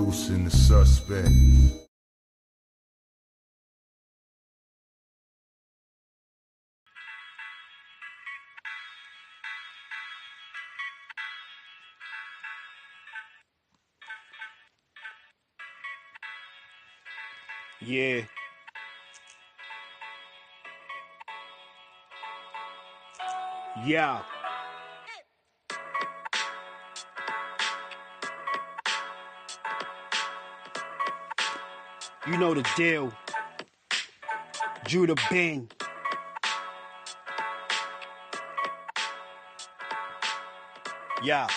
loosen the suspect. Yeah. Yeah. You know the deal. Judah Ben. Yeah.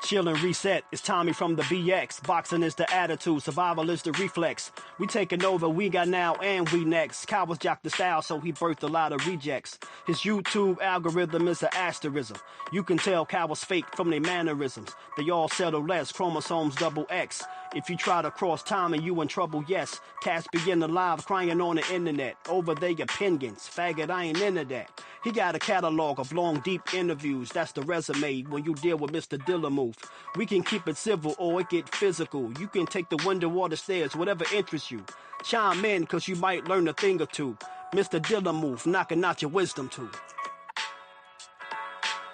Chill and reset. It's Tommy from the BX. Boxing is the attitude. Survival is the reflex. We taking over. We got now and we next. Cowards jock the style, so he birthed a lot of rejects. His YouTube algorithm is an asterism. You can tell cowards fake from their mannerisms. They all settle less. Chromosomes double X. If you try to cross time and you in trouble, yes. Cats begin alive crying on the internet over their opinions. Faggot, I ain't into that. He got a catalog of long, deep interviews. That's the resume when you deal with Mr. Dillamouth. We can keep it civil or it get physical. You can take the window or the stairs, whatever interests you. Chime in, cause you might learn a thing or two. Mr. Dillamouth knocking out your wisdom too.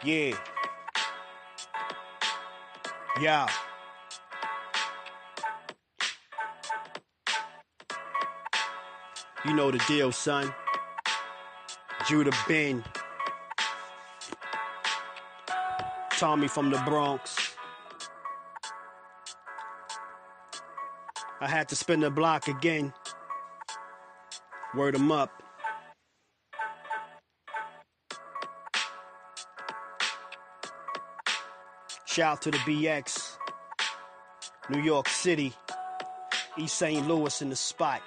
Yeah. Yeah. You know the deal, son. Judah Ben. Tommy from the Bronx. I had to spin the block again. Word 'em up. Shout to the BX. New York City. East St. Louis in the spot.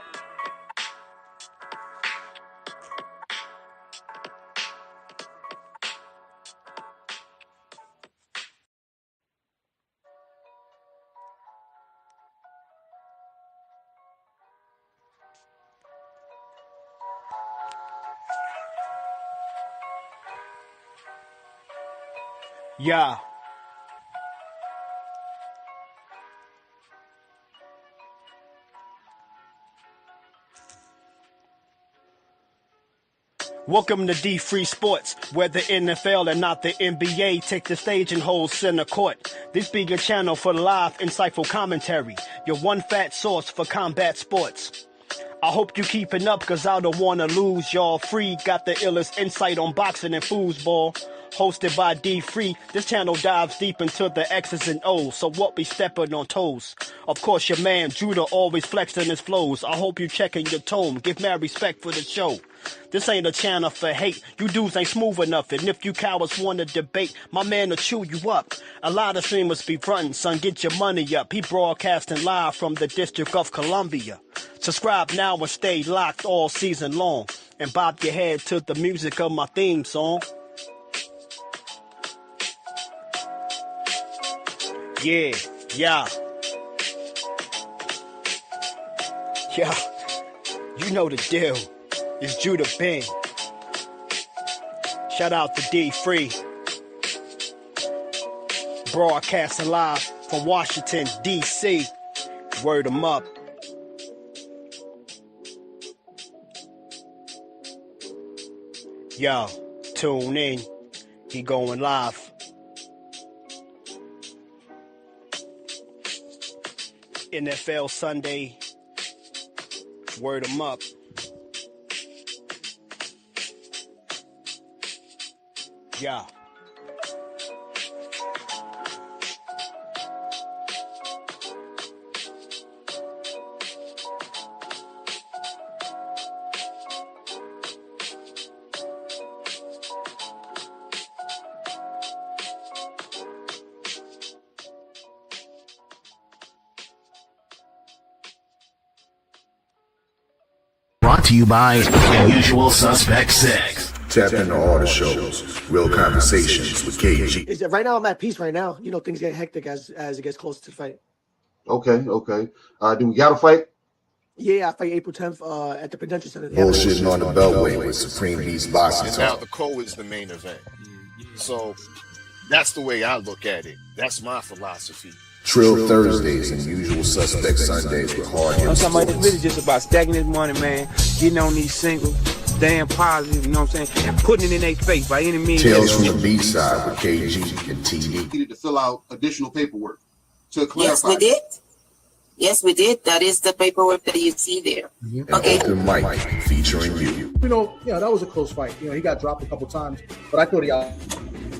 Yeah. Welcome to D-Free Sports, where the NFL and not the NBA take the stage and hold center court. This be your channel for live, insightful commentary, your one fat source for combat sports. I hope you keeping up, cause I don't wanna lose y'all. Free got the illest insight on boxing and foosball. Hosted by D-Free, this channel dives deep into the X's and O's, so what be stepping on toes? Of course your man Judah always flexing his flows. I hope you checking your tone, give mad respect for the show. This ain't a channel for hate, you dudes ain't smooth enough, and if you cowards wanna debate, my man will chew you up. A lot of streamers be frontin', son, get your money up. He broadcasting live from the District of Columbia. Subscribe now and stay locked all season long, and bob your head to the music of my theme song. Yeah, yeah. Yeah, you know the deal. It's Judah Ben. Shout out to D-Free. Broadcasting live from Washington, D.C. Word 'em up. Yo, tune in. He going live. NFL Sunday. Word 'em up. Yeah. Brought to you by Unusual Suspect 6. Tap into all the shows. Real Conversations with KG. Right now, I'm at peace right now. You know, things get hectic as it gets closer to the fight. Okay. Do we got a fight? Yeah, I fight April 10th at the Prudential Center. Bullshitting on the Beltway with Supreme Beast Boxing And now Talk. the co is the main event. So That's the way I look at it. That's my philosophy. Trill Thursdays and Usual Suspect Sundays with hard I'm hit talking about it's sports. really just about stacking this money, man, getting on these singles, staying positive, you know what I'm saying, and putting it in their face by any means. Tales from the B-side with KG and TD. Needed to fill out additional paperwork to clarify. Yes, we did. Yes, we did. That is the paperwork that you see there. An Okay. open mic featuring you. That was a close fight. He got dropped a couple times, but I thought he out.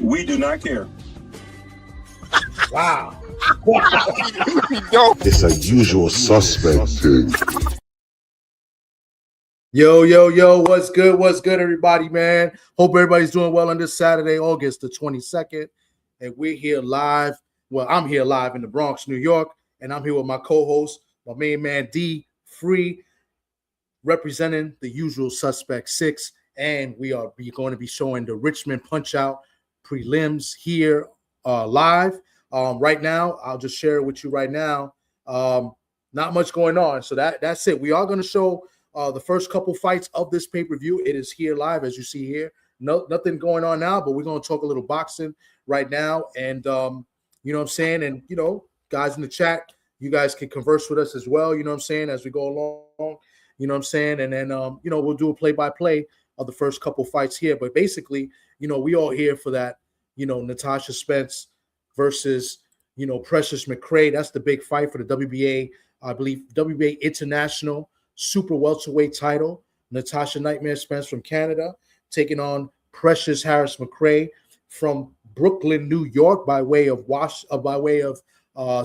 We do not care. Wow. It's a Usual Suspect thing. Yo, what's good, everybody, man? Hope everybody's doing well on this Saturday, August the 22nd, and we're here live. Well, I'm here live in the Bronx, New York, and I'm here with my co-host, my main man, D Free, representing the Usual Suspect 6, and we are going to be showing the Richmond PunchOut prelims here live. Right now, I'll just share it with you right now. Not much going on, so that's it. We are going to show the first couple fights of this pay-per-view. It is here live, as you see here. Nothing going on now, but we're going to talk a little boxing right now. And, you know what I'm saying? And, guys in the chat, you guys can converse with us as well, you know what I'm saying, as we go along, you know what I'm saying? And then, we'll do a play-by-play of the first couple fights here. But basically, we all here for that, Natasha Spence versus, Precious McCray. That's the big fight for the WBA, I believe, WBA International Super Welterweight title. Natasha Nightmare Spence from Canada taking on Precious Harris-McCray from Brooklyn, New York, by way of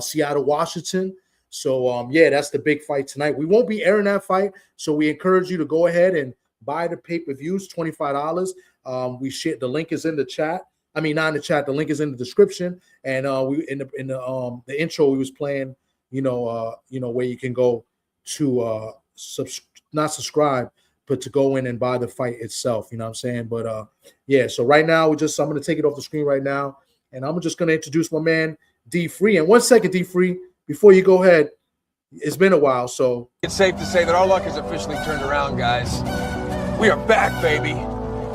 Seattle, Washington. So that's the big fight tonight. We won't be airing that fight, so we encourage you to go ahead and buy the pay-per-views, $25. We share, the link is in the chat. I mean, not in the chat. The link is in the description, and we in the intro we was playing. Where you can go to not subscribe, but to go in and buy the fight itself. You know what I'm saying? But so right now I'm going to take it off the screen right now, and I'm just going to introduce my man D Free. And 1 second, D Free, before you go ahead, it's been a while, so it's safe to say that our luck has officially turned around, guys. We are back, baby.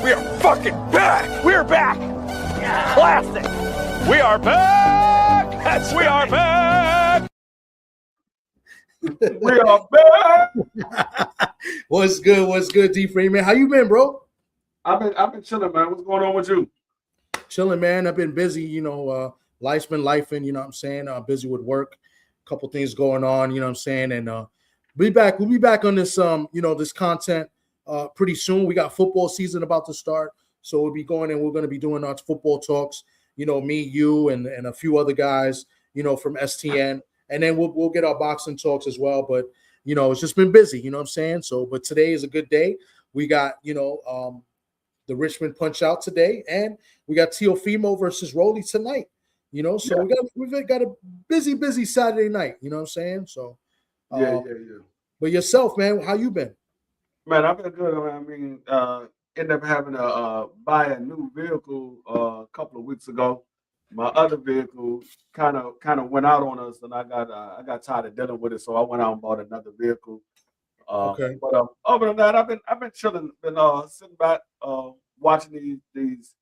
We are fucking back. We're back. Yeah. Classic. We are back. We are back. We are back. What's good, D Free, man? How you been, bro? I've been chilling, man. What's going on with you? Chilling, man. I've been busy, life's been lifing, you know what I'm saying? Busy with work, a couple things going on, you know what I'm saying? And we'll be back on this this content pretty soon. We got football season about to start, so we'll be going and we're going to be doing our football talks, me, you, and a few other guys, from STN. And then we'll get our boxing talks as well. But, it's just been busy, you know what I'm saying? So, but today is a good day. We got, the Richmond PunchOut today, and we got Teofimo versus Rolly tonight, So we've got a busy Saturday night, you know what I'm saying? So, Yeah. But yourself, man, how you been? Man, I've been good. I mean, ended up having to buy a new vehicle a couple of weeks ago. My other vehicle kind of went out on us, and I got tired of dealing with it, so I went out and bought another vehicle. Okay. But other than that, I've been chilling, been sitting back, watching these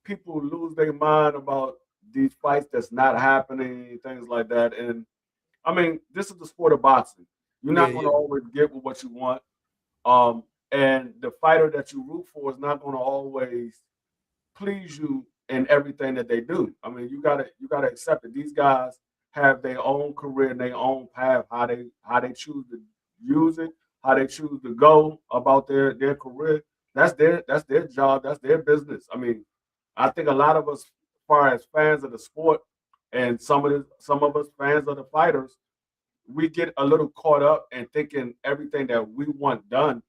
people lose their mind about these fights that's not happening, things like that. And I mean, this is the sport of boxing. You're not going to always get what you want. And the fighter that you root for is not going to always please you in everything that they do. I mean, you gotta accept it. These guys have their own career and their own path, how they choose to use it, how they choose to go about their career. That's their job, that's their business. I mean, I think a lot of us, as far as fans of the sport, and some of us fans of the fighters, we get a little caught up in thinking everything that we want done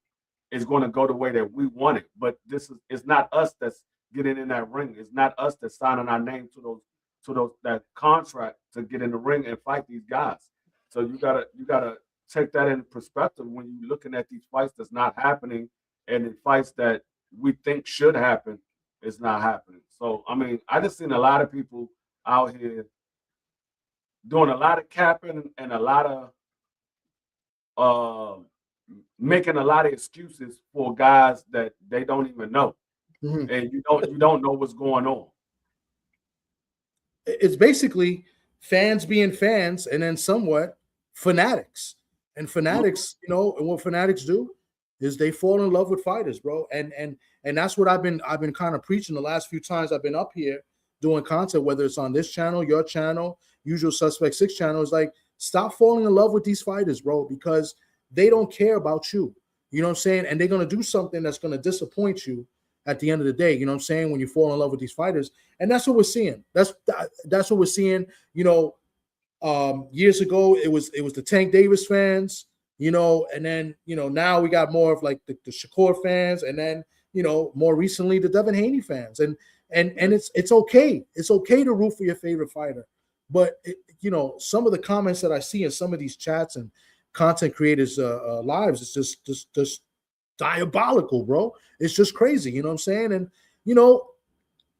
is going to go the way that we want it. But it's not us that's getting in that ring. It's not us that's signing our name to that contract to get in the ring and fight these guys. So you gotta take that in perspective when you're looking at these fights that's not happening, and in fights that we think should happen, it's not happening. So I mean, I just seen a lot of people out here doing a lot of capping and a lot of making a lot of excuses for guys that they don't even know. Mm-hmm. And you don't know what's going on. it's basically fans being fans and then somewhat fanatics. And fanatics, you know, and what fanatics do is they fall in love with fighters, bro. And that's what I've been kind of preaching the last few times I've been up here doing content, whether it's on this channel, your channel, Usual Suspect 6 channel. Is like, stop falling in love with these fighters, bro, because they don't care about you. You know what I'm saying? And they're gonna do something that's gonna disappoint you at the end of the day. You know what I'm saying? When you fall in love with these fighters, and that's what we're seeing. That's what we're seeing. You know, years ago it was the Tank Davis fans. You know, and then now we got more of like the Shakur fans, and then more recently the Devin Haney fans, and it's okay. It's okay to root for your favorite fighter, but some of the comments that I see in some of these chats and content creators' lives, it's just diabolical, bro. It's just crazy. You know what I'm saying? And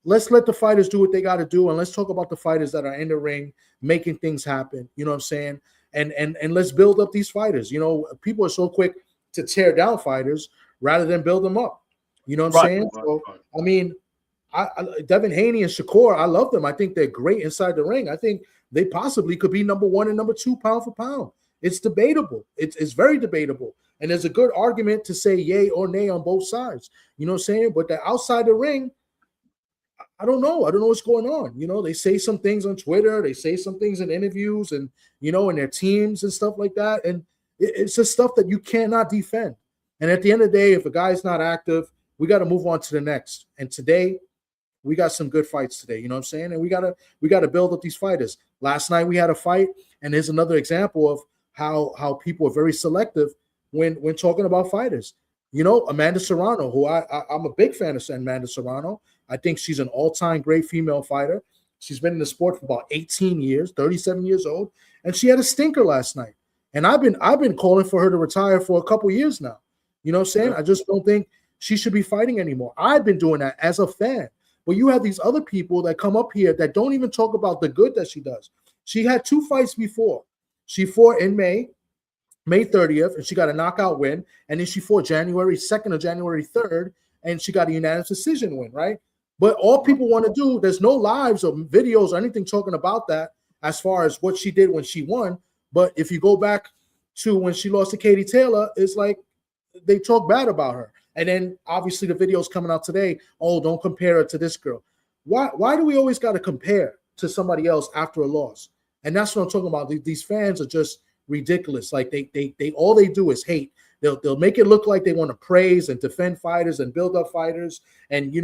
let's let the fighters do what they got to do, and let's talk about the fighters that are in the ring making things happen. You know what I'm saying? And let's build up these fighters. People are so quick to tear down fighters rather than build them up. You know what I'm saying? So, I mean, Devin Haney and Shakur, I love them. I think they're great inside the ring. I think they possibly could be number 1 and number 2 pound for pound. It's debatable. It's very debatable. And there's a good argument to say yay or nay on both sides. You know what I'm saying? But the outside the ring, I don't know. I don't know what's going on. They say some things on Twitter. They say some things in interviews and, in their teams and stuff like that. And it's just stuff that you cannot defend. And at the end of the day, if a guy's not active, we got to move on to the next. And today, we got some good fights today. You know what I'm saying? And we gotta build up these fighters. Last night we had a fight, and there's another example of how people are very selective when talking about fighters. Amanda Serrano, who I'm a big fan of Amanda Serrano. I think she's an all-time great female fighter. She's been in the sport for about 18 years, 37 years old, and she had a stinker last night. And I've been calling for her to retire for a couple years now. You know what I'm saying? I just don't think she should be fighting anymore. I've been doing that as a fan. But you have these other people that come up here that don't even talk about the good that she does. She had 2 fights before. She fought in May 30th, and she got a knockout win. And then she fought January 2nd or January 3rd, and she got a unanimous decision win, right? But all people want to do, there's no lives or videos or anything talking about that as far as what she did when she won. But if you go back to when she lost to Katie Taylor, it's like they talk bad about her. And then obviously the video's coming out today. Oh, don't compare her to this girl. Why do we always got to compare to somebody else after a loss? And that's what I'm talking about. These fans are just ridiculous. Like they all they do is hate. They'll make it look like they want to praise and defend fighters and build up fighters and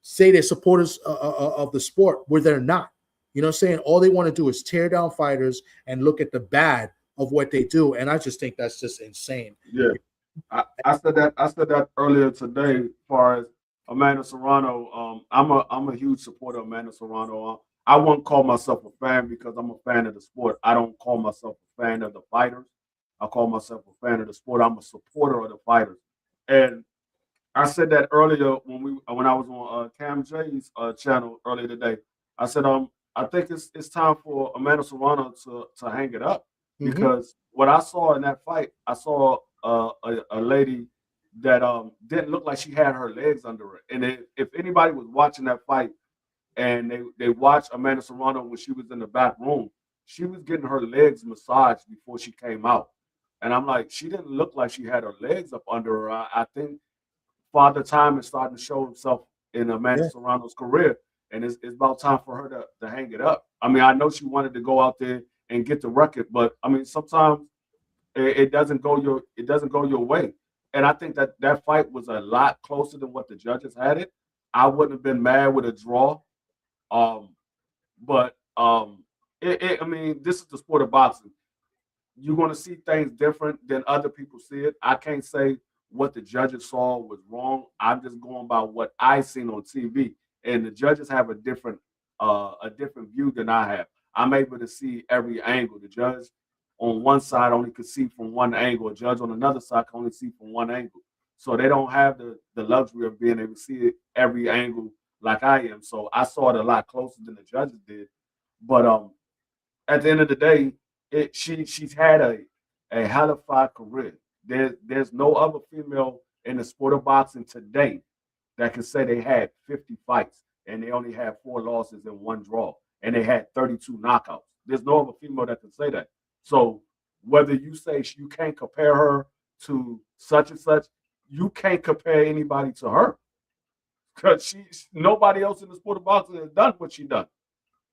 say they're supporters of the sport where they're not. You know what I'm saying? All they want to do is tear down fighters and look at the bad of what they do. And I just think that's just insane. Yeah. I said that earlier today. As far as Amanda Serrano, I'm a huge supporter of Amanda Serrano. I won't call myself a fan because I'm a fan of the sport. I don't call myself a fan of the fighters. I call myself a fan of the sport. I'm a supporter of the fighters. And I said that earlier when I was on Cam J's channel earlier today. I said I think it's time for Amanda Serrano to hang it up because what I saw in that fight, I saw a lady that didn't look like she had her legs under her. And if anybody was watching that fight and they watched Amanda Serrano when she was in the back room, she was getting her legs massaged before she came out. And I'm like, she didn't look like she had her legs up under her. I think Father Time is starting to show himself in Amanda Serrano's career. And it's about time for her to hang it up. I mean, I know she wanted to go out there and get the record, but I mean, sometimes it doesn't go your way. And I think that fight was a lot closer than what the judges had it. I wouldn't have been mad with a draw. But I mean, this is the sport of boxing. You're going to see things different than other people see it. I can't say what the judges saw was wrong. I'm just going by what I seen on TV. And the judges have a different view than I have. I'm able to see every angle. The judge on one side only could see from one angle. A judge on another side can only see from one angle. So they don't have the luxury of being able to see it every angle like I am. So I saw it a lot closer than the judges did. But at the end of the day, she's had a hellified career. There's no other female in the sport of boxing today that can say they had 50 fights. and they only had 4 losses and 1 draw, and they had 32 knockouts. There's no other female that can say that. So whether you say you can't compare her to such and such, you can't compare anybody to her, because nobody else in the sport of boxing has done what she done.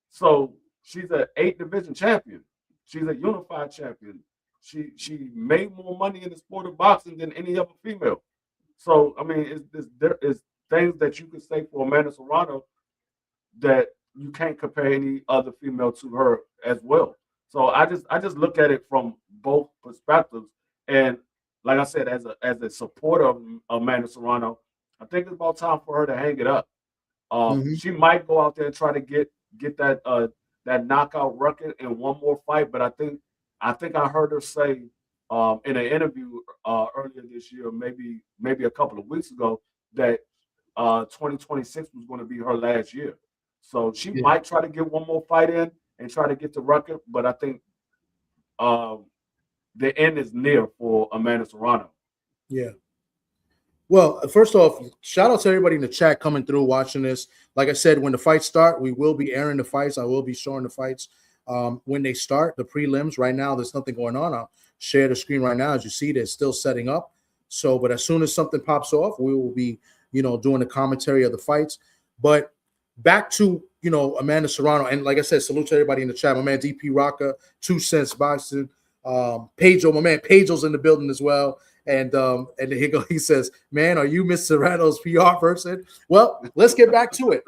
So she's an 8-division champion. She's a unified champion. She made more money in the sport of boxing than any other female. So I mean, there is things that you could say for Amanda Serrano that you can't compare any other female to her as well. So I just look at it from both perspectives, and like I said, as a supporter of Amanda Serrano, I think it's about time for her to hang it up. She might go out there and try to get that knockout record in one more fight, but I think I heard her say in an interview earlier this year, maybe a couple of weeks ago, that 2026 was going to be her last year. So she might try to get one more fight in and try to get the record, but I think the end is near for Amanda Serrano. Yeah. Well, first off, shout out to everybody in the chat coming through, watching this. Like I said, when the fights start, we will be airing the fights. I will be showing the fights when they start, the prelims. Right now, there's nothing going on. I'll share the screen right now. As you see, they're still setting up. So, but as soon as something pops off, we will be, doing the commentary of the fights. But back to, Amanda Serrano. And like I said, salute to everybody in the chat. My man, DP Rocka, 2 Cents Boxing. Pedro, my man, Pedro's in the building as well. And he says, man, are you Miss Serrano's PR person? Well, let's get back to it.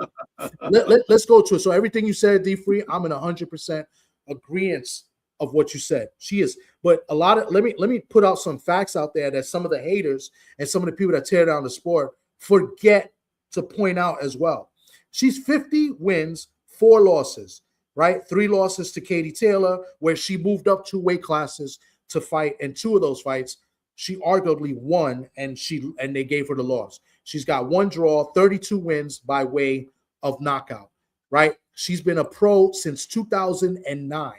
Let's go to it. So everything you said, D-Free, I'm in 100% agreement of what you said. She is. But let me put out some facts out there that some of the haters and some of the people that tear down the sport forget to point out as well. She's 50 wins, 4 losses, right? 3 losses to Katie Taylor, where she moved up 2 weight classes to fight. And 2 of those fights, she arguably won, and they gave her the loss. She's got 1 draw, 32 wins by way of knockout, right? She's been a pro since 2009.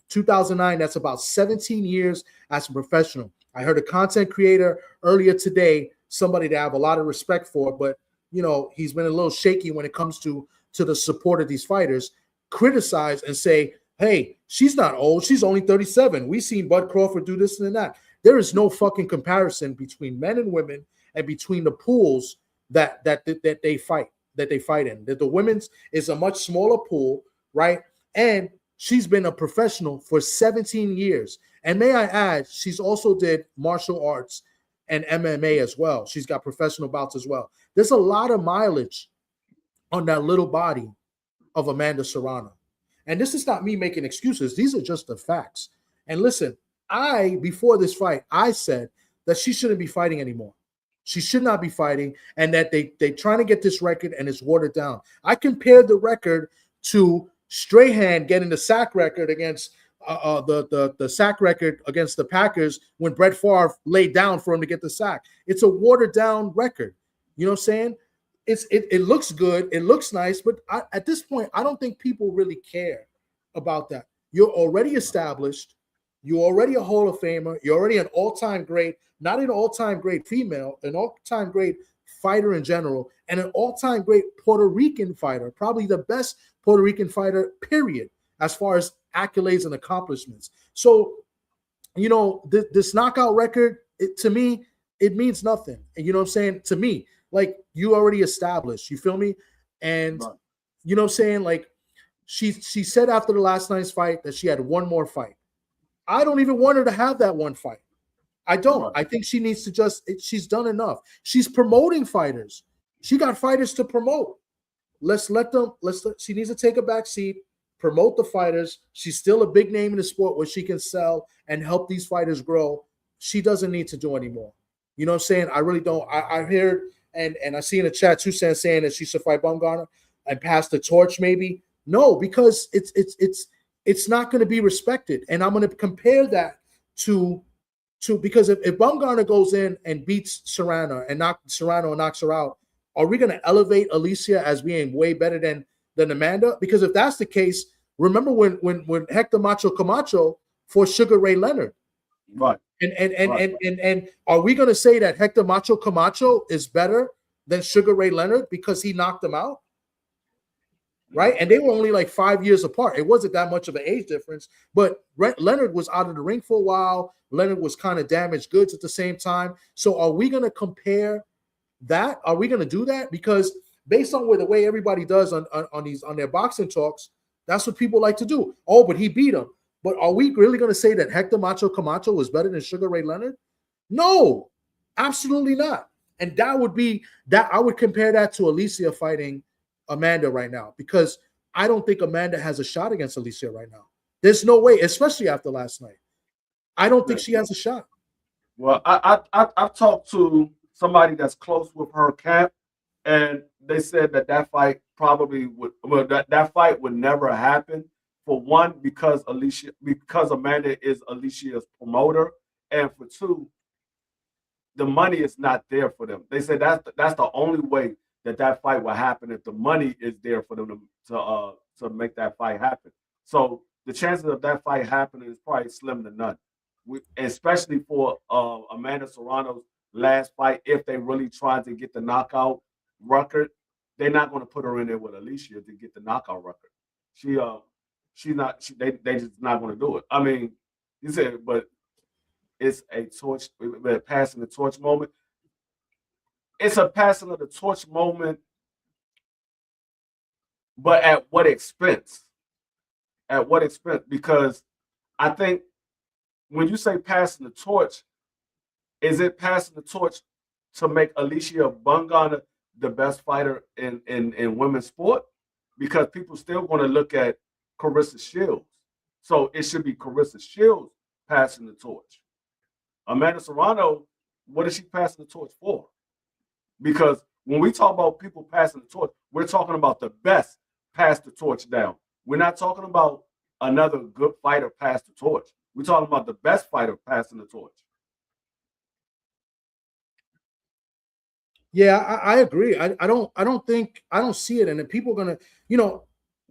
2009, that's about 17 years as a professional. I heard a content creator earlier today, somebody that I have a lot of respect for, but he's been a little shaky when it comes to the support of these fighters, criticize and say, hey, she's not old. She's only 37. We've seen Bud Crawford do this and that. There is no fucking comparison between men and women and between the pools that they fight in. That the women's is a much smaller pool, right? And she's been a professional for 17 years. And may I add, she's also did martial arts and MMA as well. She's got professional bouts as well. There's a lot of mileage on that little body of Amanda Serrano. And this is not me making excuses. These are just the facts. And listen, before this fight, I said that she shouldn't be fighting anymore. She should not be fighting, and that they trying to get this record and it's watered down. I compared the record to Strahan getting the sack record against the sack record against the Packers when Brett Favre laid down for him to get the sack. It's a watered down record. You know what I'm saying? It looks good. It looks nice, but at this point, I don't think people really care about that. You're already established. You're already a Hall of Famer. You're already an all-time great, not an all-time great female, an all-time great fighter in general, and an all-time great Puerto Rican fighter, probably the best Puerto Rican fighter, period, as far as accolades and accomplishments. So, this knockout record, to me, it means nothing. And you know what I'm saying? To me, like, you already established, you feel me? And you know what I'm saying? Like, she said after the last night's fight that she had 1 more fight. I don't even want her to have that 1 fight. I don't. I think she needs to she's done enough. She's promoting fighters. She got fighters to promote. She needs to take a back seat, promote the fighters. She's still a big name in the sport where she can sell and help these fighters grow. She doesn't need to do anymore. You know what I'm saying? I really don't. I heard and I see in the chat 2 Cents saying that she should fight Bumgarner and pass the torch maybe. No, because it's not going to be respected. And I'm going to compare that to because if Bumgarner goes in and beats Serrano and knocks her out, are we going to elevate Alicia as being way better than Amanda? Because if that's the case, remember when Hector Macho Camacho fought Sugar Ray Leonard, right? And are we going to say that Hector Macho Camacho is better than Sugar Ray Leonard because he knocked him out? right? And they were only like 5 years apart. It wasn't that much of an age difference, but Leonard was out of the ring for a while. Leonard was kind of damaged goods at the same time. So are we going to compare that? Are we going to do that? Because based on the way everybody does on their boxing talks, that's what people like to do. Oh, but he beat him. But are we really going to say that Hector Macho Camacho was better than Sugar Ray Leonard? No, absolutely not. And that would be that. I would compare that to Alicia fighting Amanda right now, because I don't think Amanda has a shot against Alicia right now. There's no way, especially after last night. I don't think she has a shot. Well, I've talked to somebody that's close with her camp, and they said that fight probably would, well, that fight would never happen. For one, because Amanda is Alicia's promoter, and for two, the money is not there for them. They said that's the only way that fight will happen, if the money is there for them to make that fight happen. So the chances of that fight happening is probably slim to none. Especially for Amanda Serrano's last fight, if they really try to get the knockout record, they're not going to put her in there with Alicia to get the knockout record. They just not going to do it. I mean, you said, but it's a torch, passing the torch moment. It's a passing of the torch moment, but at what expense? At what expense? Because I think when you say passing the torch, is it passing the torch to make Alicia Bungana the best fighter in women's sport? Because people still want to look at Carissa Shields. So it should be Carissa Shields passing the torch. Amanda Serrano, what is she passing the torch for? Because when we talk about people passing the torch, we're talking about the best pass the torch down. We're not talking about another good fighter pass the torch. We're talking about the best fighter passing the torch. Yeah, I agree. I don't see it. And then people are gonna,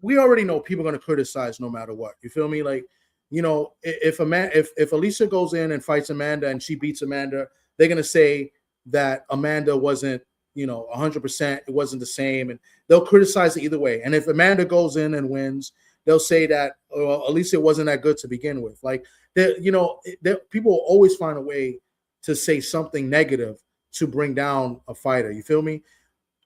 we already know people are gonna criticize no matter what. You feel me? Like, if Alicia goes in and fights Amanda and she beats Amanda, they're gonna say that Amanda wasn't, 100%. It wasn't the same, and they'll criticize it either way. And if Amanda goes in and wins, they'll say that Alicia wasn't that good to begin with. Like, people will always find a way to say something negative to bring down a fighter. You feel me?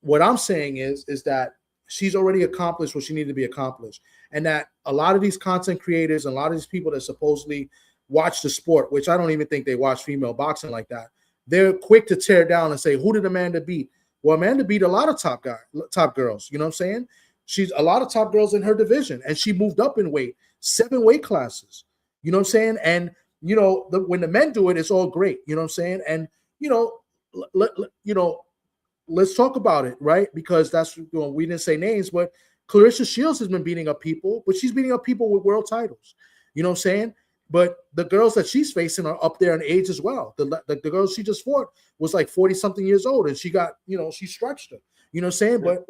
What I'm saying is that she's already accomplished what she needed to be accomplished, and that a lot of these content creators and a lot of these people that supposedly watch the sport, which I don't even think they watch female boxing like that, they're quick to tear down and say, who did Amanda beat? Well, Amanda beat a lot of top girls. You know what I'm saying? She's a lot of top girls in her division, and she moved up in weight, 7 weight classes. You know what I'm saying? And when the men do it, it's all great. You know what I'm saying? And let's talk about it, right? Because that's, we didn't say names, but Clarissa Shields has been beating up people, but she's beating up people with world titles. You know what I'm saying? But the girls that she's facing are up there in age as well. The girls she just fought was like 40-something years old, and she got, she stretched her. You know what I'm saying? But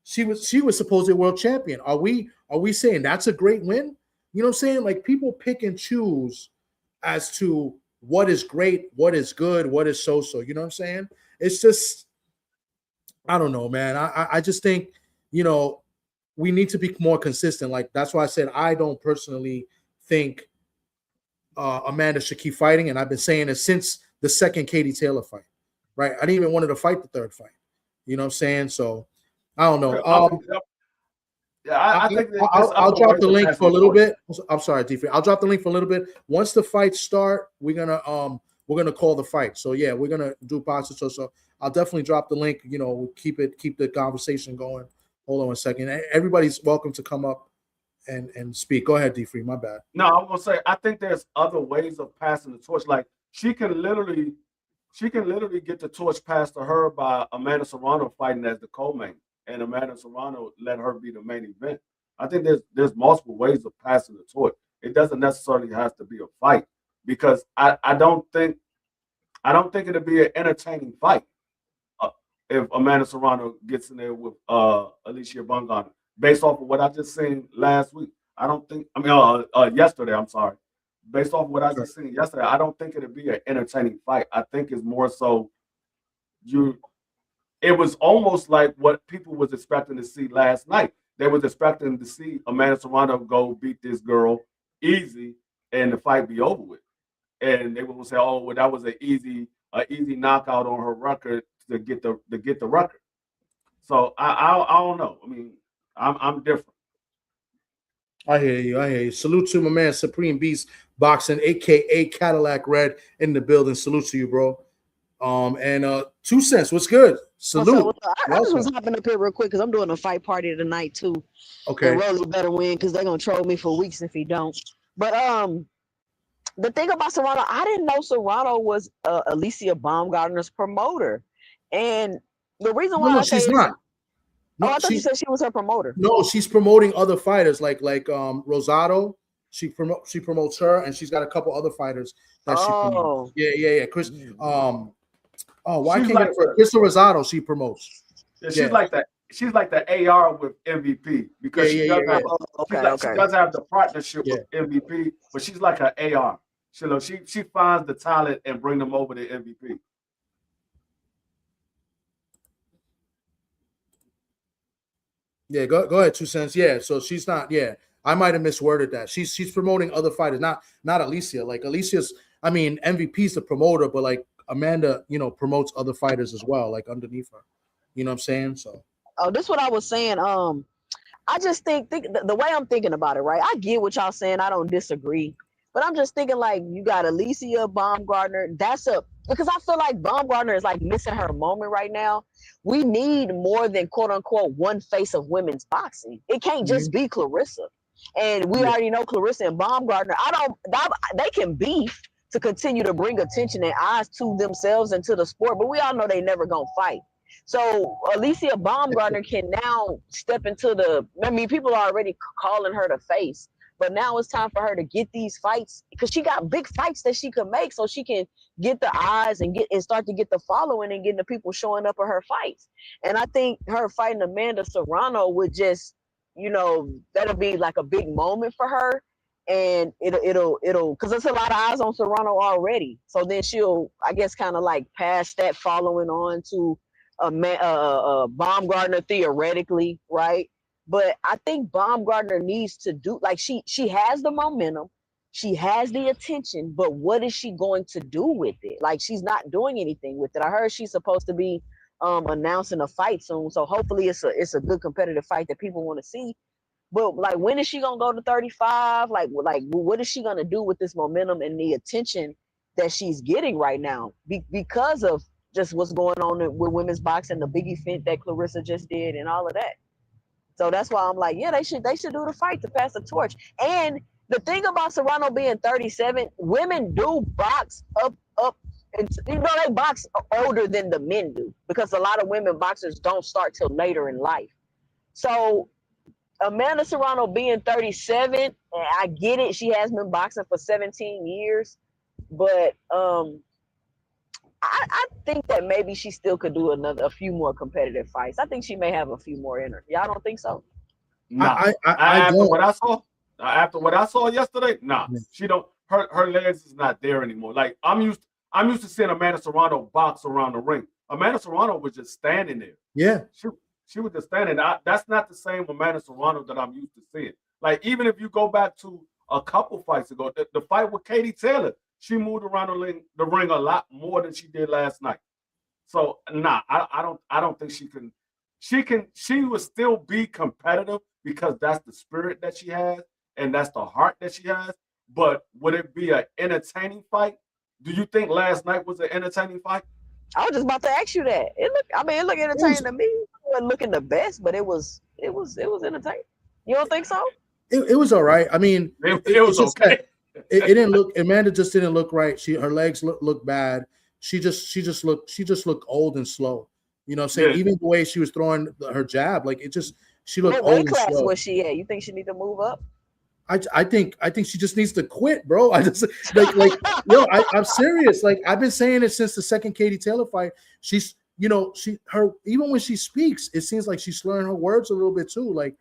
she was supposedly a world champion. Are we saying that's a great win? You know what I'm saying? Like, people pick and choose as to what is great, what is good, what is so-so. You know what I'm saying? It's just, I don't know, man. I just think, we need to be more consistent. Like, that's why I said I don't personally think Amanda should keep fighting, and I've been saying it since the second Katie Taylor fight, right? I didn't even want her to fight the third fight. You know what I'm saying? So I don't know. I think I'll drop the link for a little bit. I'm sorry, D3. I'll drop the link for a little bit. Once the fights start, we're gonna call the fight. So yeah, we're gonna do positive. So I'll definitely drop the link. We'll keep the conversation going. Hold on one second. Everybody's welcome to come up and speak. Go ahead, D3. My bad. No, I'm gonna say I think there's other ways of passing the torch. Like, she can literally get the torch passed to her by Amanda Serrano fighting as the co-main, and Amanda Serrano let her be the main event. I think there's multiple ways of passing the torch. It doesn't necessarily have to be a fight, because I don't think it'll be an entertaining fight if Amanda Serrano gets in there with Alicia Bungana. Based off of what I just seen last week, yesterday. I'm sorry. Based off of what I just seen yesterday, I don't think it'll be an entertaining fight. I think it's more so it was almost like what people was expecting to see last night. they was expecting to see Amanda Serrano go beat this girl easy and the fight be over with. And they will say, "Oh, well, that was an easy knockout on her record to get the record." So I don't know. I mean, I'm different. I hear you. Salute to my man Supreme Beast Boxing, aka Cadillac Red, in the building. Salute to you, bro. And 2 cents. What's good? Salute. What's up? I just was hopping up here real quick because I'm doing a fight party tonight too. Okay. And Rosie better win because they're gonna troll me for weeks if he don't. But the thing about Serrano, I didn't know Serrano was Alicia Baumgartner's promoter, and the reason why she's not. No, I thought you said she was her promoter. No, she's promoting other fighters like Rosado. She promotes her, and she's got a couple other fighters that she promotes. Yeah. Chris. Why can't I get her? Crystal Rosado? She promotes. Yeah, she's like that. She's like the AR with MVP because she does have the partnership with MVP, but she's like an AR. She finds the talent and bring them over to MVP. Yeah, go ahead, 2 cents. Yeah, so she's not. Yeah, I might have misworded that. She's promoting other fighters, not Alicia. Like Alicia's, I mean, MVP's the promoter, but like Amanda, promotes other fighters as well, like underneath her. You know what I'm saying? So. Oh, this is what I was saying. I just think the way I'm thinking about it, right? I get what y'all saying. I don't disagree, but I'm just thinking like you got Alicia Baumgartner. Because I feel like Baumgartner is like missing her moment right now. We need more than quote unquote one face of women's boxing. It can't just be Clarissa, and we already know Clarissa and Baumgartner. They can beef to continue to bring attention and eyes to themselves and to the sport, but we all know they never gonna fight. So Alicia Baumgartner can now step into people are already calling her the face, but now it's time for her to get these fights because she got big fights that she could make so she can get the eyes and start to get the following and getting the people showing up at her fights. And I think her fighting Amanda Serrano would just, that'll be like a big moment for her. And it'll because there's a lot of eyes on Serrano already. So then she'll, I guess, kind of like pass that following on to Baumgartner theoretically, right? But I think Baumgartner needs to do she has the momentum, she has the attention, but what is she going to do with it? Like she's not doing anything with it. I heard she's supposed to be announcing a fight soon, so hopefully it's a good competitive fight that people want to see. But like, when is she gonna go to 35? Like what is she gonna do with this momentum and the attention that she's getting right now because of just what's going on with women's boxing, the big event that Clarissa just did, and all of that. So that's why I'm like, yeah, they should do the fight to pass the torch. And the thing about Serrano being 37, women do box up, and they box older than the men do because a lot of women boxers don't start till later in life. So Amanda Serrano being 37, I get it. She has been boxing for 17 years, but I think that maybe she still could do a few more competitive fights. I think she may have a few more in her. Y'all don't think so? No. After what I saw yesterday, she don't. Her legs is not there anymore. Like I'm used to seeing Amanda Serrano box around the ring. Amanda Serrano was just standing there. Yeah, she was just standing. That's not the same Amanda Serrano that I'm used to seeing. Like even if you go back to a couple fights ago, the fight with Katie Taylor. She moved around the ring a lot more than she did last night. So I don't think she can. She will still be competitive because that's the spirit that she has and that's the heart that she has. But would it be an entertaining fight? Do you think last night was an entertaining fight? I was just about to ask you that. It looked entertaining to me. It wasn't looking the best, but it was entertaining. You don't think so? It was all right. I mean, it was okay. It didn't look. Amanda just didn't look right. Her legs look bad. She just looked old and slow. You know what I'm saying? Yeah. Even the way she was throwing her jab, she looked old and slow. What class was she at? You think she need to move up? I think she just needs to quit, bro. I just I'm serious. Like I've been saying it since the second Katie Taylor fight. She's even when she speaks, it seems like she's slurring her words a little bit too. Like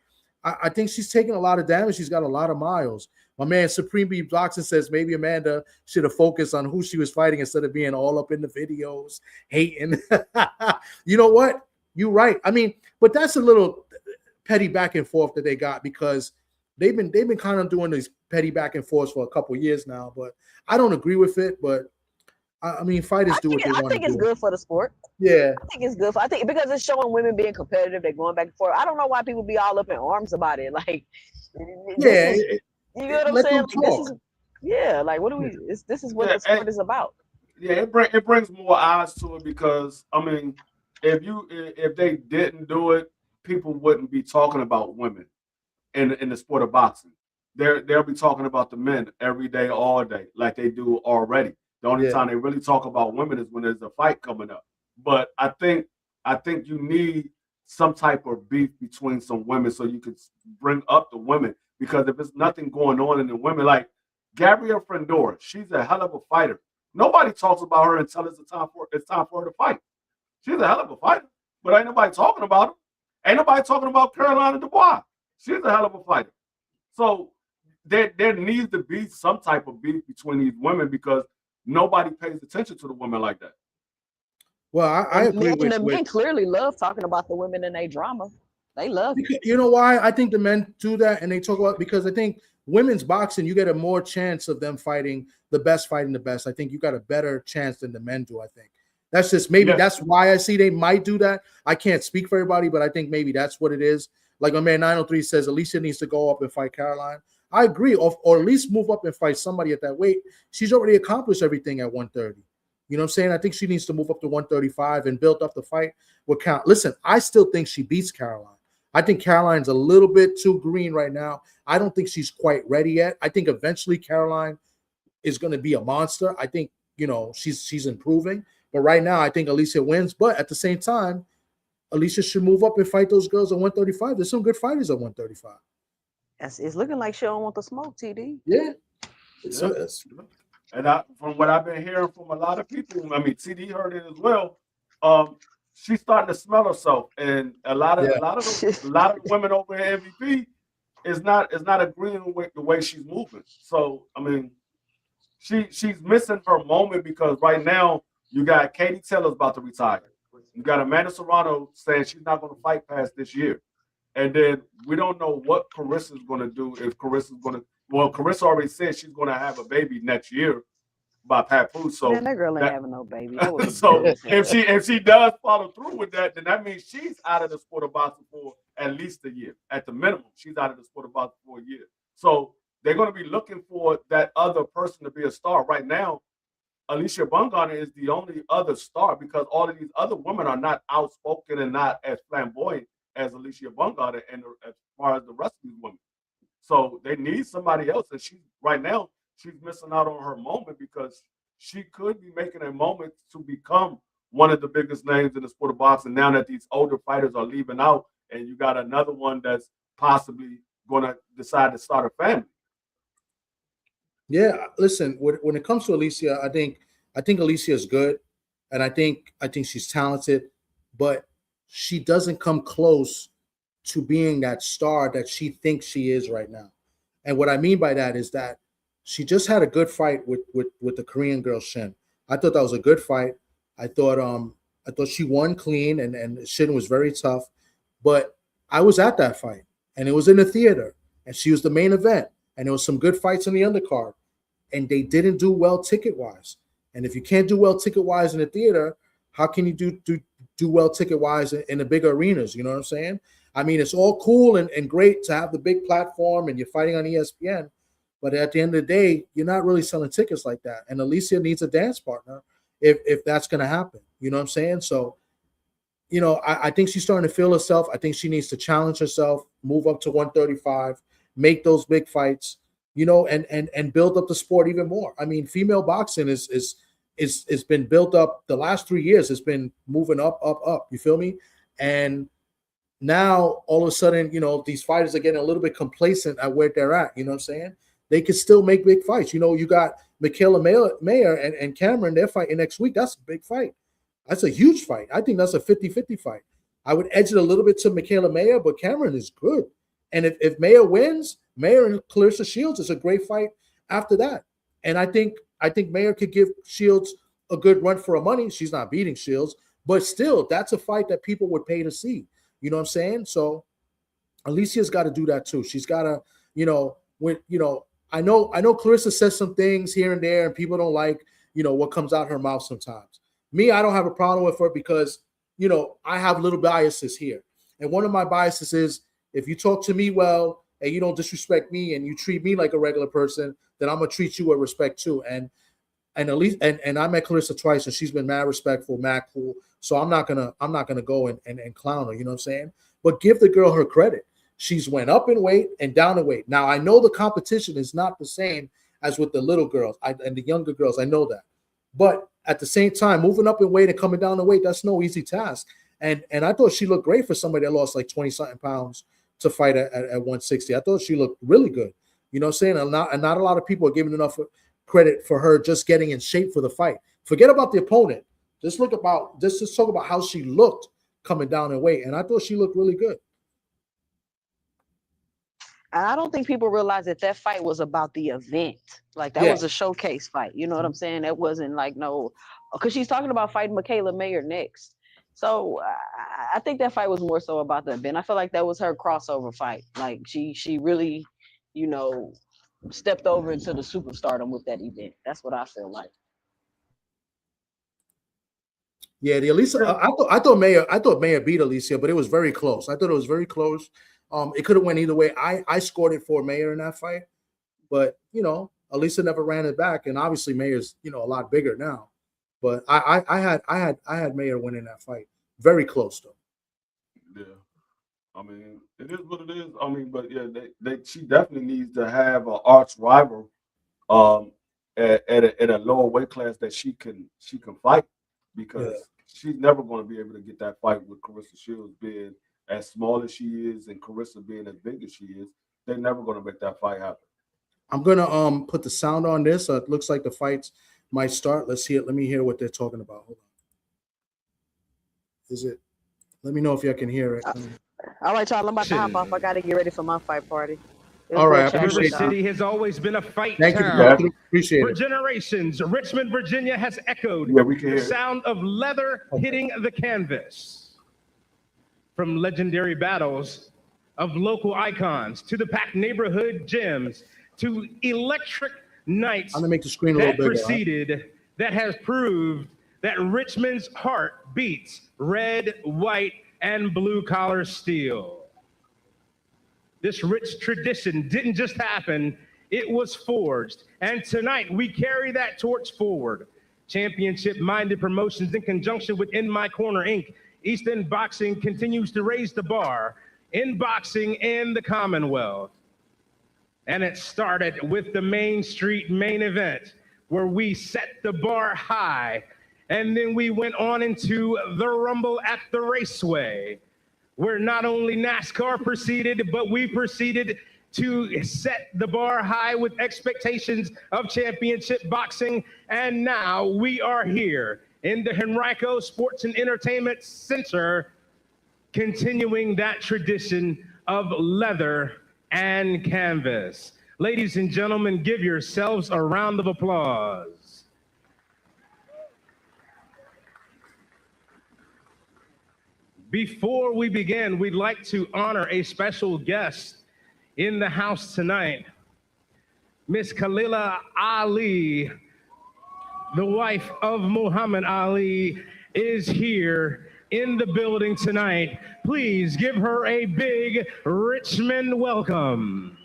I think she's taking a lot of damage. She's got a lot of miles. My man Supreme Beef Boxing says maybe Amanda should have focused on who she was fighting instead of being all up in the videos, hating. You know what? You're right. I mean, but that's a little petty back and forth that they got, because they've been kind of doing these petty back and forths for a couple years now. But I don't agree with it. But I mean, fighters do what they want to do. I think it's good for the sport. Yeah, I think it's good. I think because it's showing women being competitive, they're going back and forth. I don't know why people be all up in arms about it. Like, yeah, you know what I'm saying? Like, what do we? This is what the sport is about. Yeah, it brings more eyes to it, because I mean, if they didn't do it, people wouldn't be talking about women in the sport of boxing. They'll be talking about the men every day, all day, like they do already. The only time they really talk about women is when there's a fight coming up. But I think you need some type of beef between some women so you could bring up the women, because if there's nothing going on in the women, like Gabrielle Frendora, she's a hell of a fighter. Nobody talks about her until it's time for her to fight. She's a hell of a fighter, but ain't nobody talking about her. Ain't nobody talking about Carolina Dubois. She's a hell of a fighter. So there needs to be some type of beef between these women, because nobody pays attention to the women like that. Well, I agree with the men clearly love talking about the women in their drama. They love it. You know why I think the men do that, and they talk about, because I think women's boxing, you get a more chance of them fighting the best. I think you got a better chance than the men do. I think that's just that's why I see they might do that. I can't speak for everybody, but I think maybe that's what it is. Like my man 903 says, Alicia needs to go up and fight Caroline. I agree, or at least move up and fight somebody at that weight. She's already accomplished everything at 130. You know what I'm saying? I think she needs to move up to 135 and build up the fight with Caroline. Listen, I still think she beats Caroline. I think Caroline's a little bit too green right now. I don't think she's quite ready yet. I think eventually Caroline is going to be a monster. I think, she's improving. But right now, I think Alicia wins. But at the same time, Alicia should move up and fight those girls at 135. There's some good fighters at 135. It's looking like she don't want the smoke, TD. Yeah. And from what I've been hearing from a lot of people, I mean, TD heard it as well. She's starting to smell herself, and a lot of the women over at MVP is not agreeing with the way she's moving. So I mean, she's missing her moment, because right now you got Katie Taylor's about to retire. You got Amanda Serrano saying she's not going to fight past this year, and then we don't know what Carissa's going to do. If Carissa's going to, Carissa already said she's going to have a baby next year by Papoose. So that girl ain't having no baby. So if she does follow through with that, then that means she's out of the sport of boxing for at least a year. At the minimum, she's out of the sport of boxing for a year. So they're going to be looking for that other person to be a star. Right now, Alicia Bumgarner is the only other star, because all of these other women are not outspoken and not as flamboyant as Alicia Bumgarner and as far as the rest of these women. So they need somebody else, and she's missing out on her moment, because she could be making a moment to become one of the biggest names in the sport of boxing now that these older fighters are leaving out, and you got another one that's possibly going to decide to start a family. Yeah, listen, when it comes to Alicia, I think Alicia is good, and I think she's talented, but she doesn't come close to being that star that she thinks she is right now. And what I mean by that is that she just had a good fight with the Korean girl Shin. I thought that was a good fight. I thought she won clean, and Shin was very tough. But I was at that fight, and it was in the theater, and she was the main event, and there was some good fights in the undercard, and they didn't do well ticket-wise. And if you can't do well ticket-wise in the theater, how can you do well ticket-wise in the bigger arenas? You know what I'm saying? I mean, it's all cool and great to have the big platform and you're fighting on ESPN, but at the end of the day, you're not really selling tickets like that. And Alicia needs a dance partner if that's going to happen. You know what I'm saying? So, I think she's starting to feel herself. I think she needs to challenge herself, move up to 135, make those big fights, and build up the sport even more. I mean, female boxing is been built up the last 3 years. It's been moving up. You feel me? And now all of a sudden, these fighters are getting a little bit complacent at where they're at. You know what I'm saying? They can still make big fights. You got Michaela Mayer and Cameron, they're fighting next week. That's a big fight. That's a huge fight. I think that's a 50-50 fight. I would edge it a little bit to Michaela Mayer, but Cameron is good. And if Mayer wins, Mayer and Clarissa Shields is a great fight after that. And I think Mayer could give Shields a good run for her money. She's not beating Shields, but still, that's a fight that people would pay to see. You know what I'm saying? So Alicia's got to do that too. She's got to, I know Clarissa says some things here and there, and people don't like, what comes out her mouth sometimes. Me, I don't have a problem with her because, I have little biases here. And one of my biases is if you talk to me well and you don't disrespect me and you treat me like a regular person, then I'm gonna treat you with respect too. And at least and I met Clarissa twice and she's been mad respectful, mad cool. So I'm not gonna go and clown her, you know what I'm saying? But give the girl her credit. She's went up in weight and down in weight. Now I know the competition is not the same as with the little girls and the younger girls. I know that. But at the same time, moving up in weight and coming down in weight, that's no easy task. And I thought she looked great for somebody that lost like 20-something pounds to fight at 160. I thought she looked really good. You know what I'm saying? And not a lot of people are giving enough credit for her just getting in shape for the fight. Forget about the opponent. Just talk about how she looked coming down in weight. And I thought she looked really good. And I don't think people realize that fight was about the event. Like that was a showcase fight. You know what I'm saying? That wasn't like because she's talking about fighting Michaela Mayer next. So I think that fight was more so about the event. I feel like that was her crossover fight. Like she really, stepped over into the superstardom with that event. That's what I feel like. Yeah, the Alicia. I thought Mayer beat Alicia, but it was very close. I thought it was very close. It could have went either way. I scored it for Mayer in that fight, but Alicia never ran it back, and obviously Mayer's a lot bigger now. But I had Mayer winning that fight. Very close though. Yeah, I mean it is what it is. I mean, but yeah, she definitely needs to have an arch rival, at a lower weight class that she can fight, because she's never going to be able to get that fight with Clarissa Shields being as small as she is and Clarissa being as big as she is. They're never going to make that fight happen. I'm gonna put the sound on this. It looks like the fights might start. Let's hear it. Let me hear what they're talking about. Hold on. Is it? Let me know if y'all can hear it. All right, y'all. I'm about to hop off. I got to get ready for my fight party. All right. River City has always been a fight Thank town. you. Appreciate it. For generations, Richmond, Virginia has echoed the sound of leather hitting the canvas. From legendary battles of local icons to the packed neighborhood gyms to electric nights I'm gonna make the screen a little bigger. Preceded, that has proved that Richmond's heart beats red, white, and blue-collar steel. This rich tradition didn't just happen, it was forged. And tonight, we carry that torch forward. Championship-minded promotions in conjunction with In My Corner, Inc., East End Boxing continues to raise the bar in boxing and the Commonwealth. And it started with the Main Street main event, where we set the bar high. And then we went on into the Rumble at the Raceway, where not only NASCAR proceeded, but we proceeded to set the bar high with expectations of championship boxing. And now we are here in the Henrico Sports and Entertainment Center, continuing that tradition of leather and canvas. Ladies and gentlemen, give yourselves a round of applause. Before we begin, we'd like to honor a special guest in the house tonight. Miss Khalila Ali, the wife of Muhammad Ali, is here in the building tonight. Please give her a big Richmond welcome.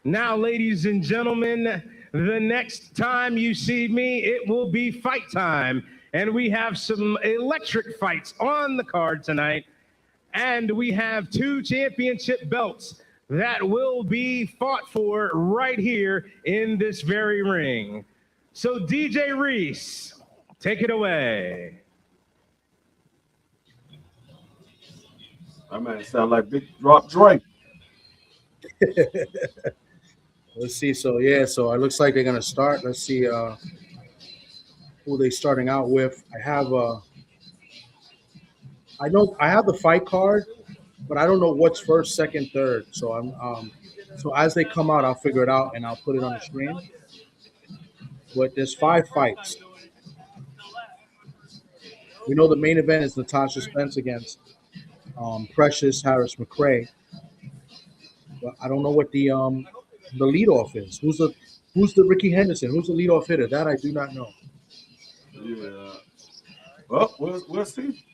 Now, ladies and gentlemen, the next time you see me, it will be fight time. And we have some electric fights on the card tonight. And we have 2 championship belts that will be fought for right here in this very ring. So DJ Reese, take it away. That man sound like Big Drop Drake. Let's see. So it looks like they're gonna start. Let's see who they starting out with. I have the fight card, but I don't know what's first, second, third. So so as they come out, I'll figure it out and I'll put it on the screen. But there's 5 fights. We know the main event is Natasha Spence against Precious Harris-McCray. But I don't know what the leadoff is. Who's the Ricky Henderson? Who's the leadoff hitter? That I do not know. Yeah. Well, we'll see.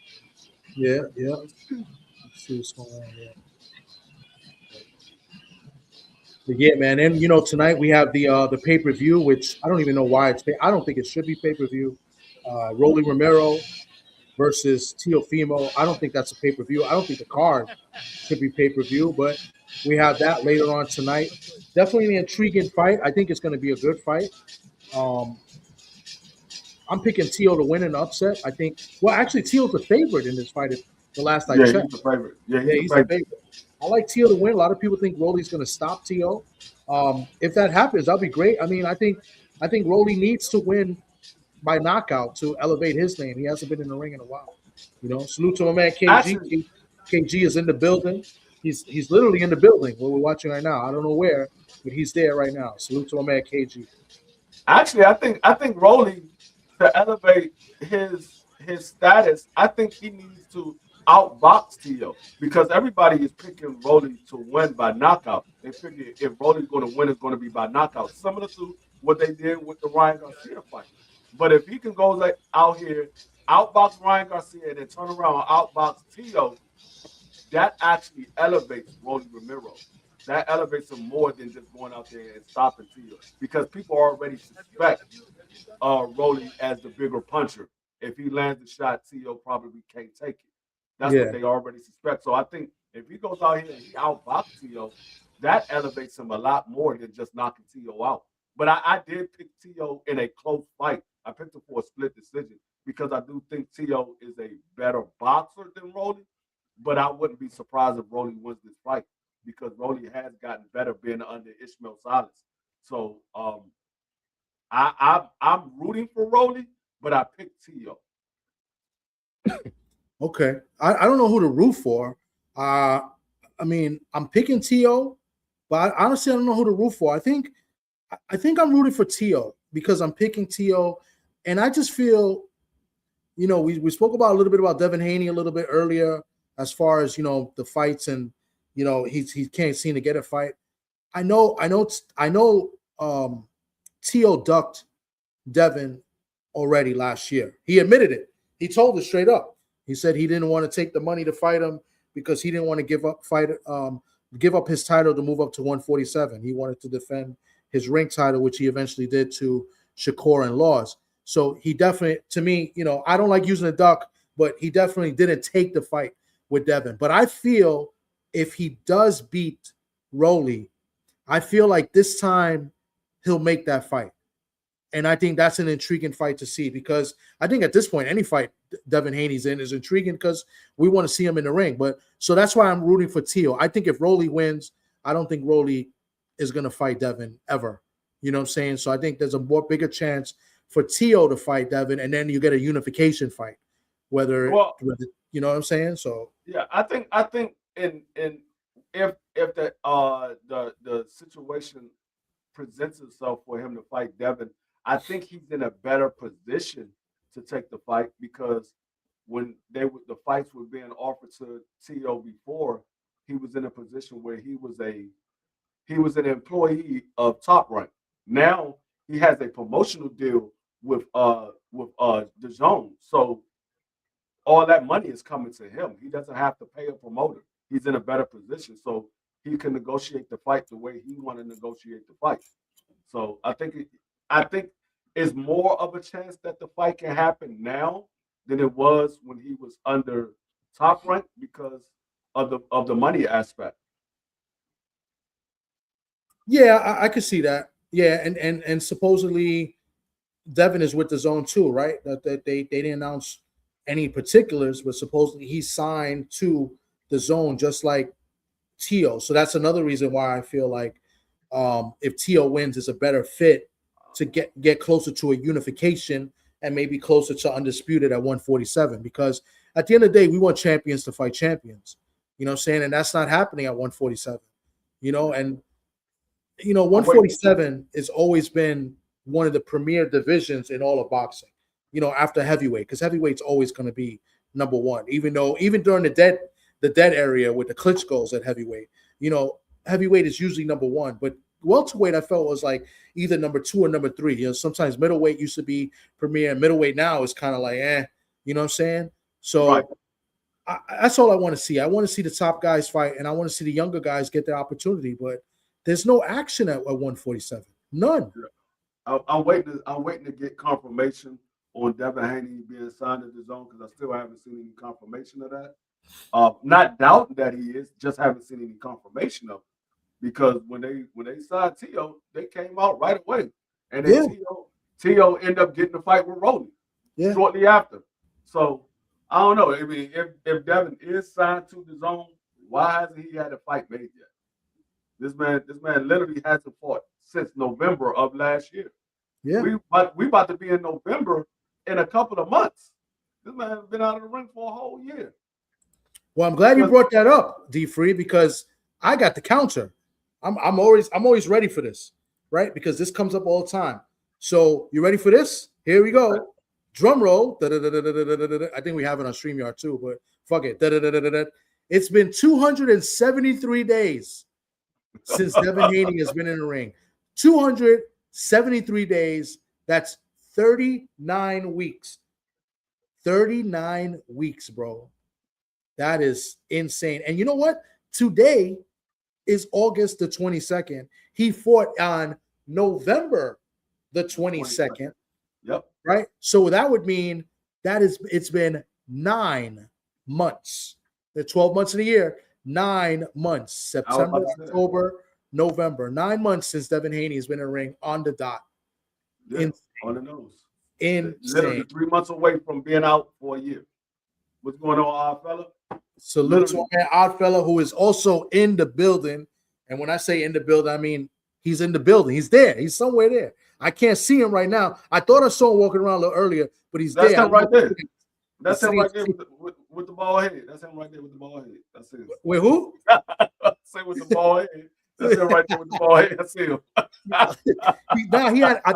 Yeah. Let's see what's going on here. But yeah, man. And tonight we have the pay-per-view, which I don't even know why I don't think it should be pay-per-view. Rolly Romero versus Teofimo. I don't think that's a pay-per-view. I don't think the card should be pay-per-view, but we have that later on tonight. Definitely an intriguing fight. I think it's going to be a good fight. I'm picking Teo to win an upset. I think. Well, actually, Teo's the favorite in this fight. The last I checked. He's the favorite. Yeah, he's the favorite. I like Teo to win. A lot of people think Rolly's going to stop Teo. If that happens, that'll be great. I mean, I think Rolly needs to win by knockout to elevate his name. He hasn't been in the ring in a while. Salute to my man KG. Actually, KG is in the building. He's literally in the building where we're watching right now. I don't know where, but he's there right now. Salute to my man KG. Actually, I think Rolly, to elevate his status, I think he needs to outbox Teo, because everybody is picking Rolly to win by knockout. They figure if Rolly's going to win, it's going to be by knockout, similar to what they did with the Ryan Garcia fight. But if he can go out here, outbox Ryan Garcia, and then turn around and outbox Teo, that actually elevates Rolly Romero. That elevates him more than just going out there and stopping Teo, because people already suspect Rolly as the bigger puncher. If he lands the shot, Teo probably can't take it. That's what they already suspect. So I think if he goes out here and he outboxes Teo, that elevates him a lot more than just knocking Teo out. But I did pick Teo in a close fight. I picked him for a split decision because I do think Teo is a better boxer than Rolly. But I wouldn't be surprised if Rolly wins this fight, because Rolly has gotten better being under Ishmael Salas. So I'm rooting for Rolly, but I picked Teo. Okay. I don't know who to root for. I mean, I'm picking Teo, but honestly, I don't know who to root for. I think I'm rooting for Teo because I'm picking Teo, and I just feel, we spoke about a little bit about Devin Haney a little bit earlier as far as, the fights, and, he can't seem to get a fight. I know Teo ducked Devin already last year. He admitted it. He told us straight up. He said he didn't want to take the money to fight him because he didn't want to give up his title to move up to 147. He wanted to defend his ring title, which he eventually did to Shakur and Laws. So he definitely, to me, I don't like using a duck, but he definitely didn't take the fight with Devin. But I feel if he does beat Rolly, I feel like this time he'll make that fight. And I think that's an intriguing fight to see, because I think at this point, any fight Devin Haney's in is intriguing because we want to see him in the ring. But so that's why I'm rooting for Teo. I think if Rolly wins, I don't think Rolly is going to fight Devin ever. You know what I'm saying? So I think there's a bigger chance for Teo to fight Devin, and then you get a unification fight. Whether you know what I'm saying? So yeah, I think if the situation presents itself for him to fight Devin, I think he's in a better position to take the fight, because when the fights were being offered to Teo before, he was in a position where he was an employee of Top Rank. Now he has a promotional deal with DAZN, so all that money is coming to him. He doesn't have to pay a promoter. He's in a better position, so he can negotiate the fight the way he want to negotiate the fight. So I think it's more of a chance that the fight can happen now than it was when he was under Top Rank, because of the money aspect. Yeah, I could see that. Yeah, and supposedly Devin is with DAZN too, right? That they didn't announce any particulars, but supposedly he signed to DAZN just like Teo. So that's another reason why I feel like if Teo wins, it's a better fit to get closer to a unification and maybe closer to undisputed at 147. Because at the end of the day, we want champions to fight champions. You know what I'm saying? And that's not happening at 147. And 147 has always been one of the premier divisions in all of boxing. after heavyweight, because heavyweight's always going to be number one. Even during the dead area with the Klitschko's at heavyweight, heavyweight is usually number one. But welterweight, I felt was like either number 2 or number 3. Sometimes middleweight used to be premier, and middleweight now is kind of like, you know what I'm saying? So Right. that's all I want to see. I want to see the top guys fight, and I want to see the younger guys get their opportunity. But there's no action at 147. None. I'm waiting to get confirmation on Devin Haney being signed to the zone, because I still haven't seen any confirmation of that. Not doubting that he is, just haven't seen any confirmation of it. Because when they signed T.O., they came out right away, and then T.O. ended up getting the fight with Rolly shortly after. So I don't know. I mean, if Devin is signed to the zone, why hasn't he had a fight made yet? This man literally hasn't fought since November of last year. Yeah, we about to be in November in a couple of months. This man has been out of the ring for a whole year. Well, I'm glad you brought that up, D-Free, because I got the counter. I'm always ready for this, right? Because this comes up all the time. So you ready for this? Here we go. Drum roll. I think we have it on StreamYard too, but fuck it. It's been 273 days since Devin Haney has been in the ring. 273 days. That's 39 weeks. 39 weeks, bro. That is insane. And you know what? Today is August the 22nd. He fought on November the 22nd. Yep. Right? So that would mean it's been 9 months. The 12 months in a year, 9 months. September, October, November. 9 months since Devin Haney has been in the ring on the dot. Yeah, on the nose. Insane. Literally 3 months away from being out for a year. What's going on, odd fella? Salute to my odd fella who is also in the building. And when I say in the building, I mean he's in the building. He's there. He's somewhere there. I can't see him right now. I thought I saw him walking around a little earlier, but he's there. That's him right there. That's him right there with the ball head. That's him right there with the ball head. That's him. Wait, who? Say with the ball head. That's him right there with the ball head. That's him. I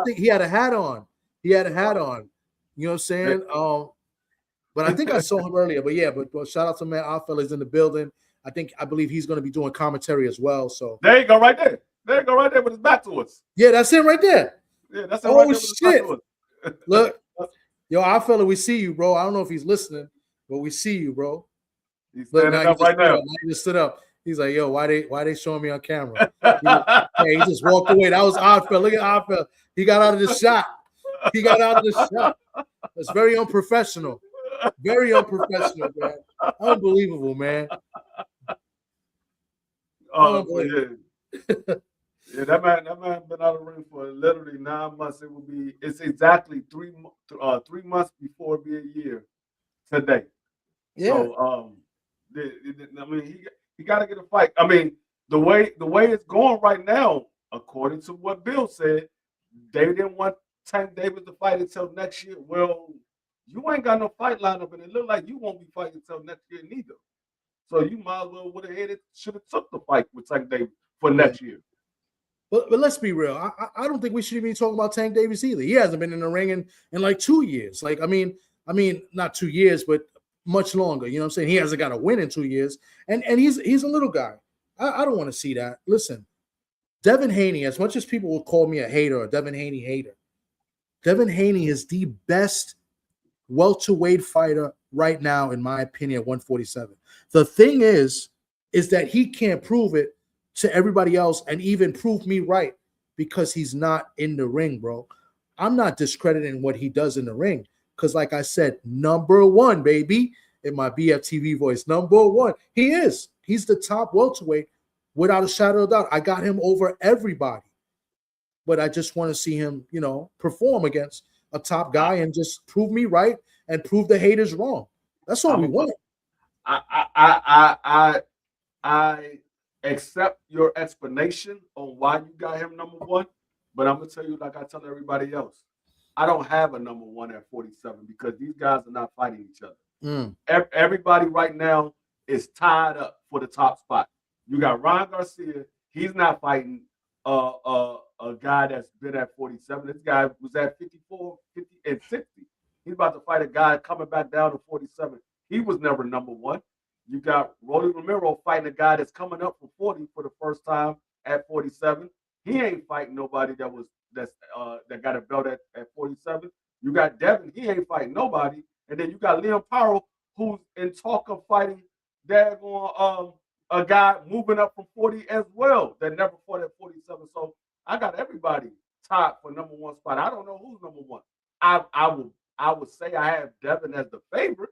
think he had a hat on. He had a hat on. You know what I'm saying? But I think I saw him earlier. But yeah, but shout out to man, our fella's in the building. I believe he's going to be doing commentary as well. So there you go, right there. There you go, right there with his back to us. Yeah, that's him right there. Yeah, that's him right there with his back to us. Look, yo, our fella, we see you, bro. I don't know if he's listening, but we see you, bro. He's standing up right now. He just stood up. He's like, yo, why they showing me on camera? He just walked away. That was odd fella. Look at odd fella. He got out of the shot. He got out of the shot. That's very unprofessional. Very unprofessional, man. Unbelievable, man. Yeah, that man been out of the ring for literally 9 months. It's exactly 3 months before it be a year today. Yeah. So I mean he got to get a fight. I mean the way it's going right now, according to what Bill said, they didn't want Tank Davis to fight until next year. Well, you ain't got no fight lineup, and it look like you won't be fighting until next year neither. So you might as well would have should have took the fight with Tank Davis for next year. But let's be real. I don't think we should even be talking about Tank Davis either. He hasn't been in the ring in like 2 years. Like I mean, not 2 years, but much longer. You know what I'm saying? He hasn't got a win in 2 years, and he's a little guy. I don't want to see that. Listen, Devin Haney. As much as people will call me a hater or Devin Haney hater, Devin Haney is the best welterweight fighter right now, in my opinion, at 147. The thing is that he can't prove it to everybody else and even prove me right because he's not in the ring, bro. I'm not discrediting what he does in the ring because, like I said, number one, baby, in my BFTV voice, number one, he is. He's the top welterweight without a shadow of doubt. I got him over everybody. But I just want to see him, perform against a top guy and just prove me right and prove the haters wrong. That's all we want. I accept your explanation on why you got him number one, but I'm gonna tell you, like I tell everybody else, I don't have a number one at 47 because these guys are not fighting each other. Everybody right now is tied up for the top spot. You got Ryan Garcia, he's not fighting a guy that's been at 47. This guy was at 54, 50, and 60. He's about to fight a guy coming back down to 47. He was never number one. You got Rolly Romero fighting a guy that's coming up from 40 for the first time at 47. He ain't fighting nobody that got a belt at 47. You got Devin, he ain't fighting nobody. And then you got Liam Powell, who's in talk of fighting a guy moving up from 40 as well that never fought at 47. So I got everybody tied for number one spot. I don't know who's number one. I would say I have Devin as the favorite,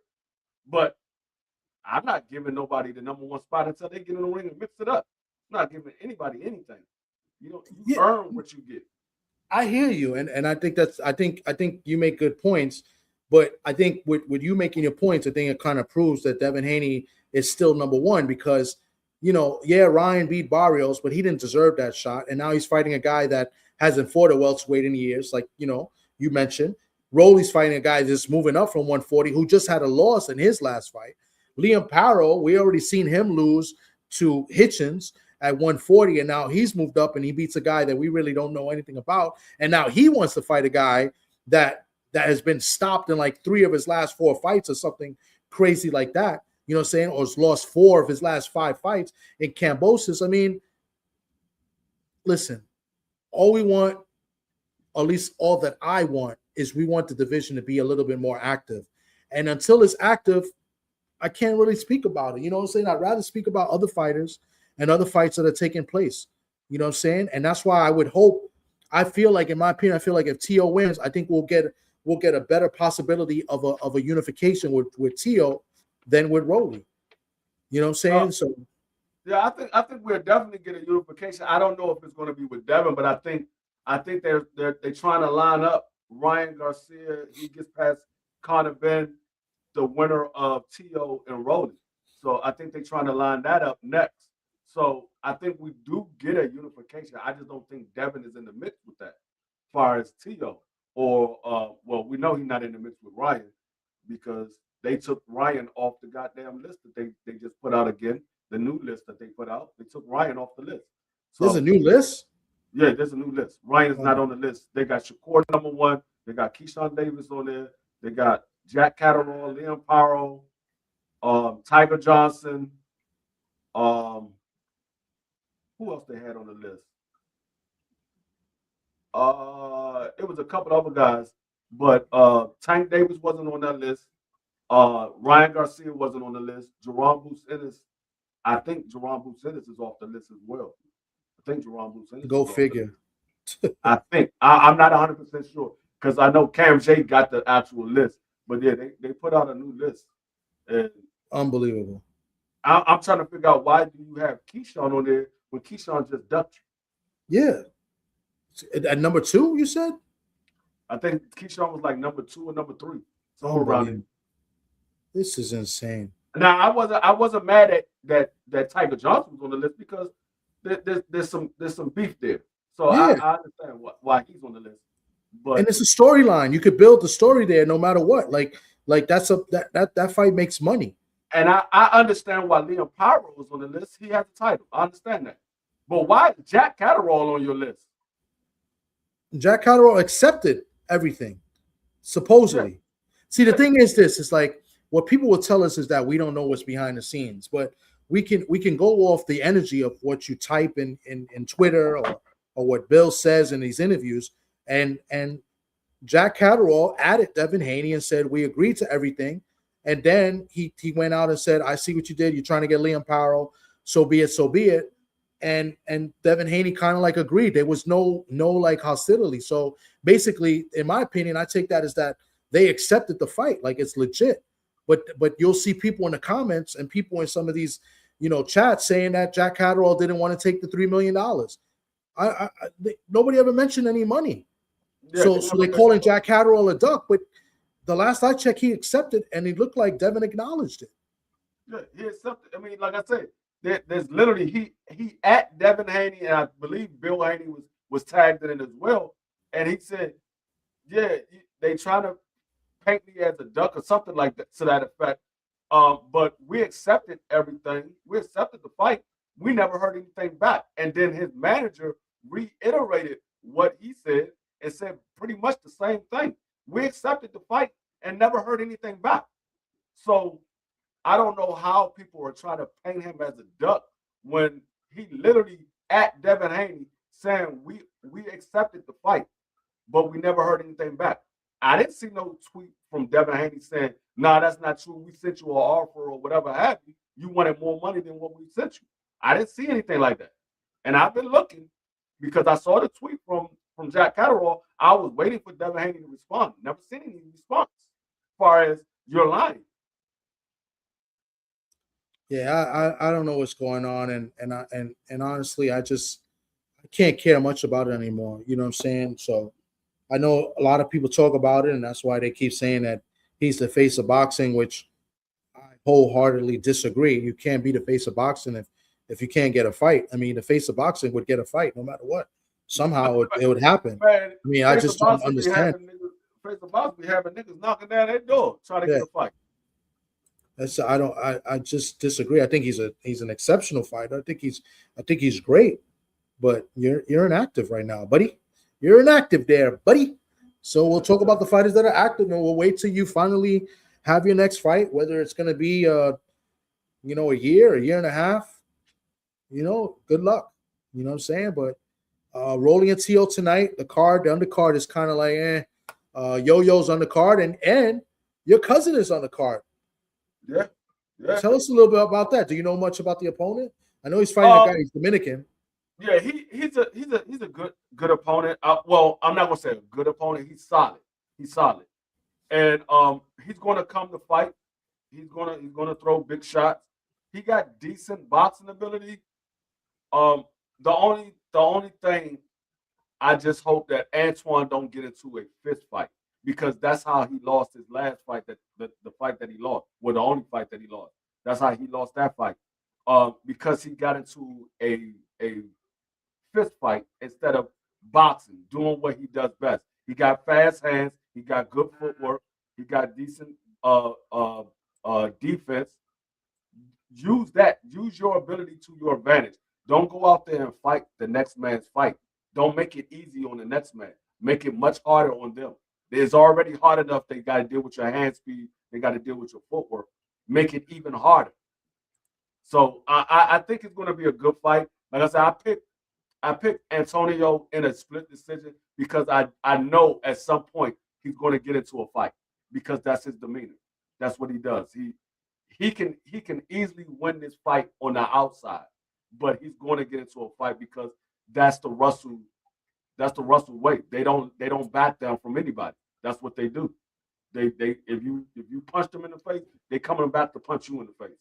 but I'm not giving nobody the number one spot until they get in the ring and mix it up. I'm not giving anybody anything. You earn what you get. I hear you, and I think I think you make good points, but I think with you making your points, I think it kind of proves that Devin Haney is still number one because Ryan beat Barrios, but he didn't deserve that shot, and now he's fighting a guy that hasn't fought a welterweight in years, like you mentioned. Rolly's fighting a guy that's moving up from 140 who just had a loss in his last fight. Liam Powell, we already seen him lose to Hitchens at 140, and now he's moved up and he beats a guy that we really don't know anything about, and now he wants to fight a guy that has been stopped in like 3 of his last 4 fights or something crazy like that, you know what I'm saying, or has lost 4 of his last 5 fights in Cambosis. I mean, listen, all we want, or at least all that I want, is we want the division to be a little bit more active, and until it's active, I can't really speak about it. You know what I'm saying? I'd rather speak about other fighters and other fights that are taking place. You know what I'm saying? And that's why I would hope, I feel like, in my opinion, I feel like if Tio wins, I think we'll get a better possibility of a unification with Tio than with Rolly. You know what I'm saying? I think we'll definitely get a unification. I don't know if it's going to be with Devin, but I think they're trying to line up Ryan Garcia. He gets past Conor Ben, the winner of Tio and Rolly. So I think they're trying to line that up next. So I think we do get a unification. I just don't think Devin is in the mix with that, as far as Tio. Or, we know he's not in the mix with Ryan because they took Ryan off the goddamn list that they just put out again, the new list that they put out. They took Ryan off the list. So, there's a new list? Yeah, there's a new list. Ryan is not on the list. They got Shakur number 1. They got Keyshawn Davis on there. They got Jack Catterall, Liam Powell, Tiger Johnson. Who else they had on the list? It was a couple of other guys, but Tank Davis wasn't on that list. Ryan Garcia wasn't on the list. Jerome Bucenis, I think Jerome Bucenis is off the list as well. I think Jerome Bucenis. Go figure. I think. I'm not 100% sure because I know Cam J got the actual list, but yeah, they put out a new list. And unbelievable. I'm trying to figure out why do you have Keyshawn on there when Keyshawn just ducked you? Yeah. At number 2, you said? I think Keyshawn was like number 2 or number 3. Somewhere around there. This is insane. Now I wasn't mad at that Tiger Johnson was on the list because there's some beef there. So yeah. I understand why he's on the list. But and it's a storyline. You could build the story there no matter what. Like that fight makes money. And I understand why Liam Powell was on the list. He has the title. I understand that. But why is Jack Catterall on your list? Jack Catterall accepted everything, supposedly. Yeah. See, the thing is this, it's like what people will tell us is that we don't know what's behind the scenes, but we can go off the energy of what you type in Twitter or what Bill says in these interviews. And Jack Catterall added Devin Haney and said, we agreed to everything. And then he went out and said, I see what you did. You're trying to get Liam Powell. So be it, so be it. And Devin Haney kind of like agreed. There was no like hostility. So basically, in my opinion, I take that as that they accepted the fight. Like it's legit. But you'll see people in the comments and people in some of these, chats saying that Jack Catterall didn't want to take the $3 million. Nobody ever mentioned any money. Yeah, so they're calling Jack Catterall a duck, but the last I checked, he accepted, and it looked like Devin acknowledged it. Yeah, he accepted. I mean, like I said, there's literally he at Devin Haney, and I believe Bill Haney was tagged in it as well, and he said, "Yeah, they trying to paint me as a duck or something like that to that effect." But we accepted everything. We accepted the fight. We never heard anything back, and then his manager reiterated what he said and said pretty much the same thing. We accepted the fight, and never heard anything back. So I don't know how people are trying to paint him as a duck when he literally at Devin Haney saying we accepted the fight, but we never heard anything back. I didn't see no tweet from Devin Haney saying, "Nah, that's not true. We sent you an offer or whatever have you. You wanted more money than what we sent you." I didn't see anything like that, and I've been looking because I saw the tweet from Jack Catterall. I was waiting for Devin Haney to respond. Never seen any response as far as you're lying. Yeah, I don't know what's going on, and honestly, I can't care much about it anymore. You know what I'm saying? So I know a lot of people talk about it, and that's why they keep saying that he's the face of boxing, which I wholeheartedly disagree. You can't be the face of boxing if you can't get a fight. I mean, the face of boxing would get a fight no matter what. Somehow it would happen. Man, I mean, I just don't understand. Face of boxing be having niggas knocking down their door trying to get a fight. I just disagree. I think he's an exceptional fighter. I think he's great, but you're inactive right now, buddy. You're inactive there, buddy. So we'll talk about the fighters that are active, and we'll wait till you finally have your next fight, whether it's going to be a year and a half. Good luck. You know what I'm saying? But rolling a TO tonight, the undercard is kind of like Yo-Yo's on the card, and your cousin is on the card. Yeah. Tell us a little bit about that. Do you know much about the opponent? I know he's fighting a guy. He's Dominican. Yeah, he's a good opponent. Well, I'm not gonna say a good opponent. He's solid. And he's gonna come to fight. He's gonna throw big shots. He got decent boxing ability. The only thing I just hope that Antoine don't get into a fist fight, because that's how he lost his last fight, the fight that he lost, well, the only fight that he lost. That's how he lost that fight. Because he got into a fist fight instead of boxing, doing what he does best. He got fast hands, he got good footwork, he got decent defense. Use that. Use your ability to your advantage. Don't go out there and fight the next man's fight. Don't make it easy on the next man. Make it much harder on them. It's already hard enough. They got to deal with your hand speed. They got to deal with your footwork. Make it even harder. So I think it's going to be a good fight. Like I said, I picked Antonio in a split decision because I know at some point he's going to get into a fight because that's his demeanor. That's what he does. He can easily win this fight on the outside, but he's going to get into a fight because that's the Russell way. They don't back down from anybody. That's what they do. They if you punch them in the face, they coming back to punch you in the face.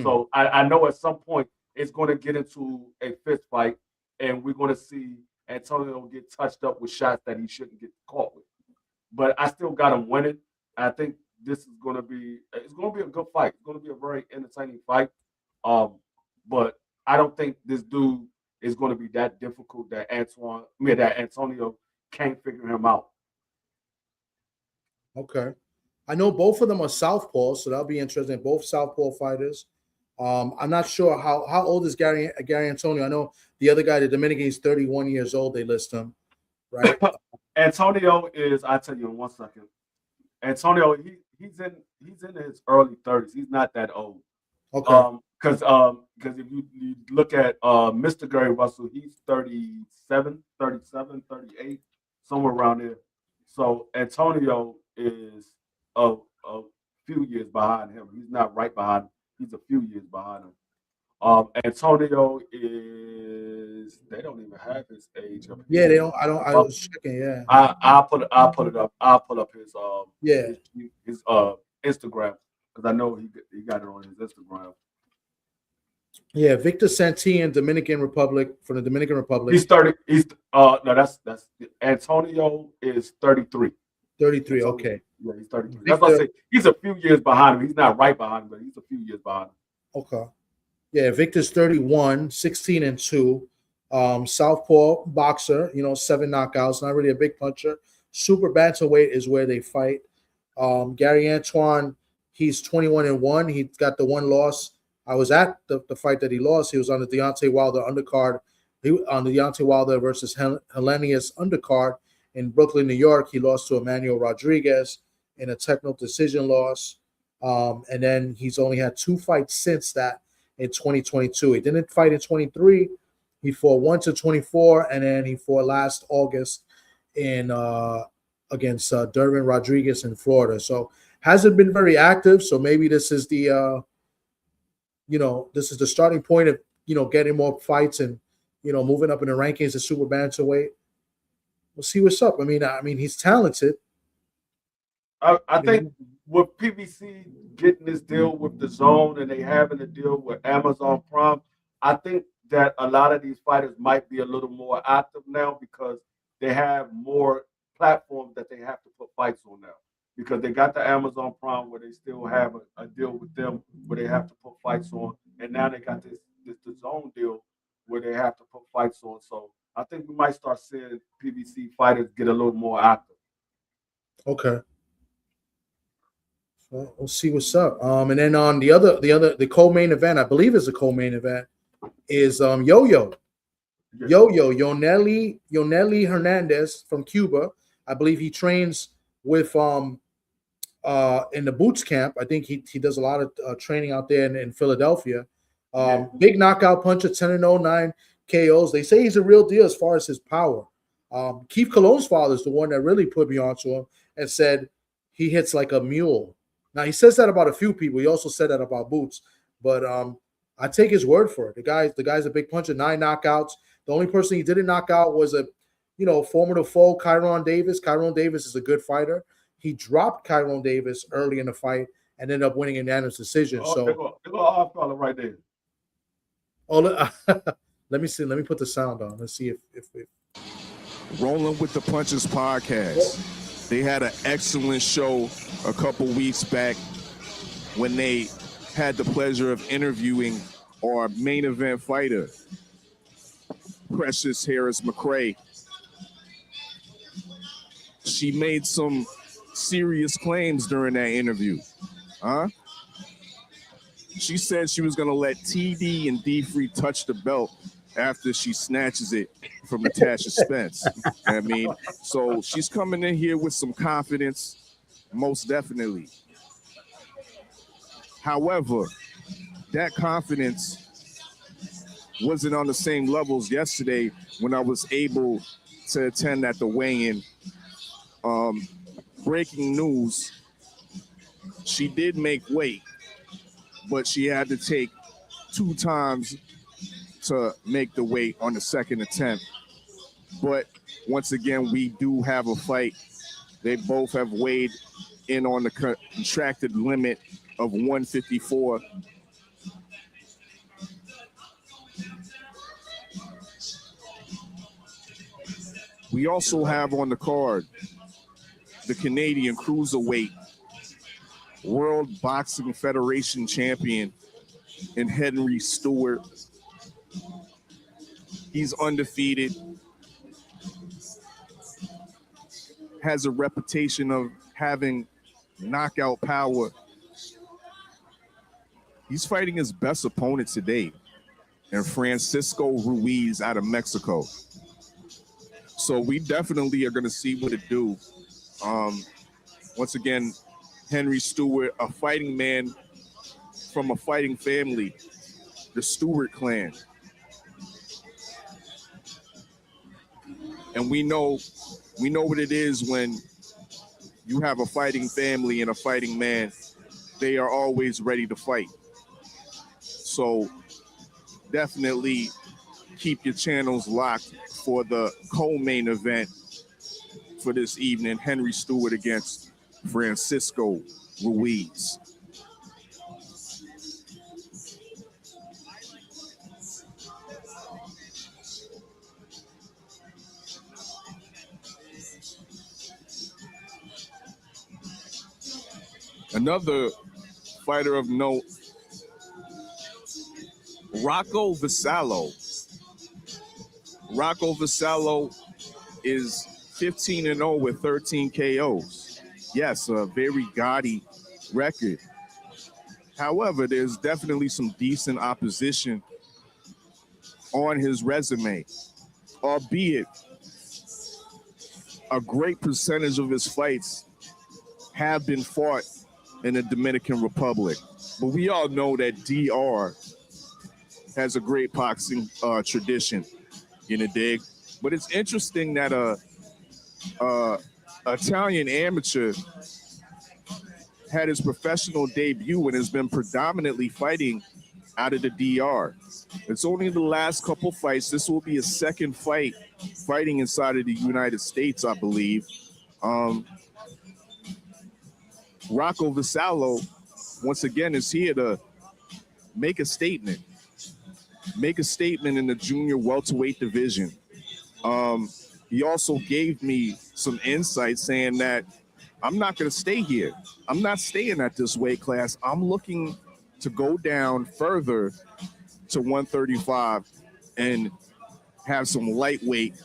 So I know at some point it's going to get into a fist fight, and we're going to see Antonio get touched up with shots that he shouldn't get caught with. But I still got him winning. I think this is going to be a good fight. It's going to be a very entertaining fight. But I don't think this dude is going to be that difficult that Antonio can't figure him out. Okay. I know both of them are southpaw, so that'll be interesting. Both southpaw fighters. I'm not sure how old is Gary Antonio. I know the other guy, the Dominican, is 31 years old. They list him, right? Antonio is. I tell you in 1 second. Antonio, he's in his early 30s. He's not that old. Okay. Because if you look at Mr. Gary Russell, he's 37, 38, somewhere around there. So Antonio is a few years behind him. He's not right behind him. He's a few years behind him. Antonio is. They don't even have his age up here. Yeah, they don't. I was checking. Yeah. I'll put it up. I'll pull up his his Instagram, because I know he got it on his Instagram. Yeah, Victor Santillan, Dominican Republic, from the Dominican Republic. He's 30. No, that's Antonio is 33. 33. Antonio, okay. Yeah, he's 33. That's what I say. He's a few years behind him. He's not right behind him, but he's a few years behind him. Okay. Yeah, Victor's 31, 16-2. Southpaw boxer, 7 knockouts, not really a big puncher. Super bantamweight is where they fight. Gary Antoine, he's 21-1. He's got the one loss. I was at the fight that he lost. He was on the Deontay Wilder undercard. On the Deontay Wilder versus Hellenius undercard in Brooklyn, New York. He lost to Emmanuel Rodriguez. in a technical decision loss. And then he's only had 2 fights since that in 2022. He didn't fight in 23. He fought once in 24, and then he fought last August in against Derwin Rodriguez in Florida. So hasn't been very active. So maybe this is the this is the starting point of getting more fights and moving up in the rankings at super bantamweight. We'll see what's up. I mean, he's talented. I think with PBC getting this deal with the Zone and they having a deal with Amazon Prime, I think that a lot of these fighters might be a little more active now because they have more platforms that they have to put fights on now. Because they got the Amazon Prime where they still have a deal with them where they have to put fights on, and now they got this the Zone deal where they have to put fights on. So I think we might start seeing PBC fighters get a little more active. Okay. So we'll see what's up. And then on the co-main event, I believe is the co-main event, is Yo-Yo Yoneli Hernandez from Cuba. I believe he trains with in the Boots camp. I think he does a lot of training out there in Philadelphia. Big knockout puncher, 10-0, 9 KOs. They say he's a real deal as far as his power. Keith Cologne's father is the one that really put me onto him and said he hits like a mule. Now, he says that about a few people. He also said that about Boots. But I take his word for it. The guy's a big puncher, 9 knockouts. The only person he didn't knock out was a formidable foe, Kyron Davis. Kyron Davis is a good fighter. He dropped Kyron Davis early in the fight and ended up winning a unanimous decision. They go off color right there. Oh, let me see. Let me put the sound on. Let's see if Rolling with the Punches podcast. They had an excellent show a couple weeks back when they had the pleasure of interviewing our main event fighter, Precious Harris-McCray. She made some serious claims during that interview. She said she was going to let TD and D-Free touch the belt after she snatches it from Natasha Spence. I mean, so she's coming in here with some confidence, most definitely. However, that confidence wasn't on the same levels yesterday when I was able to attend at the weigh-in. Breaking news, she did make weight, but she had to take 2 times to make the weight on the second attempt. But once again, we do have a fight. They both have weighed in on the contracted limit of 154. We also have on the card the Canadian Cruiserweight World Boxing Federation champion in Henry Stewart. He's undefeated, has a reputation of having knockout power. He's fighting his best opponent to date, and Francisco Ruiz out of Mexico. So we definitely are going to see what it do. Once again, Henry Stewart, a fighting man from a fighting family, the Stewart clan. And we know what it is when you have a fighting family and a fighting man. They are always ready to fight. So definitely keep your channels locked for the co-main event for this evening, Henry Stewart against Francisco Ruiz. Another fighter of note, Rocco Vassallo. Rocco Vassallo is 15-0 with 13 KOs. Yes, a very gaudy record. However, there's definitely some decent opposition on his resume, albeit a great percentage of his fights have been fought in the Dominican Republic. But we all know that DR has a great boxing tradition, you know, dig? But it's interesting that Italian amateur had his professional debut and has been predominantly fighting out of the DR. It's only the last couple fights. This will be his second fight fighting inside of the United States, I believe. Rocco Vasallo, once again, is here to make a statement. Make a statement in the junior welterweight division. He also gave me some insight saying that I'm not going to stay here. I'm not staying at this weight class. I'm looking to go down further to 135 and have some lightweight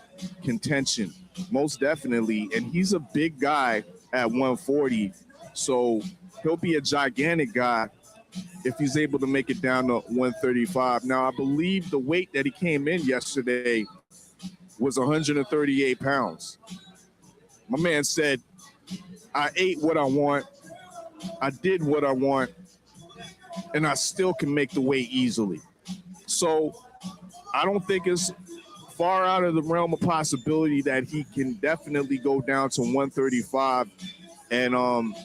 contention, most definitely. And he's a big guy at 140, so he'll be a gigantic guy if he's able to make it down to 135. Now, I believe the weight that he came in yesterday was 138 pounds. My man said, I ate what I want, I did what I want, and I still can make the weight easily. So I don't think it's far out of the realm of possibility that he can definitely go down to 135, and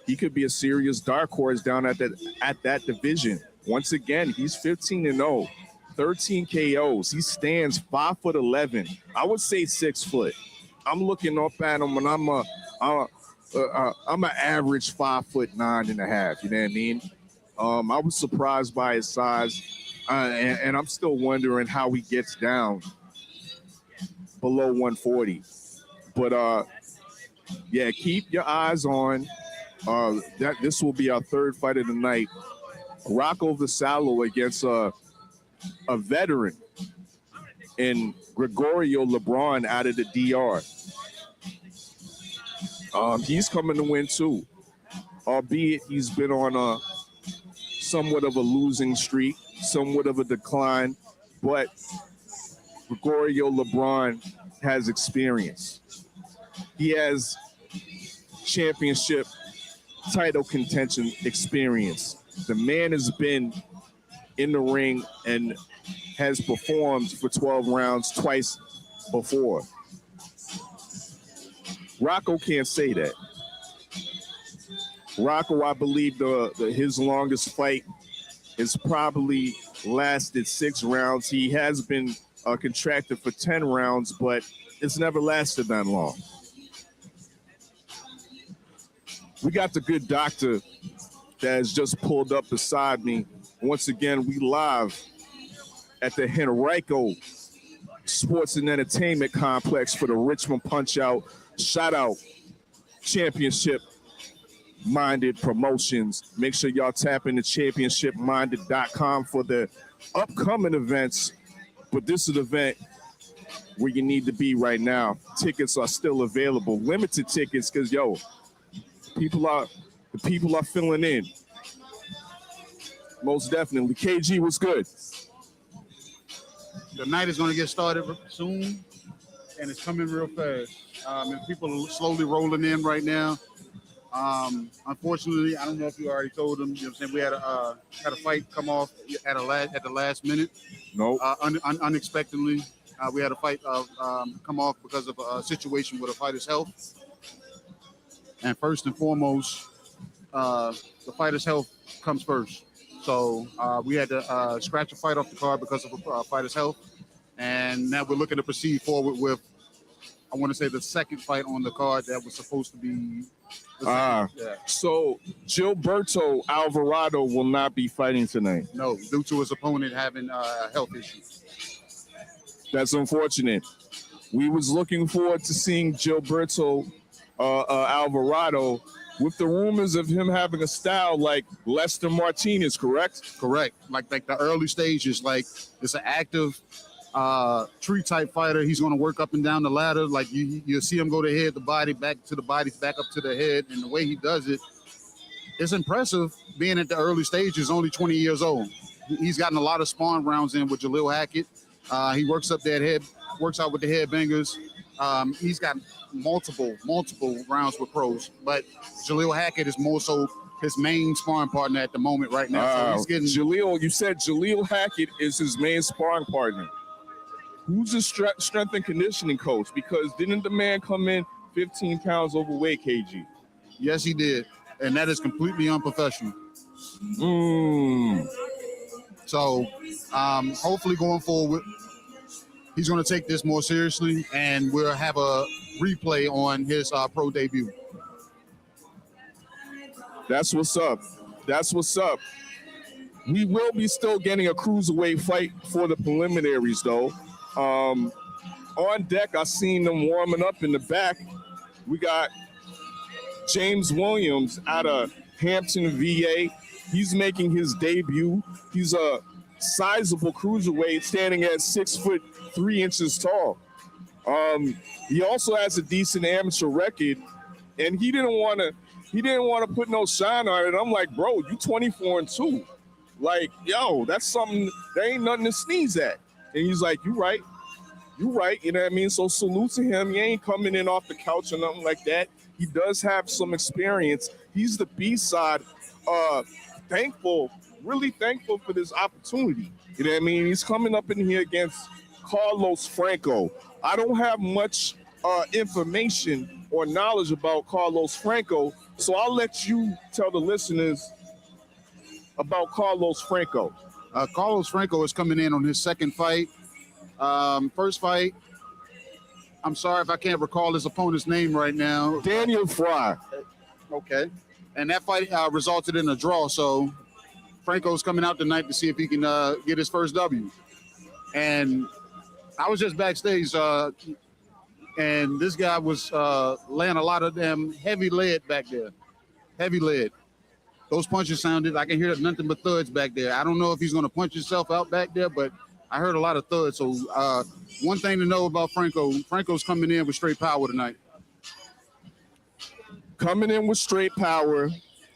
he could be a serious dark horse down at that division. Once again, he's 15-0, 13 KOs. He stands 5'11". I would say 6 foot. I'm looking up at him, and I'm an average 5'9.5". You know what I mean? I was surprised by his size, and I'm still wondering how he gets down below 140. But yeah, keep your eyes on that. This will be our third fight of the night. Rocco Vasallo against a veteran in Gregorio LeBron out of the DR. He's coming to win too, albeit he's been on a somewhat of a losing streak, somewhat of a decline, but Gregorio LeBron has experience. He has championship title contention experience. The man has been in the ring and has performed for 12 rounds twice before. Rocco can't say that. Rocco, I believe his longest fight has probably lasted 6 rounds. He has been contracted for 10 rounds, but it's never lasted that long. We got the good doctor that has just pulled up beside me. Once again, we live at the Henrico Sports and Entertainment Complex for the Richmond PunchOut. Shout out Championship Minded Promotions. Make sure y'all tap into championshipminded.com for the upcoming events. But this is an event where you need to be right now. Tickets are still available. Limited tickets, because the people are filling in. Most definitely. KG, what's good? The night is going to get started soon, and it's coming real fast. And people are slowly rolling in right now. Unfortunately, I don't know if you already told them. You know what I'm saying? We had a fight come off at the last minute. No. Unexpectedly, we had a fight come off because of a situation with a fighter's health. And first and foremost, the fighter's health comes first. So we had to scratch a fight off the card because of a fighter's health. And now we're looking to proceed forward with, I want to say, the second fight on the card that was supposed to be. So Gilberto Alvarado will not be fighting tonight. No, due to his opponent having health issues. That's unfortunate. We was looking forward to seeing Gilberto Alvarado with the rumors of him having a style like Lester Martinez, correct? Correct. Like the early stages, like it's an active tree type fighter. He's going to work up and down the ladder. Like you'll see him go to head, the body, back to the body, back up to the head. And the way he does it, it's impressive being at the early stages, only 20 years old. He's gotten a lot of spawn rounds in with Jalil Hackett. He works out with the headbangers. He's got multiple rounds with pros, but Jaleel Hackett is more so his main sparring partner at the moment right now. So he's getting Jaleel. You said Jaleel Hackett is his main sparring partner. Who's his strength and conditioning coach? Because didn't the man come in 15 pounds overweight, KG? Yes, he did, and that is completely unprofessional. So hopefully going forward, he's going to take this more seriously, and we'll have a replay on his pro debut. That's what's up. That's what's up. We will be still getting a cruiserweight fight for the preliminaries, though. On deck, I seen them warming up in the back. We got James Williams out of Hampton, VA. He's making his debut. He's a sizable cruiserweight, standing at 6'3" tall. He also has a decent amateur record, and he didn't want to put no shine on it. I'm like, bro, you 24-2. Like, yo, that's something. There ain't nothing to sneeze at. And he's like, you right. You right. You know what I mean? So salute to him. He ain't coming in off the couch or nothing like that. He does have some experience. He's the B-side. Really thankful for this opportunity. You know what I mean? He's coming up in here against Carlos Franco. I don't have much information or knowledge about Carlos Franco, so I'll let you tell the listeners about Carlos Franco. Carlos Franco is coming in on his second fight. First fight, I'm sorry if I can't recall his opponent's name right now. Daniel Fry. Okay. And that fight resulted in a draw, so Franco's coming out tonight to see if he can get his first W. And I was just backstage, and this guy was laying a lot of damn heavy lead back there. Heavy lead. Those punches sounded, I can hear nothing but thuds back there. I don't know if he's going to punch himself out back there, but I heard a lot of thuds. So one thing to know about Franco's coming in with straight power tonight. Coming in with straight power,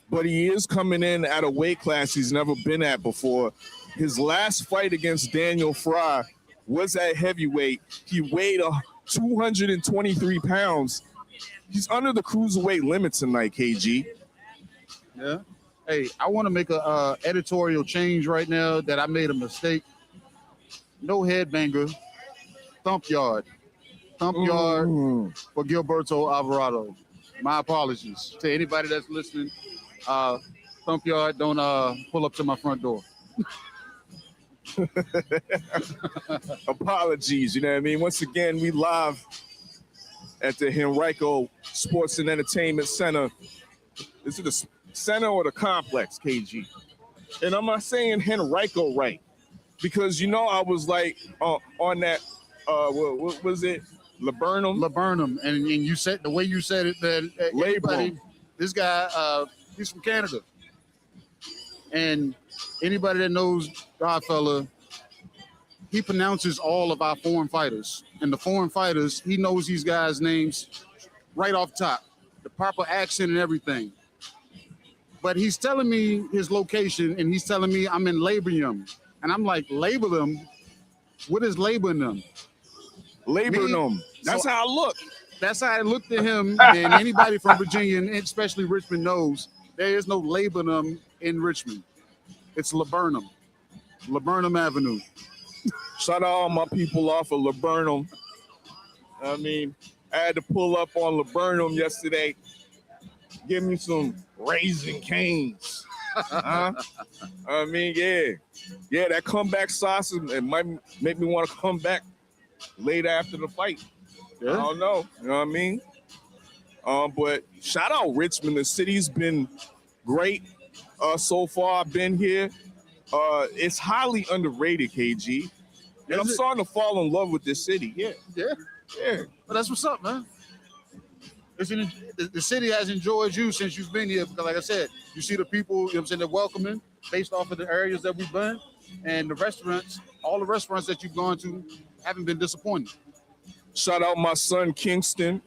but he is coming in at a weight class he's never been at before. His last fight against Daniel Fry was at heavyweight. He weighed 223 pounds. He's under the cruiserweight limit tonight, KG. Yeah. Hey, I want to make a editorial change right now that I made a mistake. No headbanger, thump yard. Thump yard for Gilberto Alvarado. My apologies to anybody that's listening. Thump yard, don't pull up to my front door. Apologies, you know what I mean? Once again, we live at the Henrico Sports and Entertainment Center. Is it the center or the complex, KG? And I'm not saying Henrico right, because you know I was like on that what was it, Laburnum, and you said the way you said it that anybody, this guy he's from Canada, and anybody that knows Godfella, he pronounces all of our foreign fighters, and the foreign fighters, he knows these guys' names right off top, the proper accent and everything. But he's telling me his location, and he's telling me I'm in Laburnum. And I'm like, Laburnum? What is Laburnum? Laburnum. That's So how I look. That's how I looked at him. And anybody from Virginia, and especially Richmond, knows there is no Laburnum in Richmond. It's Laburnum. Laburnum Avenue. Shout out all my people off of Laburnum. I mean, I had to pull up on Laburnum yesterday. Give me some Raising Canes. I mean, yeah, that comeback sauce, it might make me want to come back later after the fight. Yeah. I don't know, you know what I mean? But shout out Richmond. The city's been great so far. I've been here. It's highly underrated, KG. And I'm starting to fall in love with this city. Yeah. Well, that's what's up, man. The city has enjoyed you since you've been here, because like I said, you see the people, you know what I'm saying, they're welcoming based off of the areas that we've been, and the restaurants, all the restaurants that you've gone to haven't been disappointing. Shout out my son Kingston,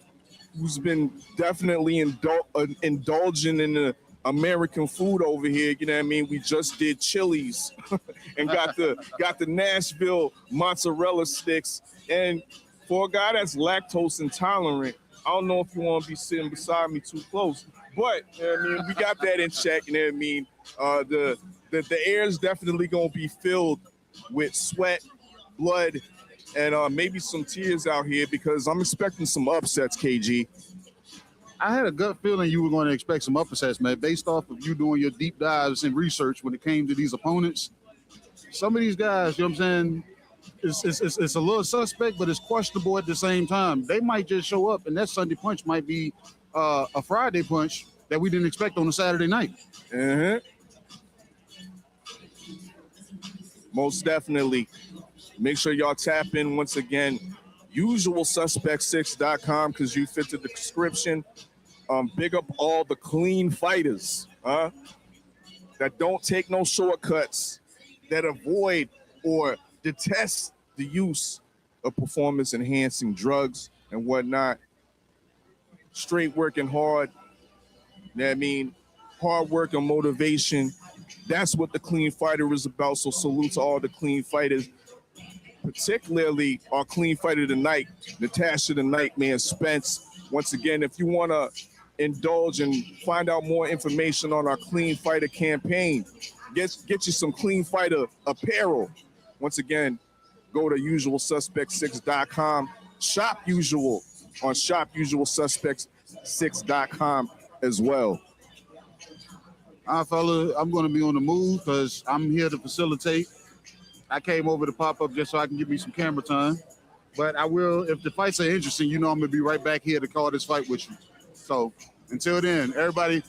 who's been definitely indulging in the American food over here. You know what I mean? We just did Chili's and got the Nashville mozzarella sticks. And for a guy that's lactose intolerant, I don't know if you want to be sitting beside me too close, but you know what I mean, we got that in check. You know what I mean? The air is definitely gonna be filled with sweat, blood, and maybe some tears out here because I'm expecting some upsets, KG. I had a gut feeling you were going to expect some upsets, man, based off of you doing your deep dives and research when it came to these opponents. Some of these guys, you know what I'm saying, it's a little suspect, but it's questionable at the same time. They might just show up, and that Sunday punch might be a Friday punch that we didn't expect on a Saturday night. Uh-huh. Most definitely. Make sure y'all tap in once again. UsualSuspect6.com because you fit the description. Big up all the clean fighters that don't take no shortcuts, that avoid or detest the use of performance-enhancing drugs and whatnot. Straight working hard. You know what I mean? Hard work and motivation. That's what the clean fighter is about. So salute to all the clean fighters, particularly our clean fighter tonight, Natasha the Nightmare Spence. Once again, if you want to indulge and find out more information on our clean fighter campaign, get you some clean fighter apparel. Once again, go to usualsuspect6.com. Shop Usual on shopusualsuspect6.com as well. All right, fella, I'm going to be on the move because I'm here to facilitate. I came over to pop up just so I can give me some camera time. But I will, if the fights are interesting, you know I'm going to be right back here to call this fight with you. So until then, everybody,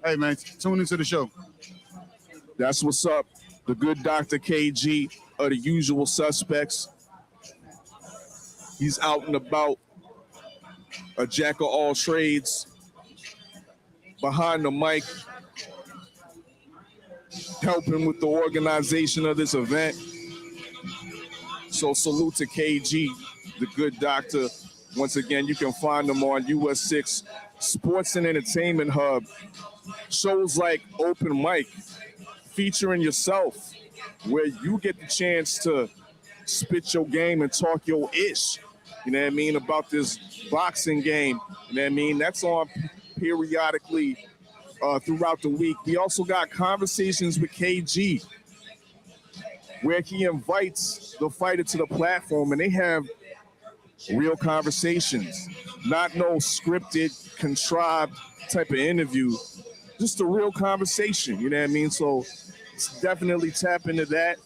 hey, man, tune into the show. That's what's up. The good Dr. KG of the Usual Suspects. He's out and about, a jack of all trades, behind the mic, helping with the organization of this event. So salute to KG, the good doctor. Once again, you can find them on US 6 Sports and Entertainment Hub. Shows like Open Mic, featuring yourself, where you get the chance to spit your game and talk your ish, you know what I mean, about this boxing game. You know what I mean? That's on periodically throughout the week. We also got Conversations with KG, where he invites the fighter to the platform and they have real conversations, not no scripted, contrived type of interview, just a real conversation, you know what I mean? So definitely tap into that.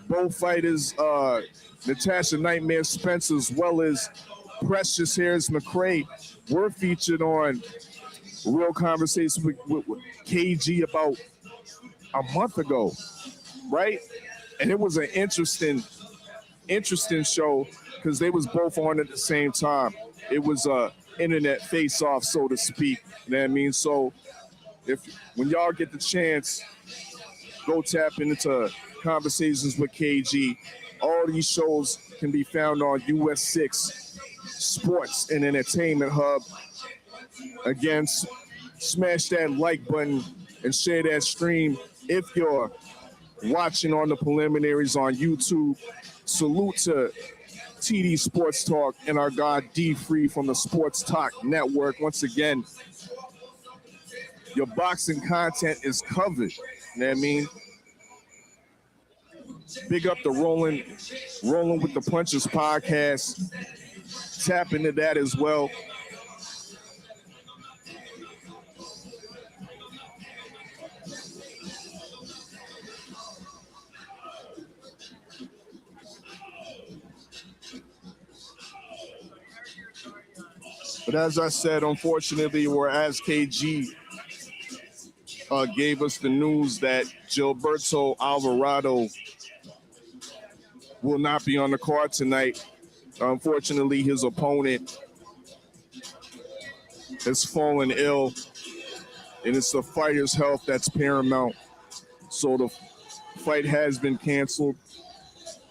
Both fighters, Natasha Nightmare Spence as well as Precious Harris-McCray, were featured on Real Conversations with KG about a month ago, right? And it was an interesting show because they was both on at the same time. It was a internet face-off, so to speak. You know what I mean? So when y'all get the chance, go tap into Conversations with KG. All these shows can be found on US 6 Sports and Entertainment Hub. Again, smash that like button and share that stream if you're watching on the Preliminaries on YouTube. Salute to TD Sports Talk and our guy D Free from the Sports Talk Network. Once again, your boxing content is covered. You know what I mean? Big up the Rolling with the Punches podcast. Tap into that as well. But as I said, unfortunately, or as KG gave us the news that Gilberto Alvarado will not be on the card tonight. Unfortunately, his opponent has fallen ill, and it's the fighter's health that's paramount. So the fight has been canceled.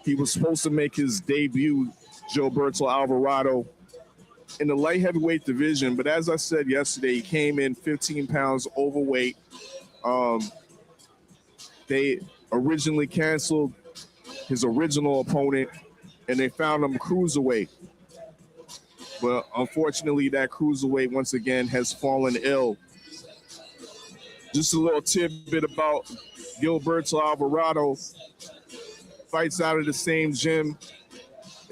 He was supposed to make his debut, Gilberto Alvarado, in the light heavyweight division, but as I said yesterday, he came in 15 pounds overweight. They originally canceled his original opponent, and they found him cruiserweight. But unfortunately, that cruiserweight once again has fallen ill. Just a little tidbit about Gilberto Alvarado. Fights out of the same gym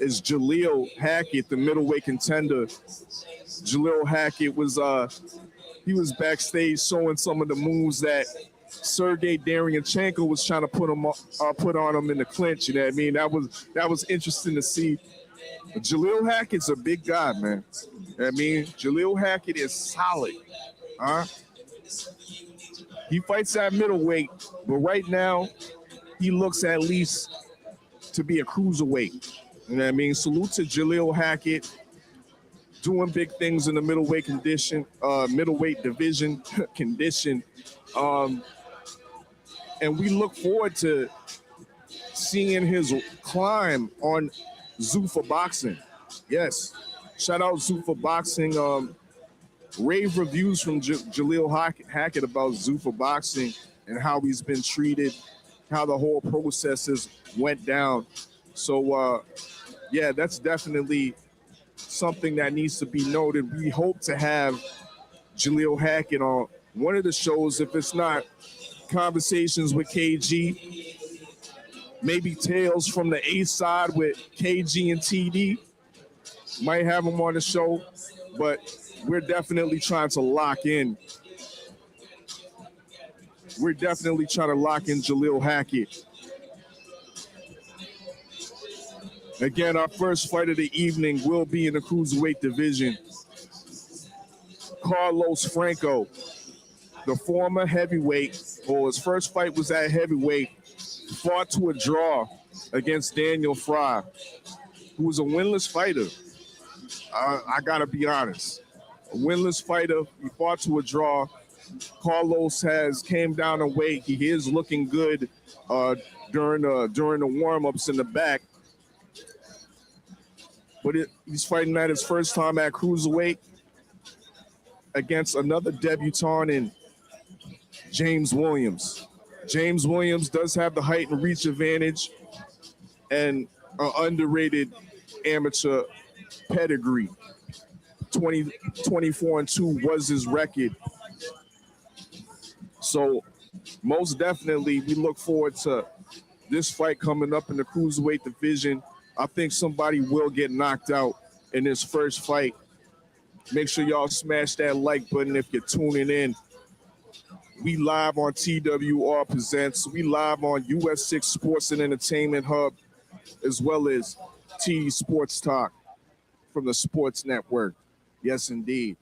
as Jaleel Hackett, the middleweight contender. Jaleel Hackett was he was backstage showing some of the moves that Sergey Daryanchenko was trying to put on him in the clinch. You know what I mean? That was interesting to see. But Jaleel Hackett's a big guy, man. You know what I mean, Jaleel Hackett is solid. He fights at middleweight, but right now he looks at least to be a cruiserweight. You know what I mean? Salute to Jaleel Hackett, doing big things in the middleweight division condition. And we look forward to seeing his climb on Zuffa Boxing. Yes, shout out Zuffa Boxing. Rave reviews from Jaleel Hackett about Zuffa Boxing and how he's been treated, how the whole processes went down. So, yeah, that's definitely something that needs to be noted. We hope to have Jaleel Hackett on one of the shows, if it's not Conversations with KG, maybe Tales from the A side with KG and TD. Might have him on the show, but we're definitely trying to lock in. We're definitely trying to lock in Jaleel Hackett. Again, our first fight of the evening will be in the cruiserweight division. Carlos Franco, the former heavyweight, or his first fight was at heavyweight, fought to a draw against Daniel Fry, who was a winless fighter. I gotta be honest. A winless fighter, he fought to a draw. Carlos has came down a weight. He is looking good during the warm-ups in the back. But he's fighting at his first time at cruiserweight against another debutant in James Williams. James Williams does have the height and reach advantage and an underrated amateur pedigree. 24-2 was his record. So most definitely we look forward to this fight coming up in the cruiserweight division. I think somebody will get knocked out in this first fight. Make sure y'all smash that like button if you're tuning in. We live on TWR Presents. We live on US 6 Sports and Entertainment Hub, as well as TD Sports Talk from the Sports Network. Yes, indeed.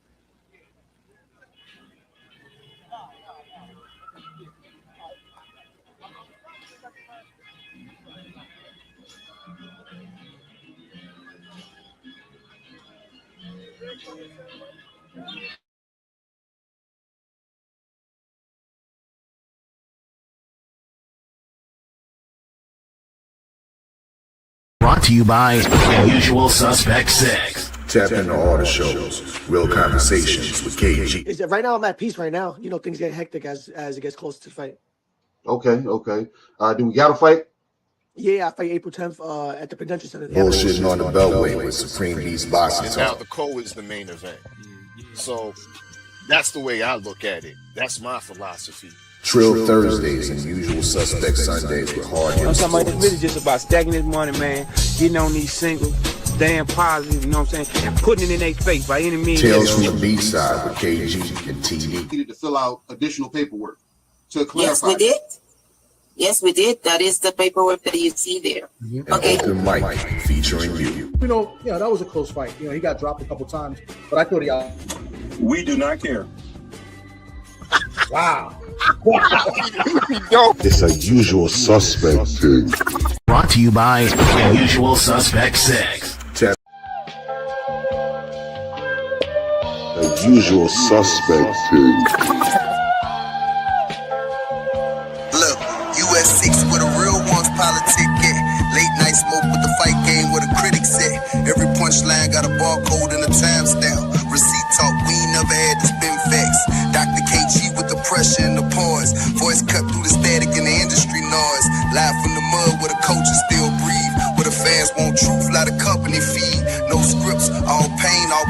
Brought to you by Unusual Suspect 6. Tap into all the shows. Real Conversations with KG. Right now I'm at peace right now. You know, things get hectic as it gets closer to the fight. Okay. Do we got a fight? Yeah, I fight April 10th at the Prudential Center. Bullshitting on the Beltway with Supreme Beast Boxing And now Talk. the co is the main event. So that's the way I look at it. That's my philosophy. Trill Thursdays and Usual Suspect Sundays with hard I'm hits. talking about it's really just about stacking this money, man, getting on these singles, staying positive, you know what I'm saying, and putting it in their face by any means. Tales from the B side with KG and TD. Needed to fill out additional paperwork to clarify. Yes, we did. Yes, we did. That is the paperwork that you see there. An open mic featuring you. You know, yeah, that was a close fight. You know, he got dropped a couple times, but I thought We do not care. Wow. It's a Usual Suspect thing. Brought to you by Unusual Suspect 6. A Usual Suspect thing. Look, US 6 where the real ones politic at. Late night smoke with the fight game where the critics at. Every punchline got a barcode and a timestamp. Receipt talk, we ain't never had to spin facts. Dr. KG with the pressure and the pause. Voice cut through the static and the industry noise. Live from the mud where the coaches still breathe. Where the fans want truth, lot of company feed. No scripts, all pain, all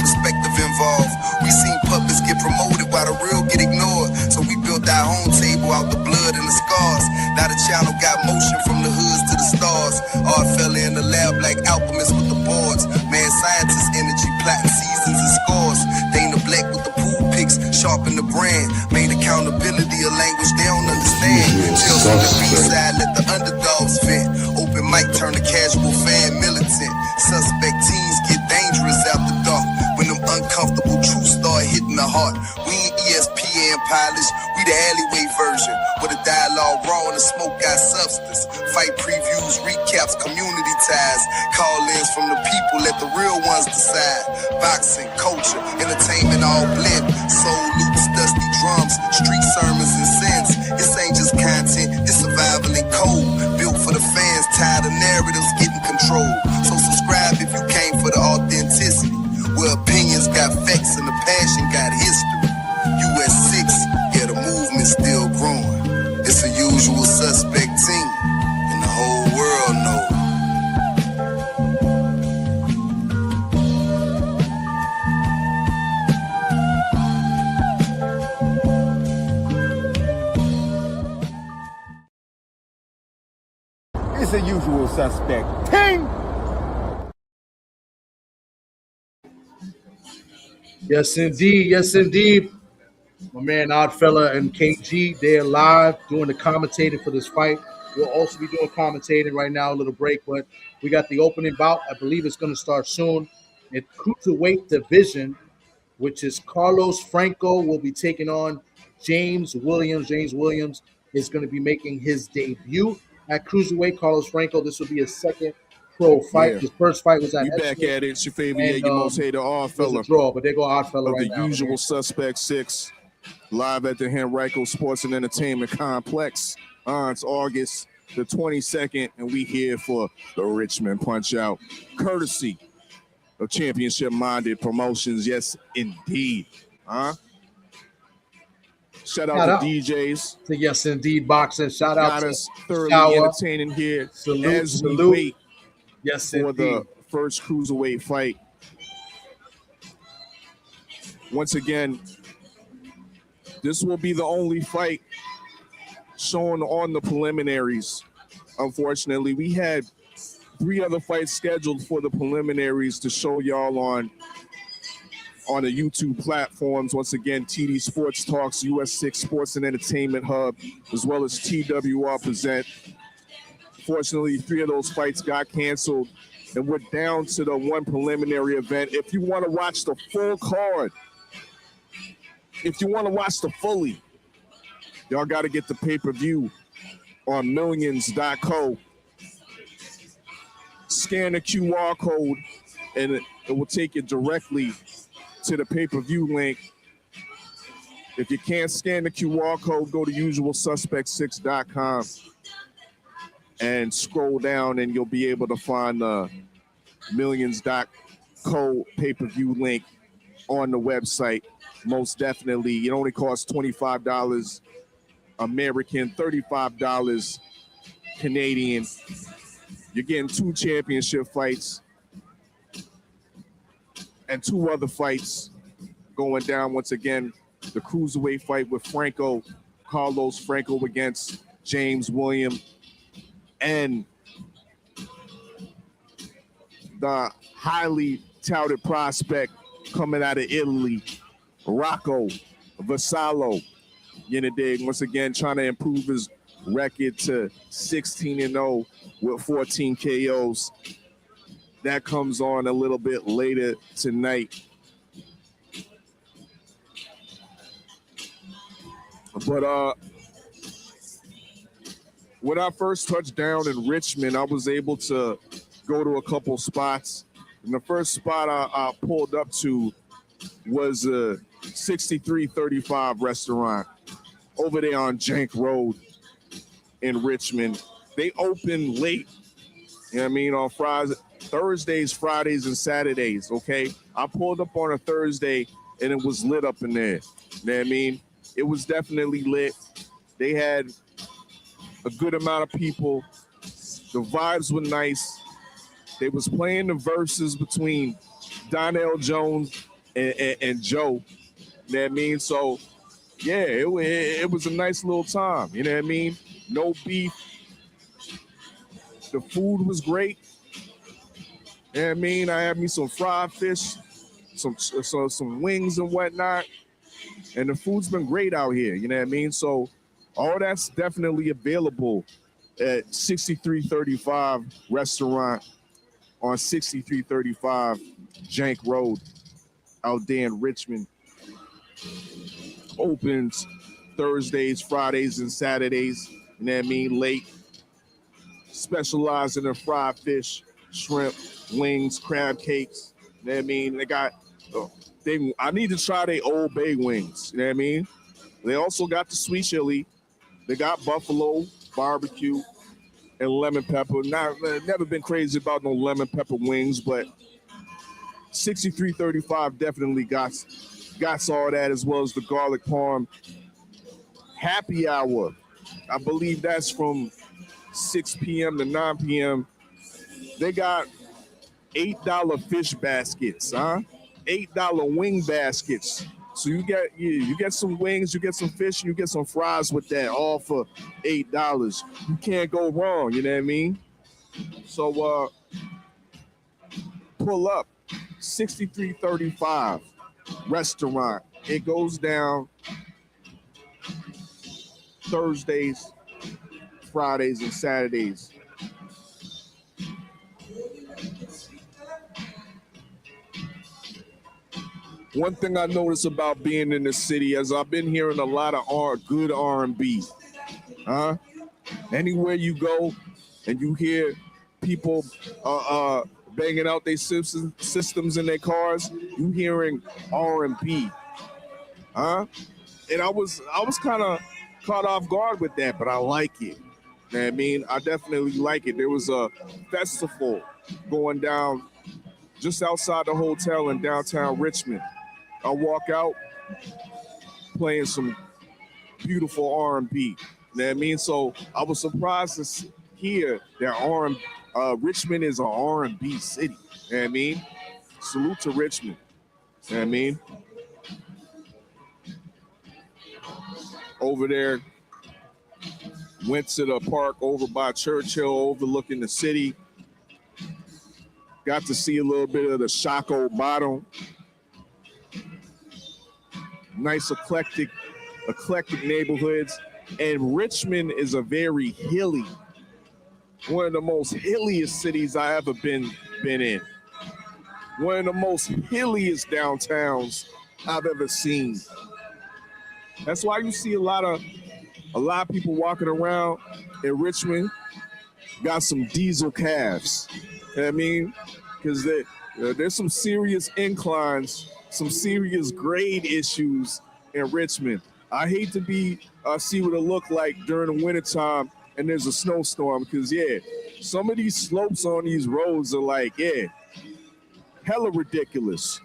our home table out the blood and the scars. Now the channel got motion from the hoods to the stars. Art fella in the lab like alchemists with the boards. Man, scientists, energy, platinum seasons and scores. Dana Black with the pool picks, sharpen the brand. Made accountability a language they don't understand. Tales from the B-side, let the underdogs vent. Open mic, turn the casual fan militant. Suspect teens get dangerous after dark. When them uncomfortable truths start hitting the heart. We ain't ESPN pilots, we the alleyway version. Where the dialogue raw and the smoke got substance. Fight previews, recaps, community ties. Call-ins from the people, let the real ones decide. Boxing, culture, entertainment all blend. Soul loops, dusty drums, street sermons and sins. This ain't just content, it's survival and code. Built for the fans, tired of narratives getting controlled. So subscribe if you came for the authenticity. Where opinions got facts and the passion got history. US 6, yeah, the movement's still growing. It's a usual suspect team, and the whole world knows. It's a usual suspect team. Yes, indeed. Yes, indeed. My man Oddfella and KG, they're live doing the commentating for this fight. We'll also be doing commentating right now, a little break, but we got the opening bout. I believe it's going to start soon. In cruiserweight division, which is Carlos Franco will be taking on James Williams. James Williams is going to be making his debut at cruiserweight. Carlos Franco, this will be his second pro fight. Yeah. His first fight was at We back at it. It's your favorite, your most hated Oddfella. Draw, but they go Oddfella right the now. Usual Suspect 6, live at the Henrico Sports and Entertainment Complex on August the 22nd, and we here for the Richmond PunchOut, courtesy of championship-minded promotions. Yes, indeed. Shout out to DJs. To Yes, Indeed Boxing. Shout out Got to us thoroughly Shower. entertaining here as we Salute. wait Yes, for indeed. the first cruiserweight fight. Once again, this will be the only fight shown on the preliminaries. Unfortunately, we had 3 other fights scheduled for the preliminaries to show y'all on the YouTube platforms. Once again, TD Sports Talks, US 6 Sports and Entertainment Hub, as well as TWR Present. Fortunately, 3 of those fights got canceled, and we're down to the one preliminary event. If you want to watch the full card, if you want to watch the fully, y'all got to get the pay-per-view on millions.co. Scan the QR code, and it will take you directly to the pay-per-view link. If you can't scan the QR code, go to usualsuspect6.com and scroll down, and you'll be able to find the millions.co pay-per-view link on the website. Most definitely. It only costs $25 American, $35 Canadian. You're getting 2 championship fights and 2 other fights going down. Once again, the cruiserweight fight with Franco, Carlos Franco against James Williams, and the highly touted prospect coming out of Italy, Rocco Vassallo. You know, dig, once again, trying to improve his record to 16-0 with 14 KOs. That comes on a little bit later tonight. But when I first touched down in Richmond, I was able to go to a couple spots. And the first spot I pulled up to was a 6335 restaurant over there on Jank Road in Richmond. They open late, you know what I mean, on Thursdays, Fridays, and Saturdays, okay? I pulled up on a Thursday, and it was lit up in there. You know what I mean? It was definitely lit. They had a good amount of people. The vibes were nice. They was playing the verses between Donnell Jones and Joe. You know what I mean? So yeah, it was a nice little time. You know what I mean? No beef. The food was great. You know what I mean? I had me some fried fish, some wings and whatnot. And the food's been great out here. You know what I mean? So all that's definitely available at 6335 Restaurant on 6335 Jank Road out there in Richmond. Opens Thursdays, Fridays, and Saturdays. You know what I mean? Late. Specializing in fried fish, shrimp, wings, crab cakes. You know what I mean? They got, I need to try their Old Bay wings. You know what I mean? They also got the sweet chili. They got buffalo, barbecue, and lemon pepper. Never been crazy about no lemon pepper wings, but 6335 definitely got all that, as well as the garlic parm happy hour. I believe that's from 6 p.m. to 9 p.m. They got $8 fish baskets, huh? $8 wing baskets. So you get some wings, you get some fish, and you get some fries with that, all for $8. You can't go wrong, you know what I mean? So pull up 6335 Restaurant. It goes down Thursdays, Fridays, and Saturdays. One thing I notice about being in the city is I've been hearing a lot of good R&B. Huh? Anywhere you go and you hear people banging out their systems in their cars, you hearing R&B. Huh? And I was kind of caught off guard with that, but I like it. You know what I mean? I definitely like it. There was a festival going down just outside the hotel in downtown Richmond. I walk out playing some beautiful R&B. You know what I mean? So I was surprised to hear that Richmond is an R&B city. You know what I mean? Salute to Richmond. You know what I mean? Over there, went to the park over by Churchill, overlooking the city. Got to see a little bit of the Shockoe Bottom. Nice eclectic neighborhoods. And Richmond is a very hilly, one of the most hilliest cities I ever been in. One of the most hilliest downtowns I've ever seen. That's why you see a lot of people walking around in Richmond got some diesel calves. You know what I mean? Because there's some serious inclines, some serious grade issues in Richmond. I hate to see what it look like during the wintertime and there's a snowstorm, because some of these slopes on these roads are hella ridiculous.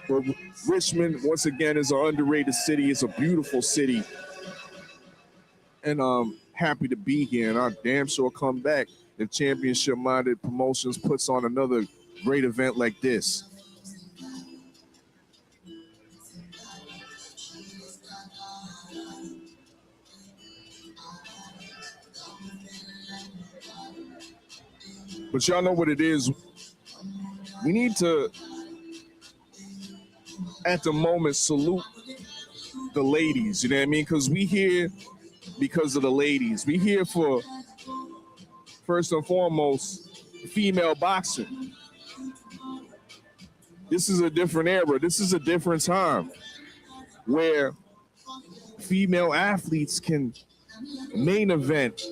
But Richmond, once again, is an underrated city. It's a beautiful city. And I'm happy to be here. And I'll damn sure come back if Championship Minded Promotions puts on another great event like this. But y'all know what it is. We need to, at the moment, salute the ladies, you know what I mean? Because we here because of the ladies. We here for, first and foremost, female boxing. This is a different era. This is a different time where female athletes can main event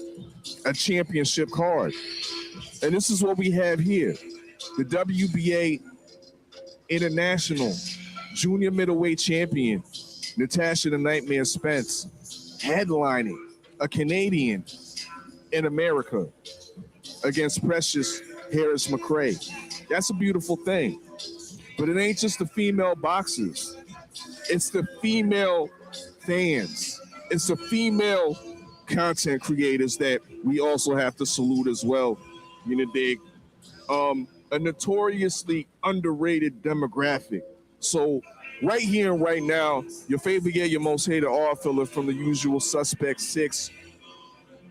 a championship card. And this is what we have here. The WBA International Junior Middleweight Champion, Natasha the Nightmare Spence, headlining a Canadian in America against Precious Harris-McCray. That's a beautiful thing. But it ain't just the female boxers. It's the female fans. It's the female content creators that we also have to salute as well. You know, dig? A notoriously underrated demographic. So right here and right now, your favorite yet your most hated all filler from the Usual Suspects 6.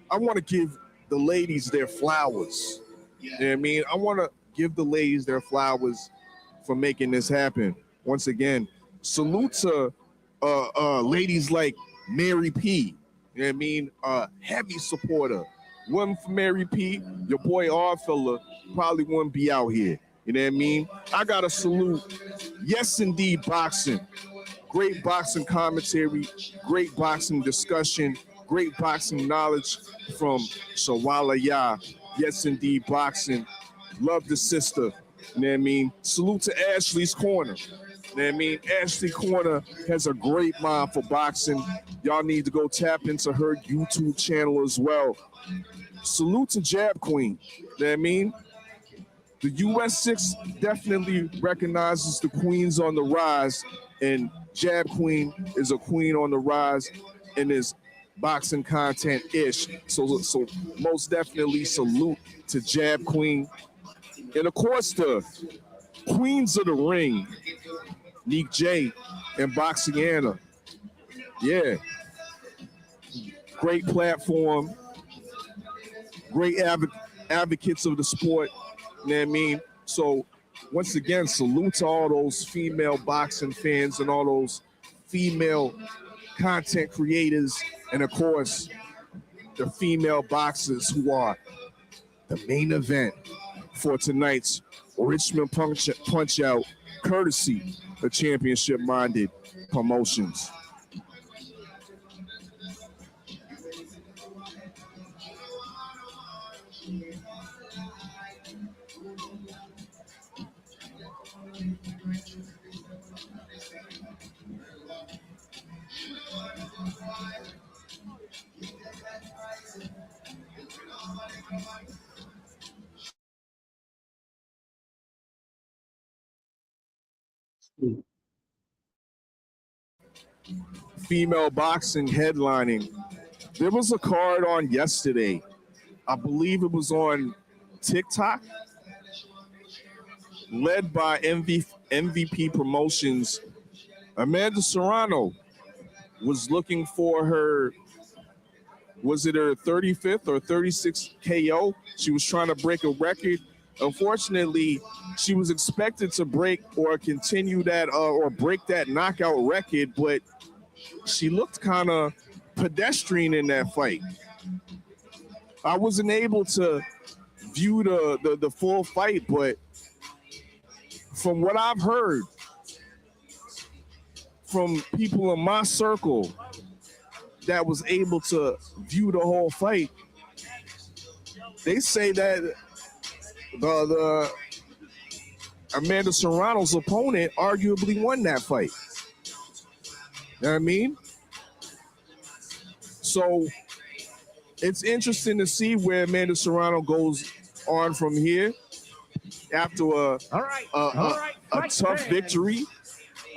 I want to give the ladies their flowers. You know what I mean? I want to give the ladies their flowers for making this happen. Once again, salute to ladies like Mary P. You know what I mean? Heavy supporter. One for Mary P. Your boy Arfella probably wouldn't be out here. You know what I mean? I gotta salute Yes Indeed Boxing. Great boxing commentary, great boxing discussion, great boxing knowledge from Shawala Ya. Yes Indeed Boxing. Love the sister. You know what I mean? Salute to Ashley's Corner. You know what I mean? Ashley Corner has a great mind for boxing. Y'all need to go tap into her YouTube channel as well. Salute to Jab Queen. You know what I mean? The US 6 definitely recognizes the queens on the rise, and Jab Queen is a queen on the rise and is boxing content-ish. So most definitely salute to Jab Queen. And of course, the queens of the ring, Neek J and Boxing Anna. Yeah. Great platform. Great advocates of the sport. You know what I mean? So once again, salute to all those female boxing fans and all those female content creators, and of course, the female boxers who are the main event for tonight's Richmond PunchOut, courtesy of Championship-Minded Promotions. Female boxing headlining. There was a card on yesterday. I believe it was on TikTok, led by MVP Promotions. Amanda Serrano was looking for her, was it her 35th or 36th KO? She was trying to break a record. Unfortunately, she was expected to break or continue that or break that knockout record, but she looked kind of pedestrian in that fight. I wasn't able to view the full fight, but from what I've heard from people in my circle that was able to view the whole fight, they say that the Amanda Serrano's opponent arguably won that fight. You know what I mean? So it's interesting to see where Amanda Serrano goes on from here after a tough victory.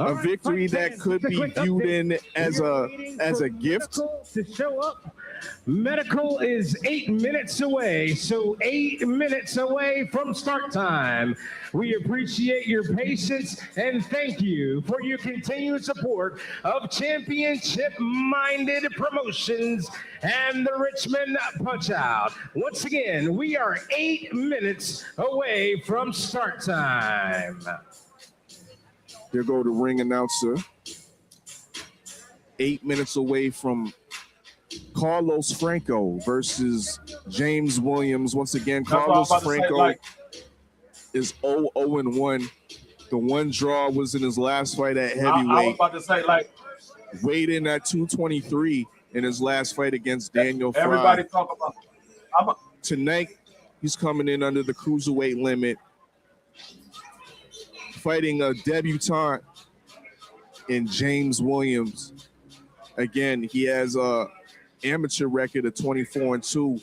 A victory that could be viewed in as a gift. To show up. Medical is 8 minutes away, so 8 minutes away from start time. We appreciate your patience and thank you for your continued support of Championship-Minded Promotions and the Richmond PunchOut. Once again, we are 8 minutes away from start time. There go the ring announcer. 8 minutes away from Carlos Franco versus James Williams. Once again, Carlos Franco is 0-1. The one draw was in his last fight at heavyweight. I was about to say, weighed in at 223 in his last fight against Daniel Fry. Everybody talk about tonight. He's coming in under the cruiserweight limit, fighting a debutant in James Williams. Again, he has a amateur record of 24-2.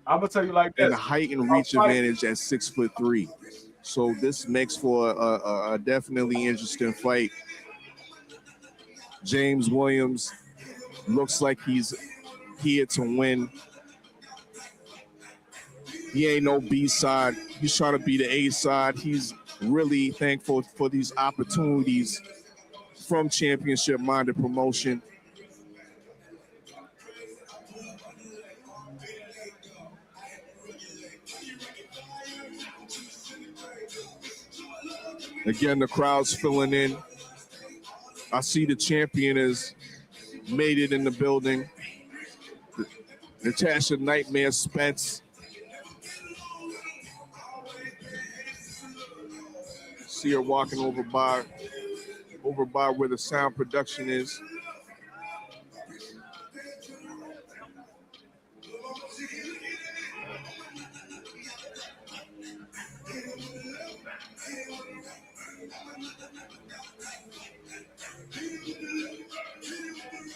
I'm gonna tell you like this, and a height and reach advantage at 6'3". So this makes for a definitely interesting fight. James Williams looks like he's here to win. He ain't no B side. He's trying to be the A side. He's really thankful for these opportunities from Championship Minded Promotion. Again, the crowd's filling in. I see the champion has made it in the building. Natasha Nightmare Spence. See her walking over by where the sound production is.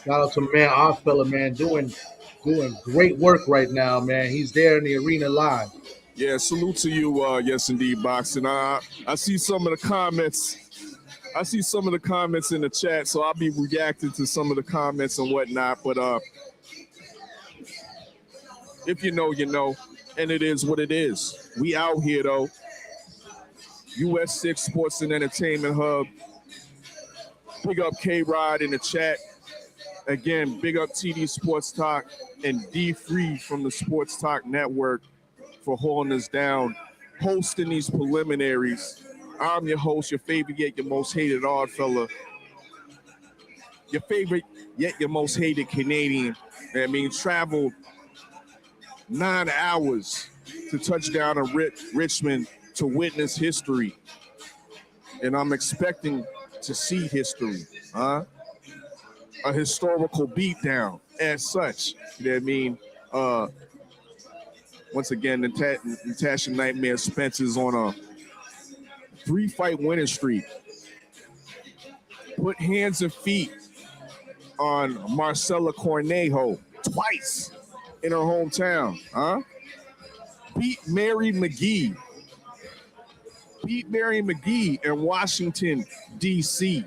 Shout out to man, our fella, man, doing great work right now, man. He's there in the arena live. Yeah, salute to you, yes indeed, Boxing. I see some of the comments. I see some of the comments in the chat, so I'll be reacting to some of the comments and whatnot. But if you know, you know, and it is what it is. We out here though. US 6 Sports and Entertainment Hub. Big up K-Rod in the chat. Again, big up TD Sports Talk and D Free from the Sports Talk Network for holding us down, hosting these preliminaries. I'm your host, your favorite yet your most hated odd fella. Your favorite yet your most hated Canadian. I mean, traveled 9 hours to touch down in Richmond to witness history. And I'm expecting to see history, a historical beatdown as such. You know what I mean? Once again, Natasha Nightmare Spence is on a 3-fight winning streak. Put hands and feet on Marcella Cornejo twice in her hometown, Beat Mary McGee. Beat Mary McGee in Washington, D.C.,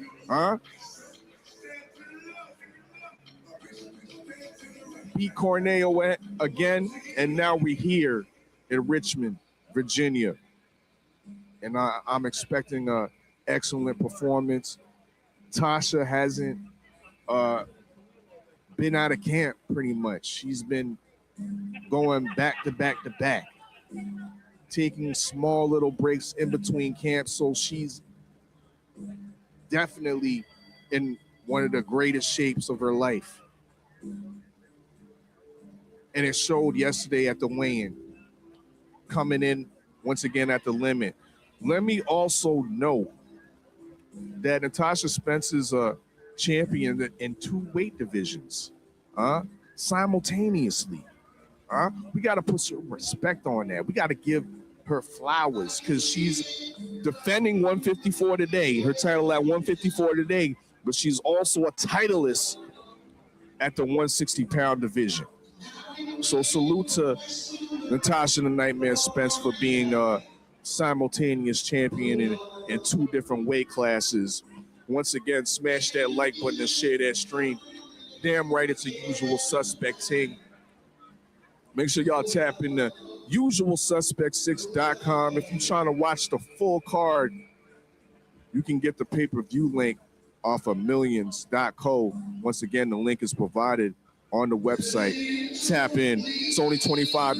Beat Corneo again, and now we're here in Richmond, Virginia. And I'm expecting an excellent performance. Tasha hasn't been out of camp pretty much. She's been going back to back to back, taking small little breaks in between camps. So she's definitely in one of the greatest shapes of her life. And it showed yesterday at the weigh-in, coming in once again at the limit. Let me also note that Natasha Spence is a champion in 2 weight divisions, simultaneously. We got to put some respect on that. We got to give her flowers because she's defending 154 today, her title at 154 today, but she's also a titleist at the 160-pound division. So salute to Natasha the Nightmare Spence for being a simultaneous champion in 2 different weight classes. Once again, smash that like button and share that stream. Damn right, it's a Usual Suspect thing. Make sure y'all tap in the usualsuspect6.com. If you're trying to watch the full card, you can get the pay-per-view link off of millions.co. Once again, the link is provided on the website. Tap in. It's only $25,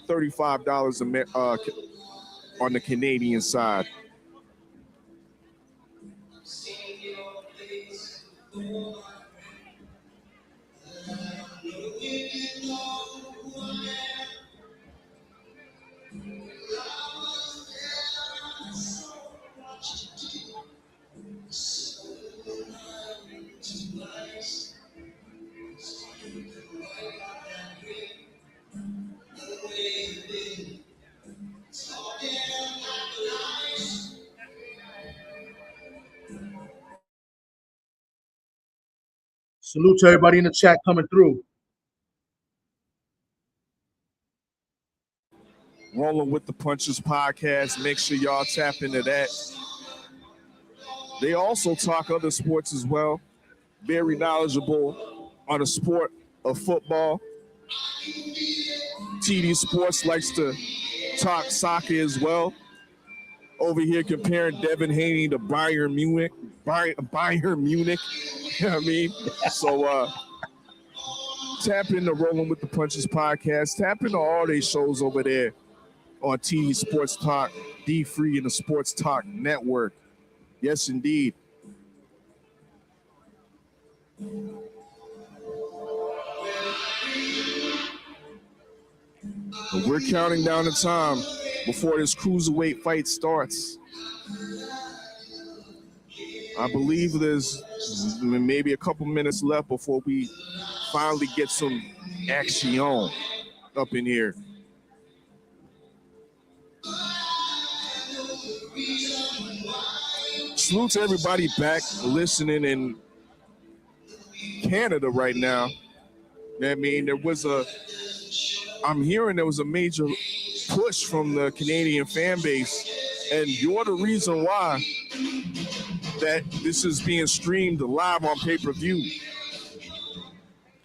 $35 on the Canadian side. Salute to everybody in the chat coming through. Rolling with the Punchers podcast. Make sure y'all tap into that. They also talk other sports as well. Very knowledgeable on the sport of football. TD Sports likes to talk soccer as well. Over here comparing Devin Haney to Bayern Munich. Bayern Munich. You know what I mean? So tap into Rolling with the Punches podcast. Tap into all these shows over there on TV Sports Talk, D3 and the Sports Talk Network. Yes, indeed. But we're counting down the time before this cruiserweight fight starts. I believe there's maybe a couple minutes left before we finally get some action up in here. Salute to everybody back listening in Canada right now. I mean, I'm hearing there was a major push from the Canadian fan base, and you're the reason why that this is being streamed live on pay-per-view.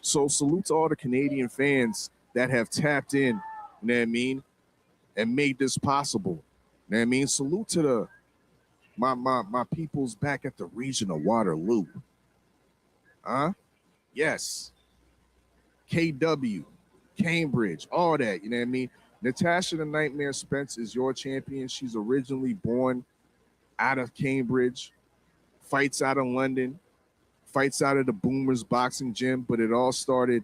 So salute to all the Canadian fans that have tapped in, you know what I mean, and made this possible. You know what I mean? Salute to my peoples back at the region of Waterloo. Yes. KW, Cambridge, all that, you know what I mean? Natasha the Nightmare Spence is your champion. She's originally born out of Cambridge, fights out of London, fights out of the Boomers boxing gym, but it all started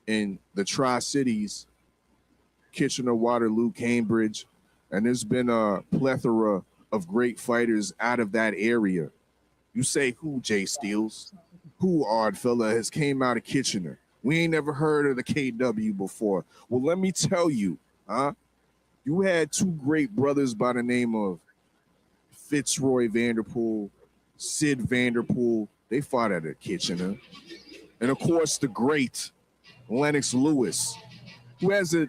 in the Tri-Cities, Kitchener, Waterloo, Cambridge, and there's been a plethora of great fighters out of that area. You say who, Jay Steels? Who, odd fella, has came out of Kitchener? We ain't never heard of the KW before. Well, let me tell you, you had two great brothers by the name of Fitzroy Vanderpool, Sid Vanderpool. They fought out of Kitchener. And, of course, the great Lennox Lewis, who has a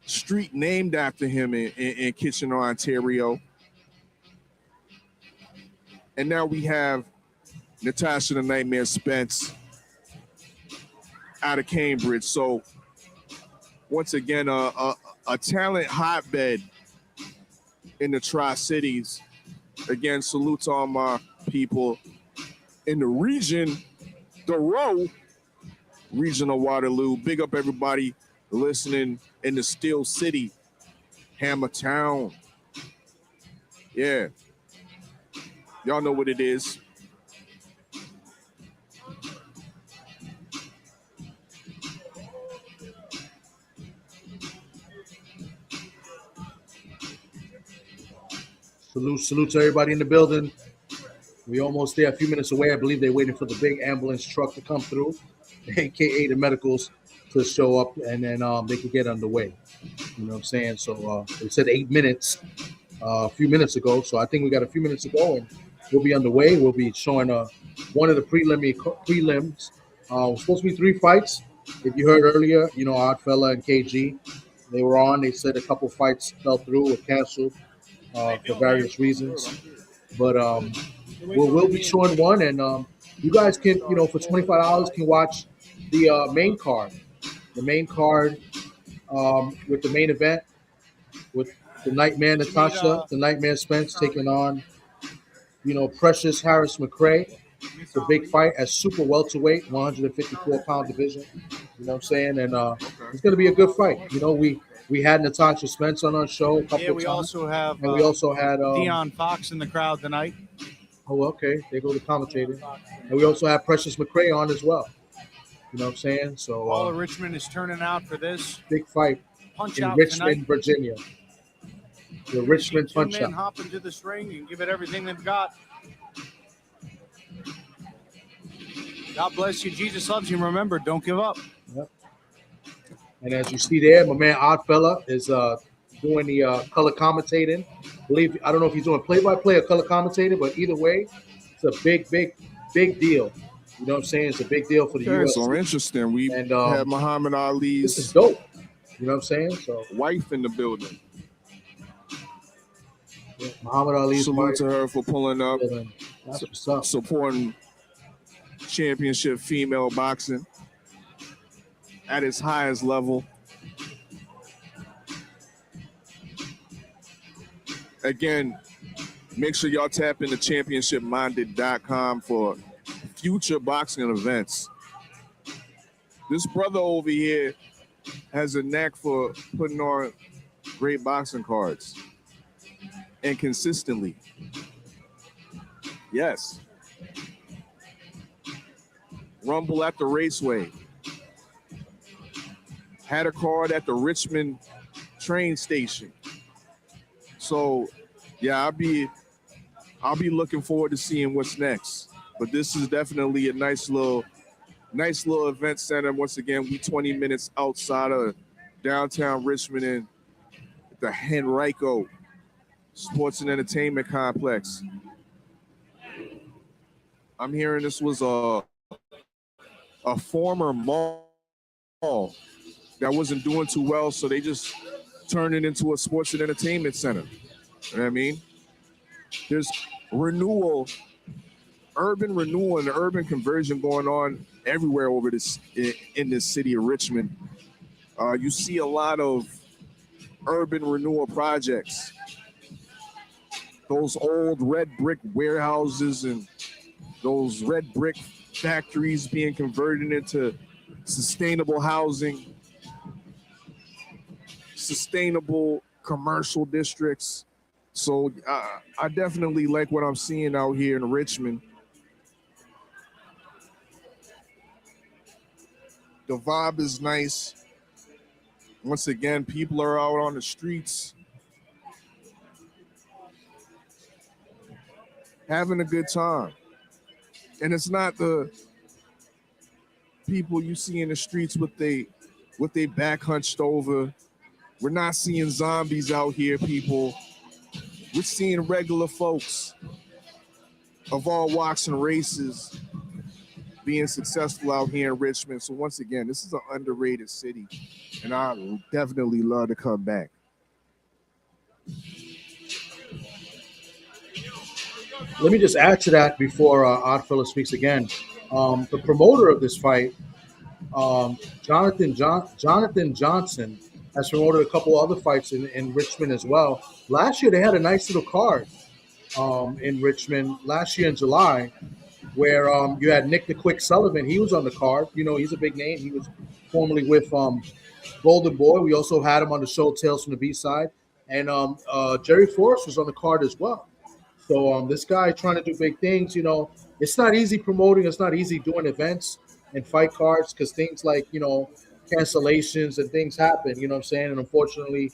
street named after him in Kitchener, Ontario. And now we have Natasha the Nightmare Spence out of Cambridge. So once again, a talent hotbed in the Tri-Cities. Again, salute to all my people in the region, the region of Waterloo. Big up everybody listening in the Steel City, Hammertown. Yeah. Y'all know what it is. Salute to everybody in the building. We almost there, a few minutes away. I believe they're waiting for the big ambulance truck to come through, aka the medicals to show up, and then they can get underway. You know what I'm saying? So they said 8 minutes a few minutes ago. So I think we got a few minutes to go, and we'll be underway. We'll be showing one of the prelims. Supposed to be 3 fights. If you heard earlier, you know, Oddfella and KG, they were on. They said a couple fights fell through or canceled for various reasons. But we'll be showing one, and you guys can, you know, for $25 can watch the main card. The main card with the main event with the Nightmare Natasha, the Nightmare Spence taking on, you know, Precious Harris-McCray. It's a big fight at super welterweight, 154-pound division. You know what I'm saying? And it's going to be a good fight. You know, we had Natasha Spence on our show a couple of times. We also had Dion Fox in the crowd tonight. Oh, okay. They go to commentating. And we also have Precious McCray on as well. You know what I'm saying? So all of Richmond is turning out for this big fight punch in out Richmond, tonight. Virginia. The Richmond PunchOut. PunchOut. Hop into this ring and give it everything they've got. God bless you. Jesus loves you. Remember, don't give up. Yep. And as you see there, my man Oddfella is doing the color commentating. I don't know if he's doing play-by-play or color commentating, but either way, it's a big deal. You know what I'm saying? It's a big deal for the UFC. So interesting. We had Muhammad Ali's. This is dope. You know what I'm saying? So wife in the building. Yeah, Muhammad Ali's salute wife. to her for pulling up, That's what's up. supporting championship female boxing at its highest level. Again, Make sure y'all tap into championshipminded.com for future boxing events. This brother over here has a knack for putting on great boxing cards and consistently. Yes. Rumble at the Raceway. Had a card at the Richmond train station. So, yeah, I'll be looking forward to seeing what's next. But this is definitely a nice little event center. Once again, we 20 minutes outside of downtown Richmond in the Henrico Sports and Entertainment Complex. I'm hearing this was a former mall that wasn't doing too well, so they just turned it into a sports and entertainment center. You know what I mean? There's renewal, urban renewal and urban conversion going on everywhere over this in this city of Richmond. You see a lot of urban renewal projects. Those old red brick warehouses and those red brick factories being converted into sustainable housing, sustainable commercial districts. So I definitely like what I'm seeing out here in Richmond. The vibe is nice. Once again, people are out on the streets having a good time. And it's not the people you see in the streets with they back hunched over. We're not seeing zombies out here, people. We're seeing regular folks of all walks and races being successful out here in Richmond. So once again, this is an underrated city, and I definitely love to come back. Let me just add to that before Oddfellow speaks again. The promoter of this fight, Jonathan Johnson, has promoted a couple other fights in Richmond as well. Last year, they had a nice little card in Richmond last year in July, where you had Nick the Quick Sullivan. He was on the card. You know, he's a big name. He was formerly with Golden Boy. We also had him on the show Tales from the B-Side. And Jerry Forrest was on the card as well. So this guy trying to do big things. You know, it's not easy promoting. It's not easy doing events and fight cards because things like, you know, cancellations and things happen. You know what I'm saying? And unfortunately,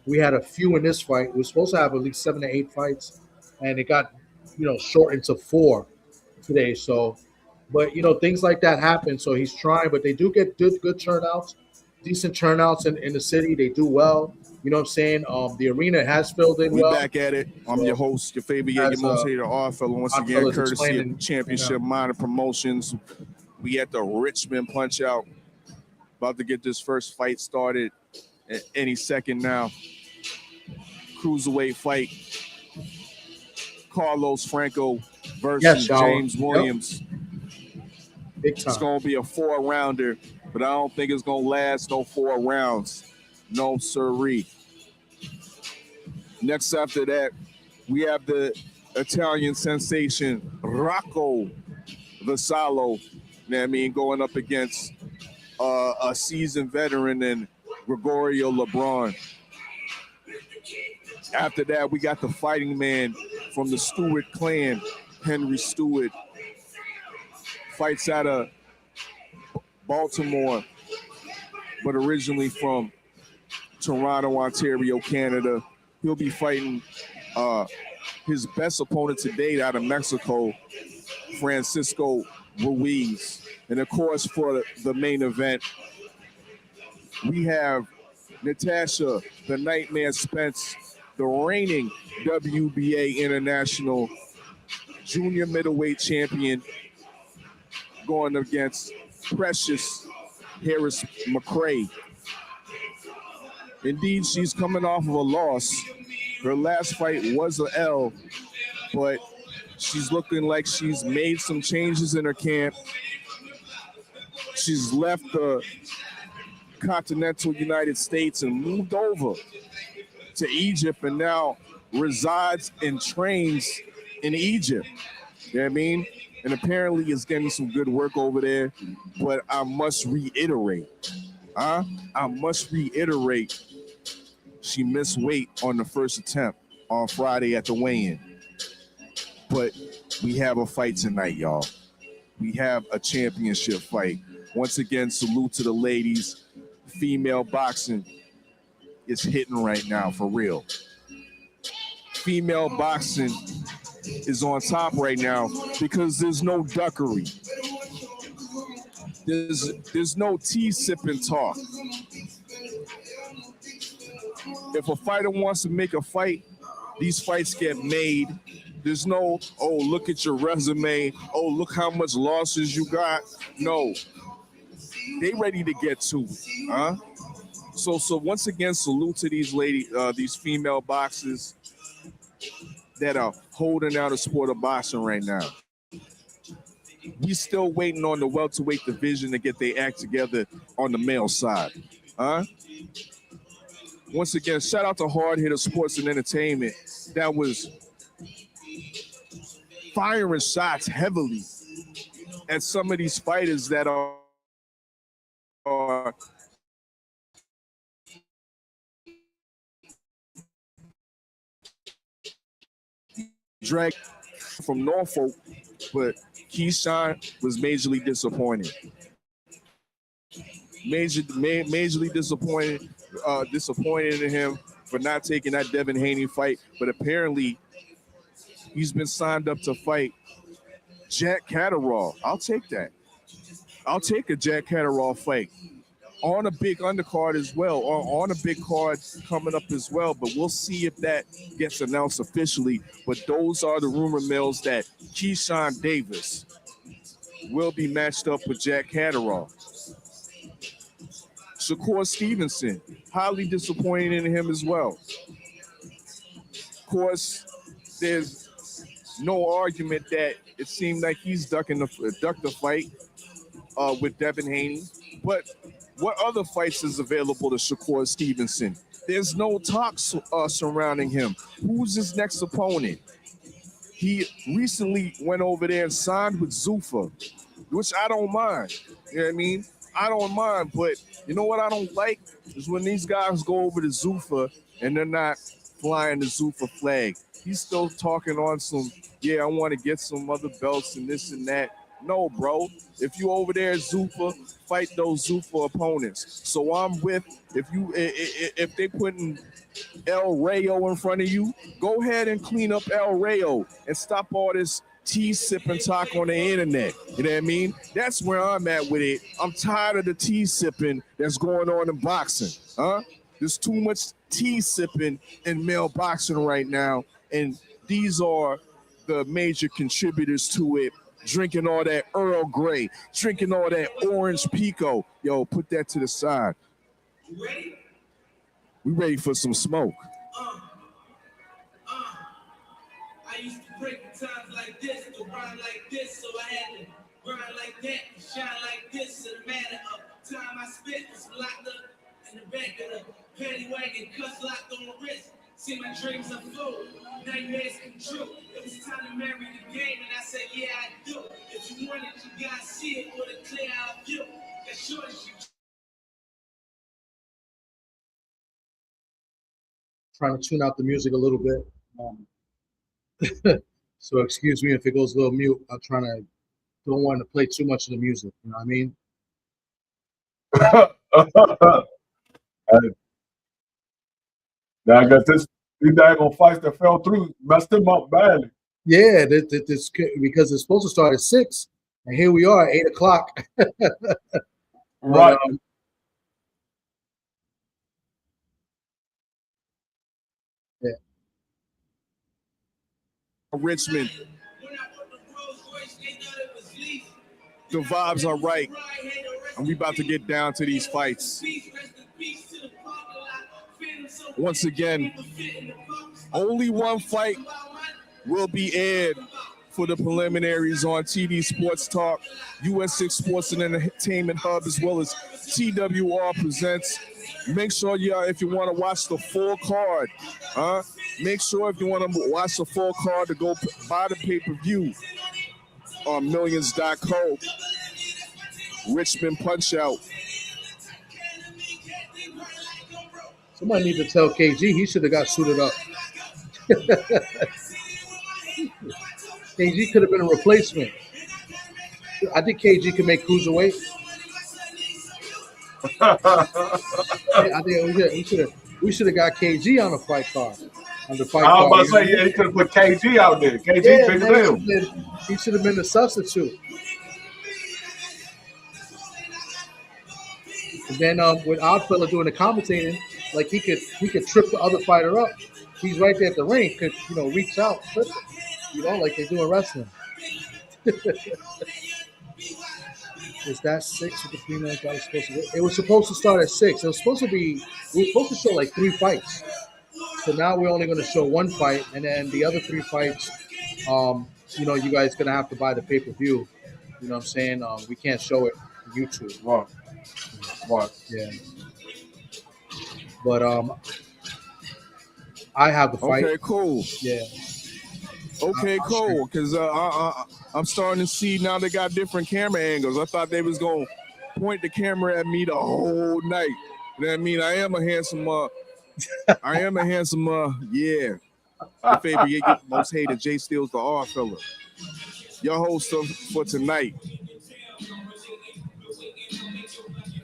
we had a few in this fight. We were supposed to have at least 7 to 8 fights, and it got, you know, shortened to 4 today. So, but, you know, things like that happen. So he's trying, but they do get good turnouts, decent turnouts in the city. They do well. You know what I'm saying? The arena has filled in well. We're back at it. I'm your host, your favorite, your most hated Oddfellow. Once again, courtesy of Championship Minded Promotions. We at the Richmond PunchOut. About to get this first fight started any second now. Cruiserweight fight. Carlos Franco versus James Williams. Big time. It's going to be a 4-rounder, but I don't think it's going to last no 4 rounds. No siree. Next after that, we have the Italian sensation Rocco Vassallo. You know what I mean? Going up against a seasoned veteran in Gregorio LeBron. After that, we got the fighting man from the Stewart clan, Henry Stewart. Fights out of Baltimore, but originally from Toronto, Ontario, Canada. He'll be fighting his best opponent to date out of Mexico, Francisco Ruiz. And of course, for the main event, we have Natasha, the Nightmare Spence, the reigning WBA International Junior Middleweight Champion, going against Precious Harris-McCray. Indeed, she's coming off of a loss. Her last fight was an L, but she's looking like she's made some changes in her camp. She's left the continental United States and moved over to Egypt, and now resides and trains in Egypt. You know what I mean? And apparently is getting some good work over there. But I must reiterate, she missed weight on the first attempt on Friday at the weigh-in. But we have a fight tonight, y'all. We have a championship fight. Once again, salute to the ladies. Female boxing is hitting right now, for real. Female boxing is on top right now because there's no duckery. There's no tea sipping talk. If a fighter wants to make a fight, these fights get made. There's no, oh, look at your resume. Oh, look how much losses you got. No, they ready to get to it, So once again, salute to these ladies, these female boxers that are holding out a sport of boxing right now. We still waiting on the welterweight division to get their act together on the male side, Once again, shout out to Hard Hitter Sports and Entertainment that was firing shots heavily at some of these fighters that are dragged from Norfolk, but Keyshawn was majorly disappointed. Majorly disappointed in him for not taking that Devin Haney fight, but apparently he's been signed up to fight Jack Catterall. I'll take that. I'll take a Jack Catterall fight on a big undercard as well, or on a big card coming up as well. But we'll see if that gets announced officially. But those are the rumor mills that Keyshawn Davis will be matched up with Jack Catterall. Shakur Stevenson, highly disappointed in him as well. Of course, there's no argument that it seemed like he's ducked the fight with Devin Haney. But what other fights is available to Shakur Stevenson? There's no talk surrounding him. Who's his next opponent? He recently went over there and signed with Zuffa, which I don't mind. You know what I mean? I don't mind, but you know what I don't like is when these guys go over to Zuffa and they're not flying the Zuffa flag. He's still talking on some, yeah, I want to get some other belts and this and that. No, bro. If you over there at Zuffa, fight those Zuffa opponents. So I'm with, if they putting El Rayo in front of you, go ahead and clean up El Rayo and stop all this tea sipping talk on the internet. You know what I mean? That's where I'm at with it. I'm tired of the tea sipping that's going on in boxing. There's too much tea sipping in male boxing right now, and these are the major contributors to it. Drinking all that Earl Grey, drinking all that orange Pico. Yo, put that to the side. We ready for some smoke. I used to break the times like this, to rhyme like this, so I had to grind like that, shine like this. In a matter of time I spent was locked up in the back of the paddy wagon, cuffs locked on the wrist. See my dreams unfold, nightmares come true. It was time to marry the game, and I said, yeah, I do. If you want it, you gotta see it with a clear eye view. As short as you. Trying to tune out the music a little bit. So excuse me if it goes a little mute. I'm don't want to play too much of the music. You know what I mean? Now I got these daggone fights that fell through, messed him up badly. Yeah, this because it's supposed to start at 6, and here we are at 8 o'clock. Right. Yeah. Richmond. The vibes are right, and we about to get down to these fights. Once again, only one fight will be aired for the preliminaries on TD Sports Talk, US6 Sports and Entertainment Hub, as well as TWR presents. Make sure if you want to watch the full card, make sure if you want to watch the full card to go buy the pay-per-view on millions.co. Richmond PunchOut. Somebody need to tell KG he should have got suited up. KG could have been a replacement. I think KG could make cruiserweight. I think we should have got KG on the fight card. On the fight I was card. about to say, he could have put KG out there. KG bigger than him. He should have been the substitute. And then with Oddfella doing the commentating, like he could trip the other fighter up. He's right there at the ring, could reach out, trip it, like they do in wrestling. Is that 6 with the 3 minutes? It was supposed to start at 6. It was supposed to be. We were supposed to show like 3 fights. So now we're only going to show 1 fight, and then the other 3 fights, you guys gonna have to buy the pay-per-view. You know what I'm saying? We can't show it on YouTube. Right. Yeah. But I have the fight. Okay, cool. Yeah. Okay, cool. Because I'm starting to see now they got different camera angles. I thought they was gonna point the camera at me the whole night. You know what I mean? I am a handsome. Yeah. Your favorite, your most hated. Jay Steele's the R fella. Your host for tonight.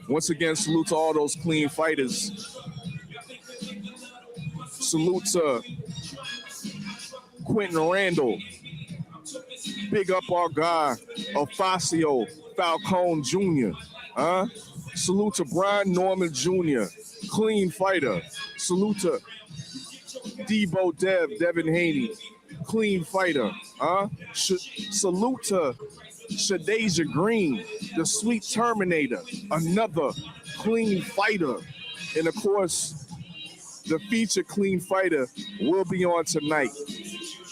Once again, salute to all those clean fighters. Salute to Quentin Randall. Big up our guy, Ofacio Falcone Jr. Salute to Brian Norman Jr., clean fighter. Salute to Debo Devin Haney, clean fighter. Salute to Shadeja Green, the sweet Terminator, another clean fighter. And of course, the featured clean fighter will be on tonight.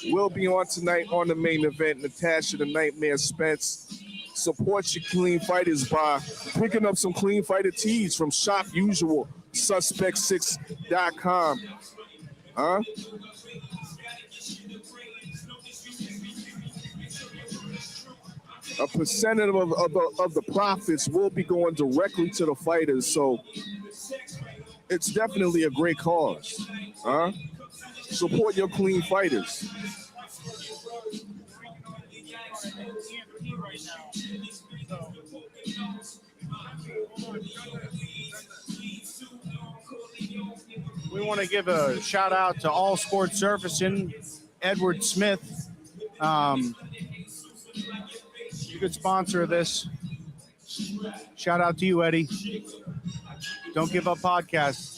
Will be on tonight on the main event. Natasha the Nightmare Spence. Support your clean fighters by picking up some clean fighter tees from Shop Usual, Suspect6.com. A percentage of the profits will be going directly to the fighters, so it's definitely a great cause. Support your clean fighters. We want to give a shout out to All Sports Surfacing, Edward Smith. Good sponsor of this. Shout out to you, Eddie. Don't Give Up Podcast.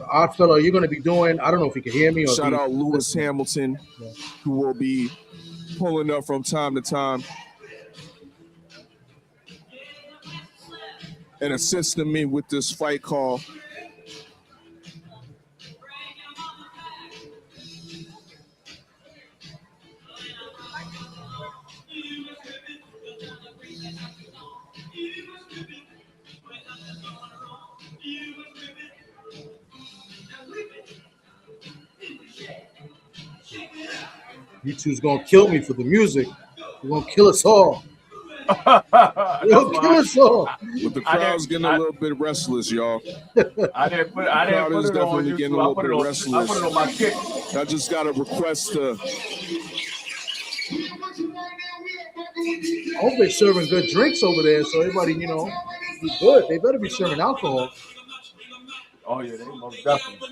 Oddfellow, you're going to be doing, I don't know if you can hear me. Or shout out Lewis Hamilton, who will be pulling up from time to time and assisting me with this fight call. You two's gonna kill me for the music. You're gonna kill us all. You're gonna kill us all. But the crowd's getting a little bit restless, y'all. I didn't put it on YouTube. Getting a little bit restless. I put it on my kick. I just got a request to. I hope they're serving good drinks over there, so everybody, be good. They better be serving alcohol. Oh yeah, they most definitely.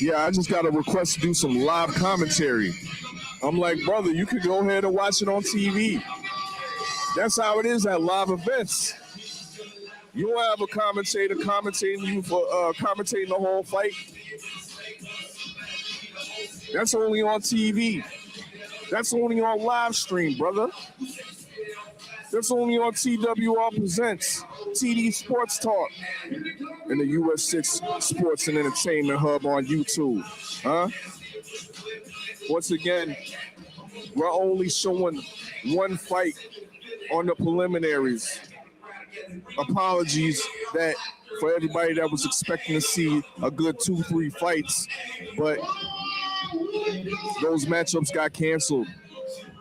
Yeah, I just got a request to do some live commentary. I'm like, brother, you could go ahead and watch it on TV. That's how it is at live events. You don't have a commentator commentating you for commentating the whole fight. That's only on TV. That's only on live stream, brother. That's only on TWR Presents, TD Sports Talk, and the US 6 Sports and Entertainment Hub on YouTube. Huh? Once again, we're only showing one fight on the preliminaries. Apologies that for everybody that was expecting to see a good 2-3 fights, but those matchups got canceled.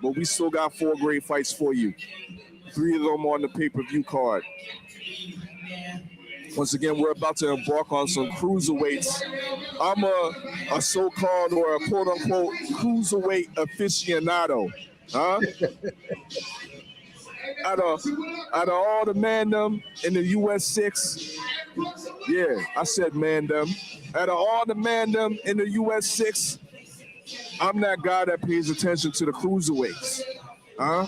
But we still got 4 great fights for you. 3 of them on the pay-per-view card. Once again, we're about to embark on some cruiserweights. I'm a so-called or a quote-unquote cruiserweight aficionado. Huh? Out of all the mandem in the US 6, yeah, I said mandem. Out of all the mandem in the US 6, I'm that guy that pays attention to the cruiserweights. Huh?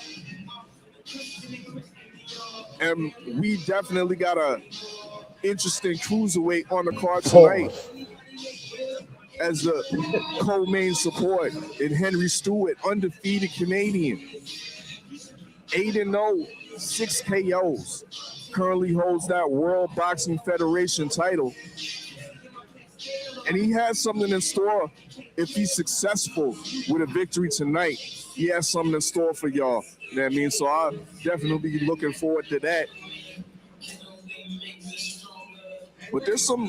And we definitely got a interesting cruiserweight on the card tonight as the co-main support in Henry Stewart, undefeated Canadian. 8-0, 6 KOs. Currently holds that World Boxing Federation title. And he has something in store if he's successful with a victory tonight. He has something in store for y'all. You know what I mean? So I'll definitely be looking forward to that. But there's some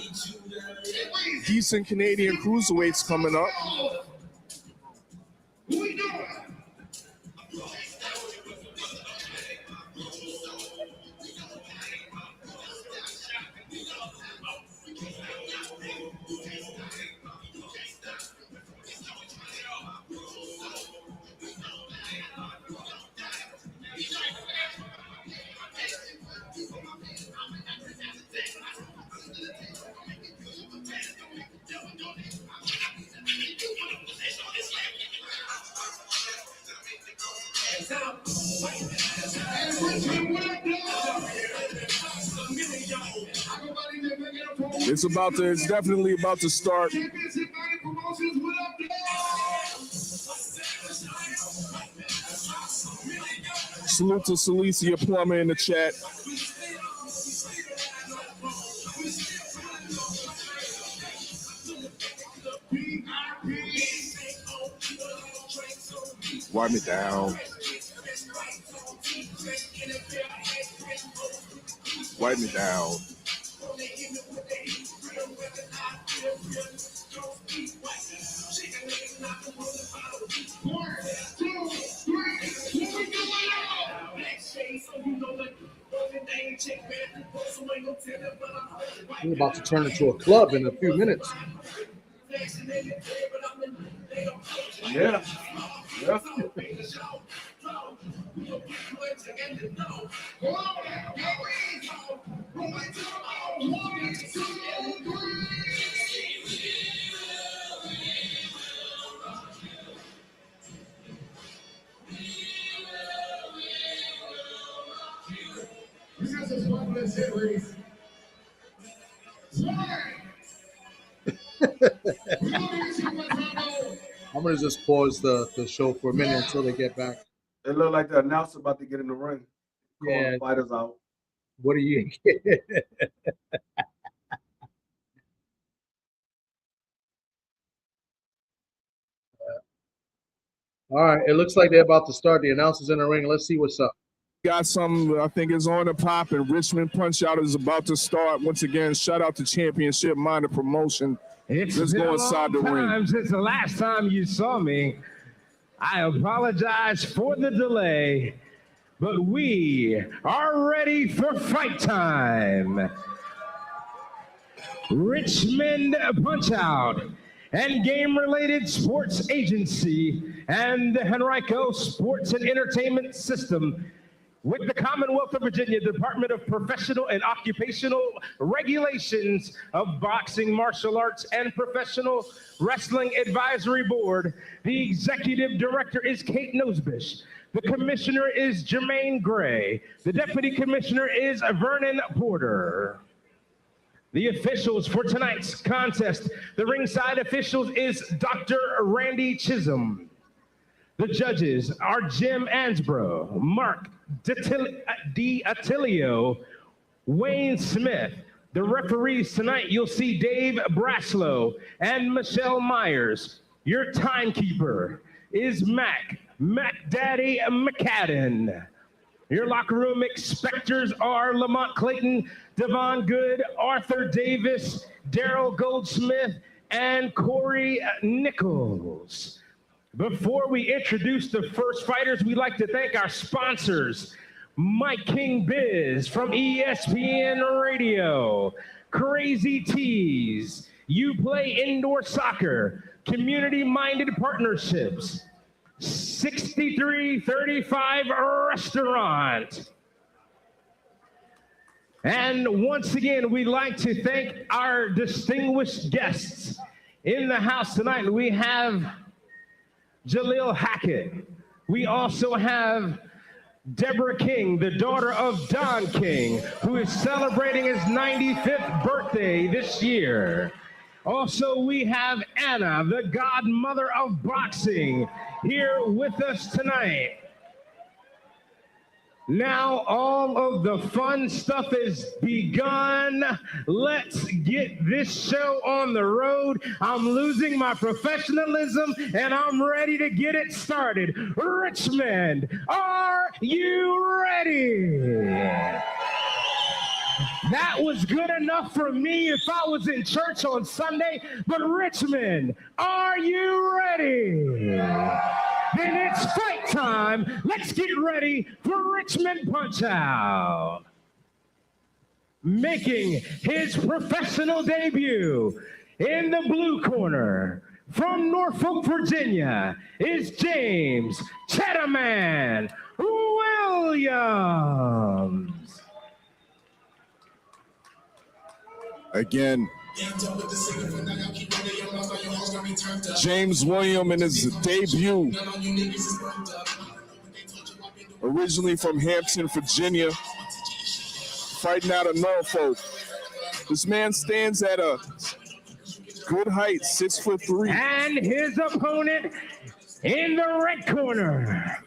decent Canadian cruiserweights coming up. It's definitely about to start. Salute to Celicia Plummer in the chat. Wipe me down. Wipe me down. We're about to turn into a club in a few minutes. Yeah. I'm gonna just pause the show for a minute until they get back. It looked like the announcer about to get in the ring. Calling the fighters out. What do you? All right, it looks like they're about to start. The announcers in the ring. Let's see what's up. Got some, I think is on the pop, and Richmond PunchOut is about to start. Once again, shout out to Championship Minded Promotion. Let's go inside the ring. Since the last time you saw me, I apologize for the delay, but we are ready for fight time. Richmond PunchOut and game-related sports agency and the Henrico Sports and Entertainment System with the Commonwealth of Virginia Department of Professional and Occupational Regulations of Boxing, Martial Arts, and Professional Wrestling Advisory Board. The executive director is Kate Nosbish. The commissioner is Jermaine Gray. The deputy commissioner is Vernon Porter. The officials for tonight's contest, the ringside officials is Dr. Randy Chisholm. The judges are Jim Ansbro, Mark D'Attilio, Wayne Smith. The referees tonight, you'll see Dave Braslow and Michelle Myers. Your timekeeper is Mac Daddy McCadden. Your locker room expectors are Lamont Clayton, Devon Good, Arthur Davis, Daryl Goldsmith, and Corey Nichols. Before we introduce the first fighters, we'd like to thank our sponsors, Mike King Biz from ESPN Radio, Crazy Tees, You Play Indoor Soccer, Community-Minded Partnerships, 6335 Restaurant. And once again, we'd like to thank our distinguished guests in the house tonight. We have Jaleel Hackett. We also have Deborah King, the daughter of Don King, who is celebrating his 95th birthday this year. Also, we have Anna, the godmother of boxing, here with us tonight. Now all of the fun stuff is begun. Let's get this show on the road. I'm losing my professionalism and I'm ready to get it started. Richmond, are you ready? That was good enough for me if I was in church on Sunday, but Richmond, are you ready? Then it's fight time. Let's get ready for Richmond PunchOut. Making his professional debut in the blue corner from Norfolk, Virginia, is James Chettaman Williams. Again, James Williams in his debut. Originally from Hampton, Virginia, fighting out of Norfolk. This man stands at a good height, 6'3". And his opponent in the red corner,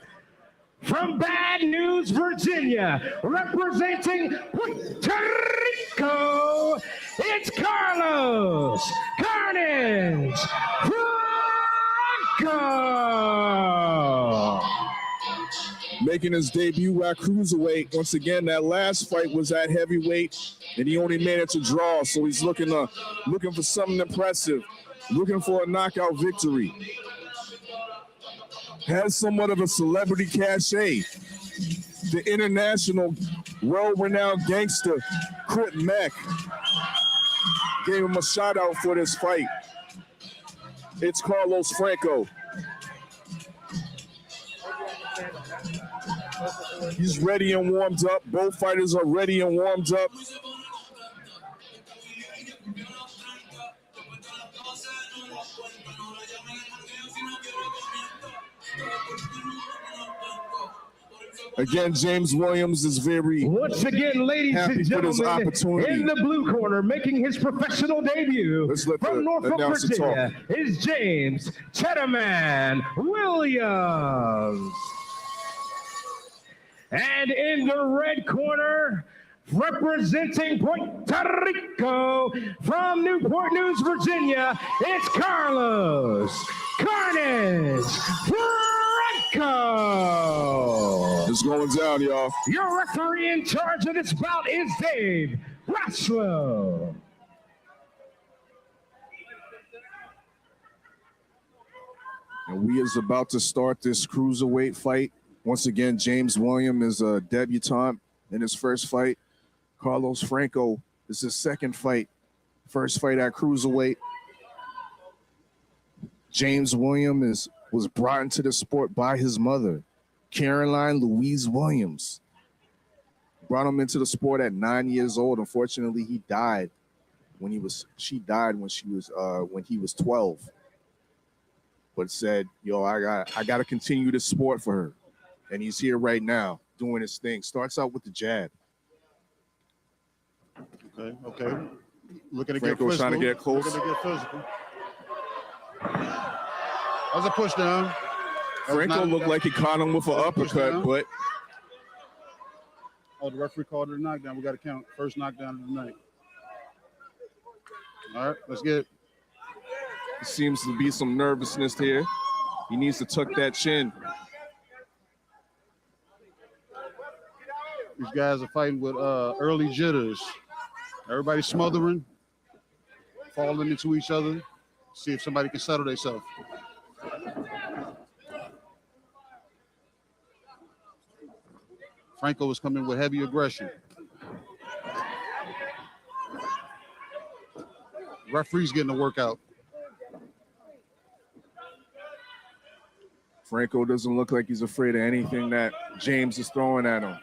from Bad News, Virginia, representing Puerto Rico, it's Carlos Carnage Franco. Making his debut at cruiserweight. Once again, that last fight was at heavyweight, and he only made it to draw. So he's looking for something impressive, looking for a knockout victory. Has somewhat of a celebrity cachet. The international, world-renowned gangster, Crip Mac, gave him a shout-out for this fight. It's Carlos Franco. He's ready and warmed up. Both fighters are ready and warmed up. Again, James Williams is very once again, ladies and gentlemen, in the blue corner, making his professional debut from Norfolk, Virginia, is James Chettaman Williams. And in the red corner, representing Puerto Rico from Newport News, Virginia, it's Carlos Carnage Franco. It's going down, y'all. Your referee in charge of this bout is Dave Braslow. And we is about to start this cruiserweight fight. Once again, James Williams is a debutant in his first fight. Carlos Franco is his second fight. First fight at cruiserweight. James Williams was brought into the sport by his mother, Caroline Louise Williams. Brought him into the sport at 9 years old. Unfortunately, she died when he was 12. But said, yo, I got to continue this sport for her. And he's here right now doing his thing. Starts out with the jab. Okay. Looking to Franco's get physical. trying to get close. Looking to get physical. That's a push down. Franco looked like he caught him with an uppercut, but Oh, the referee called it a knockdown. We got to count. First knockdown of the night. All right, let's get it. There seems to be some nervousness here. He needs to tuck that chin. These guys are fighting with early jitters. Everybody smothering, falling into each other. See if somebody can settle themselves. Franco is coming with heavy aggression. Referee's getting a workout. Franco doesn't look like he's afraid of anything that James is throwing at him.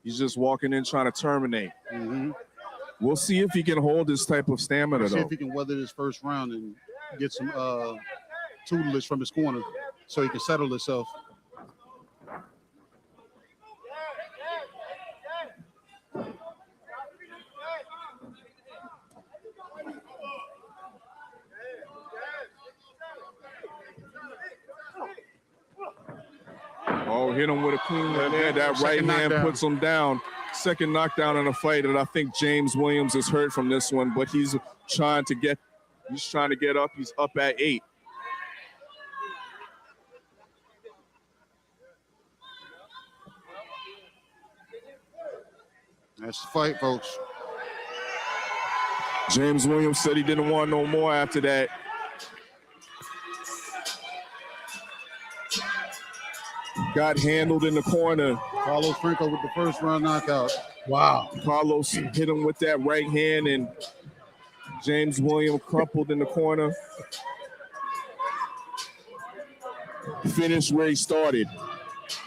He's just walking in trying to terminate. Mm-hmm. We'll see if he can hold this type of stamina, See though. if he can weather this first round and get some tutelage from his corner so he can settle himself. Oh, hit him with a clean one there. That right hand puts him down. Second knockdown in a fight, and I think James Williams is hurt from this one, but he's trying to get up. He's up at 8. That's the fight, folks. James Williams said he didn't want no more after that. Got handled in the corner. Carlos Franco with the first round knockout. Wow. Carlos hit him with that right hand, and James Williams crumpled in the corner. Finished where he started,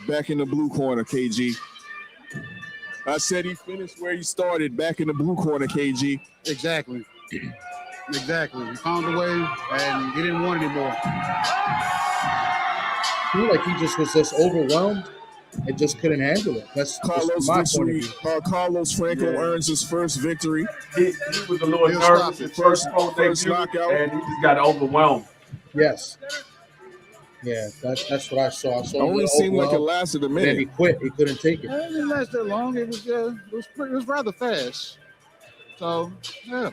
back in the blue corner, KG. I said he finished where he started, back in the blue corner, KG. Exactly. Exactly. He found a way, and he didn't want it anymore. I feel like he just was overwhelmed and just couldn't handle it. That's Carlos my victory. point of view. Carlos Franco earns his first victory. He was a little nervous his first knockout, and he just got overwhelmed. Yes. Yeah, that's what I saw. It only seemed like it lasted a minute. Then he quit. He couldn't take it. It didn't last that long. It was rather fast. So, yeah.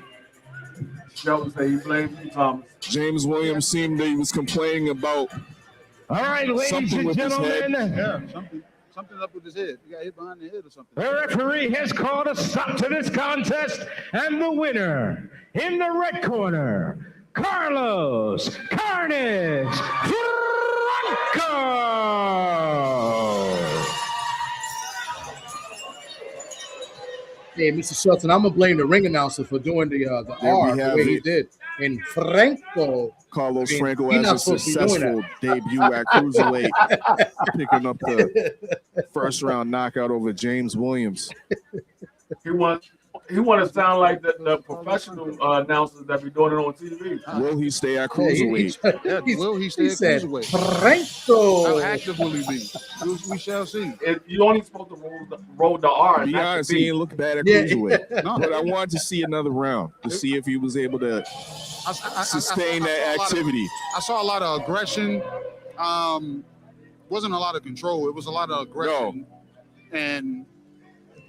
Joe say he blamed you, Thomas. James Williams seemed that he was complaining about. All right, ladies and gentlemen. Yeah, something up with his head. He got hit behind the head or something. The referee has called a stop to this contest, and the winner in the red corner, Carlos Carnage Franco. Hey, Mr. Shelton, I'm gonna blame the ring announcer for doing the R the way he did. And Franco, Carlos Franco has a successful debut at cruiserweight, picking up the first round knockout over James Williams. He want to sound like the professional announcers that be doing it on TV. Will he stay at cruiserweight? Will he stay at cruiserweight? Franco. How active will he be? We shall see. You only supposed to roll the R. To be honest, he didn't look bad at cruiserweight. No. But I wanted to see another round to see if he was able to sustain that activity. I saw a lot of aggression. Wasn't a lot of control. It was a lot of aggression. No. And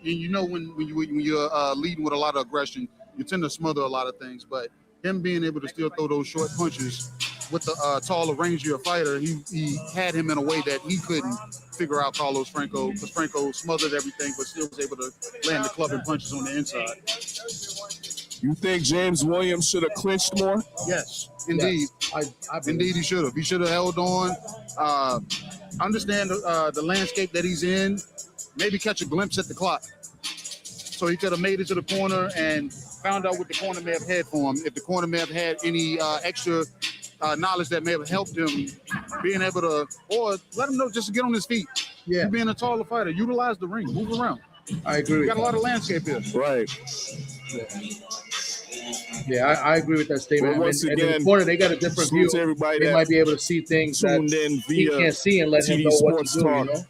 you know when you're leading with a lot of aggression, you tend to smother a lot of things. But him being able to still throw those short punches with the taller, rangier fighter, he had him in a way that he couldn't figure out Carlos Franco, because Franco smothered everything but still was able to land the clubbing punches on the inside. You think James Williams should have clinched more? Yes, indeed. Yes, indeed, he should have. He should have held on. Understand the landscape that he's in. Maybe catch a glimpse at the clock. So he could have made it to the corner and found out what the corner may have had for him. If the corner may have had any extra knowledge that may have helped him being able to, or let him know just to get on his feet. Yeah. You being a taller fighter, utilize the ring, move around. I agree. We got a lot of landscape here. Right. Yeah, I agree with that statement. Well, once and again, in the corner, they got a different view. They might be able to see things that he can't see and let him know what to do. You know?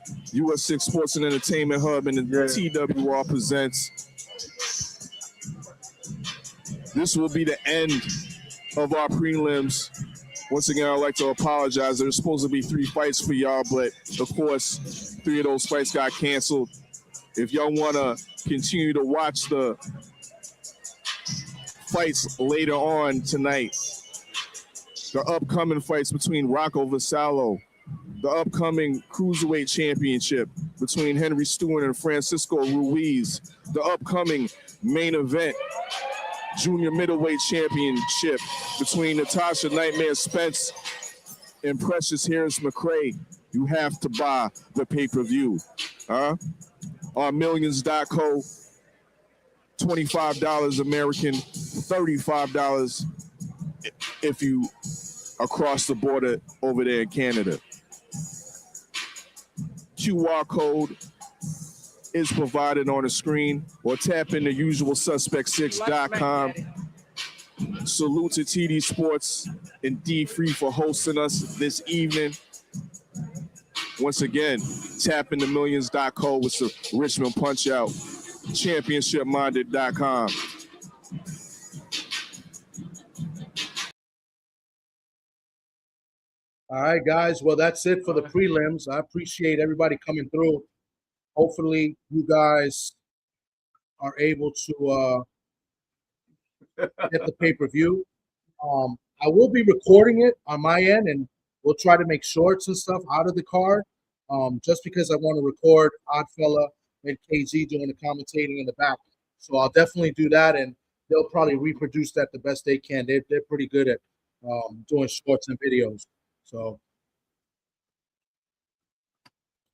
US 6 Sports and Entertainment Hub and the TWR presents. This will be the end of our prelims Once again, I'd like to apologize. There's supposed to be 3 fights for y'all, but of course, 3 of those fights got canceled. If y'all want to continue to watch the fights later on tonight, the upcoming fights between Rocco Vasallo, the upcoming Cruiserweight Championship between Henry Stewart and Francisco Ruiz, the upcoming main event Junior Middleweight Championship between Natasha Nightmare Spence and Precious Harris-McCray, you have to buy the pay-per-view. On Millions.co, $25 American, $35 if you across the border over there in Canada. QR code is provided on the screen, or tap into usualsuspect6.com. Salute to TD Sports and D Free for hosting us this evening. Once again, tap into Millions.co with the Richmond PunchOut, championshipminded.com. All right, guys. Well, that's it for the prelims. I appreciate everybody coming through. Hopefully, you guys are able to get the pay-per-view. I will be recording it on my end, and we'll try to make shorts and stuff out of the card, just because I want to record Oddfella and KG doing the commentating in the back. So I'll definitely do that, and they'll probably reproduce that the best they can. They're pretty good at doing shorts and videos. So,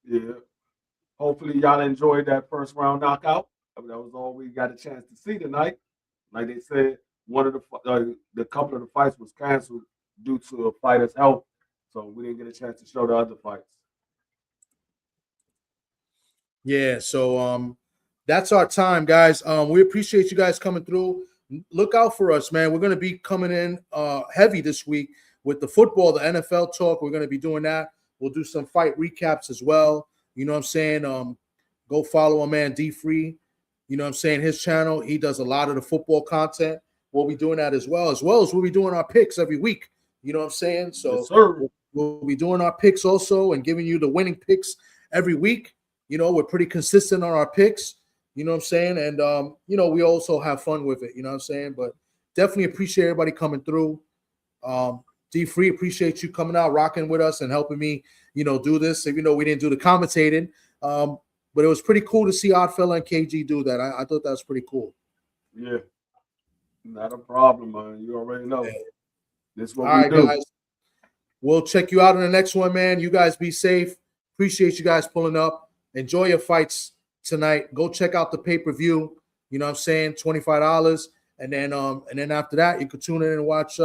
yeah. Hopefully, y'all enjoyed that first round knockout. I mean, that was all we got a chance to see tonight. Like they said, one of the couple of the fights was canceled due to a fighter's health, so we didn't get a chance to show the other fights. yeah. So that's our time, guys. We appreciate you guys coming through. Look out for us, man. We're going to be coming in heavy this week with the football, the NFL talk. We're going to be doing that. We'll do some fight recaps as well. You know what I'm saying? Go follow our man D Free. You know what I'm saying? His channel. He does a lot of the football content. We'll be doing that as well as we'll be doing our picks every week. You know what I'm saying? So yes, sir. We'll be doing our picks also and giving you the winning picks every week. You know, we're pretty consistent on our picks. You know what I'm saying? And, you know, we also have fun with it. You know what I'm saying? But definitely appreciate everybody coming through. D Free, appreciate you coming out, rocking with us and helping me, you know, do this. Even though we didn't do the commentating, but it was pretty cool to see Oddfella and KG do that. I thought that was pretty cool. Yeah, not a problem, man. You already know. Yeah. This is what all we right, do. Guys. We'll check you out in the next one, man. You guys be safe. Appreciate you guys pulling up. Enjoy your fights tonight. Go check out the pay-per-view. You know what I'm saying? $25. And then after that, you can tune in and watch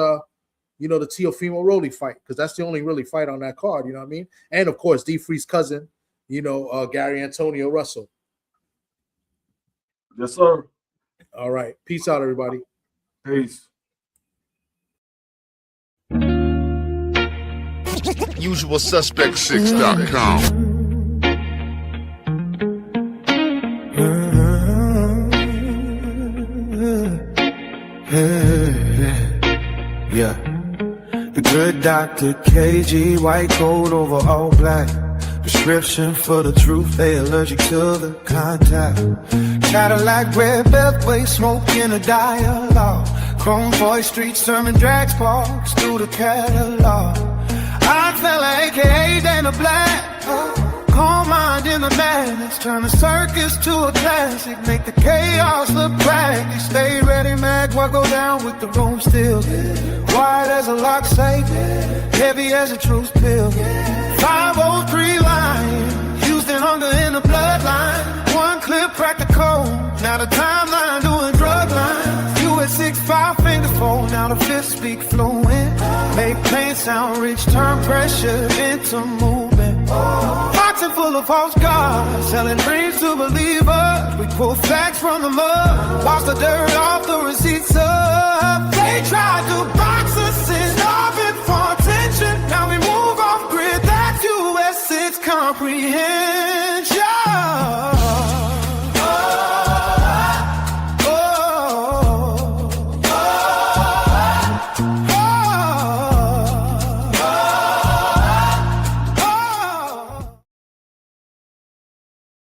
you know, the Teofimo Rolly fight, because that's the only really fight on that card, you know what I mean? And of course, D Free's cousin, you know, Gary Antonio Russell. Yes, sir. All right. Peace out, everybody. Peace. usualsuspect6.com. Yeah. The good doctor, KG, white coat over all black. Prescription for the truth, they allergic to the contact. Cadillac, red beltway, smoking a dialogue. Chrome voice, street sermon, drag sparks through the catalog. Oddfella, aka Dana Black. Calm mind in the madness, turn a circus to a classic. Make the chaos look practical. Stay ready, mag, what go down with the room still. Wide as a lock safe, heavy as a truth pill. 503 line, Houston hunger in the bloodline. One clip crack the code, now the timeline doing drug lines. You at 6'5", finger fold, now the fifth speak fluent. Make pain sound rich, turn pressure into movement. Boxing full of false gods, selling dreams to believers. We pull facts from the mud, wash the dirt off the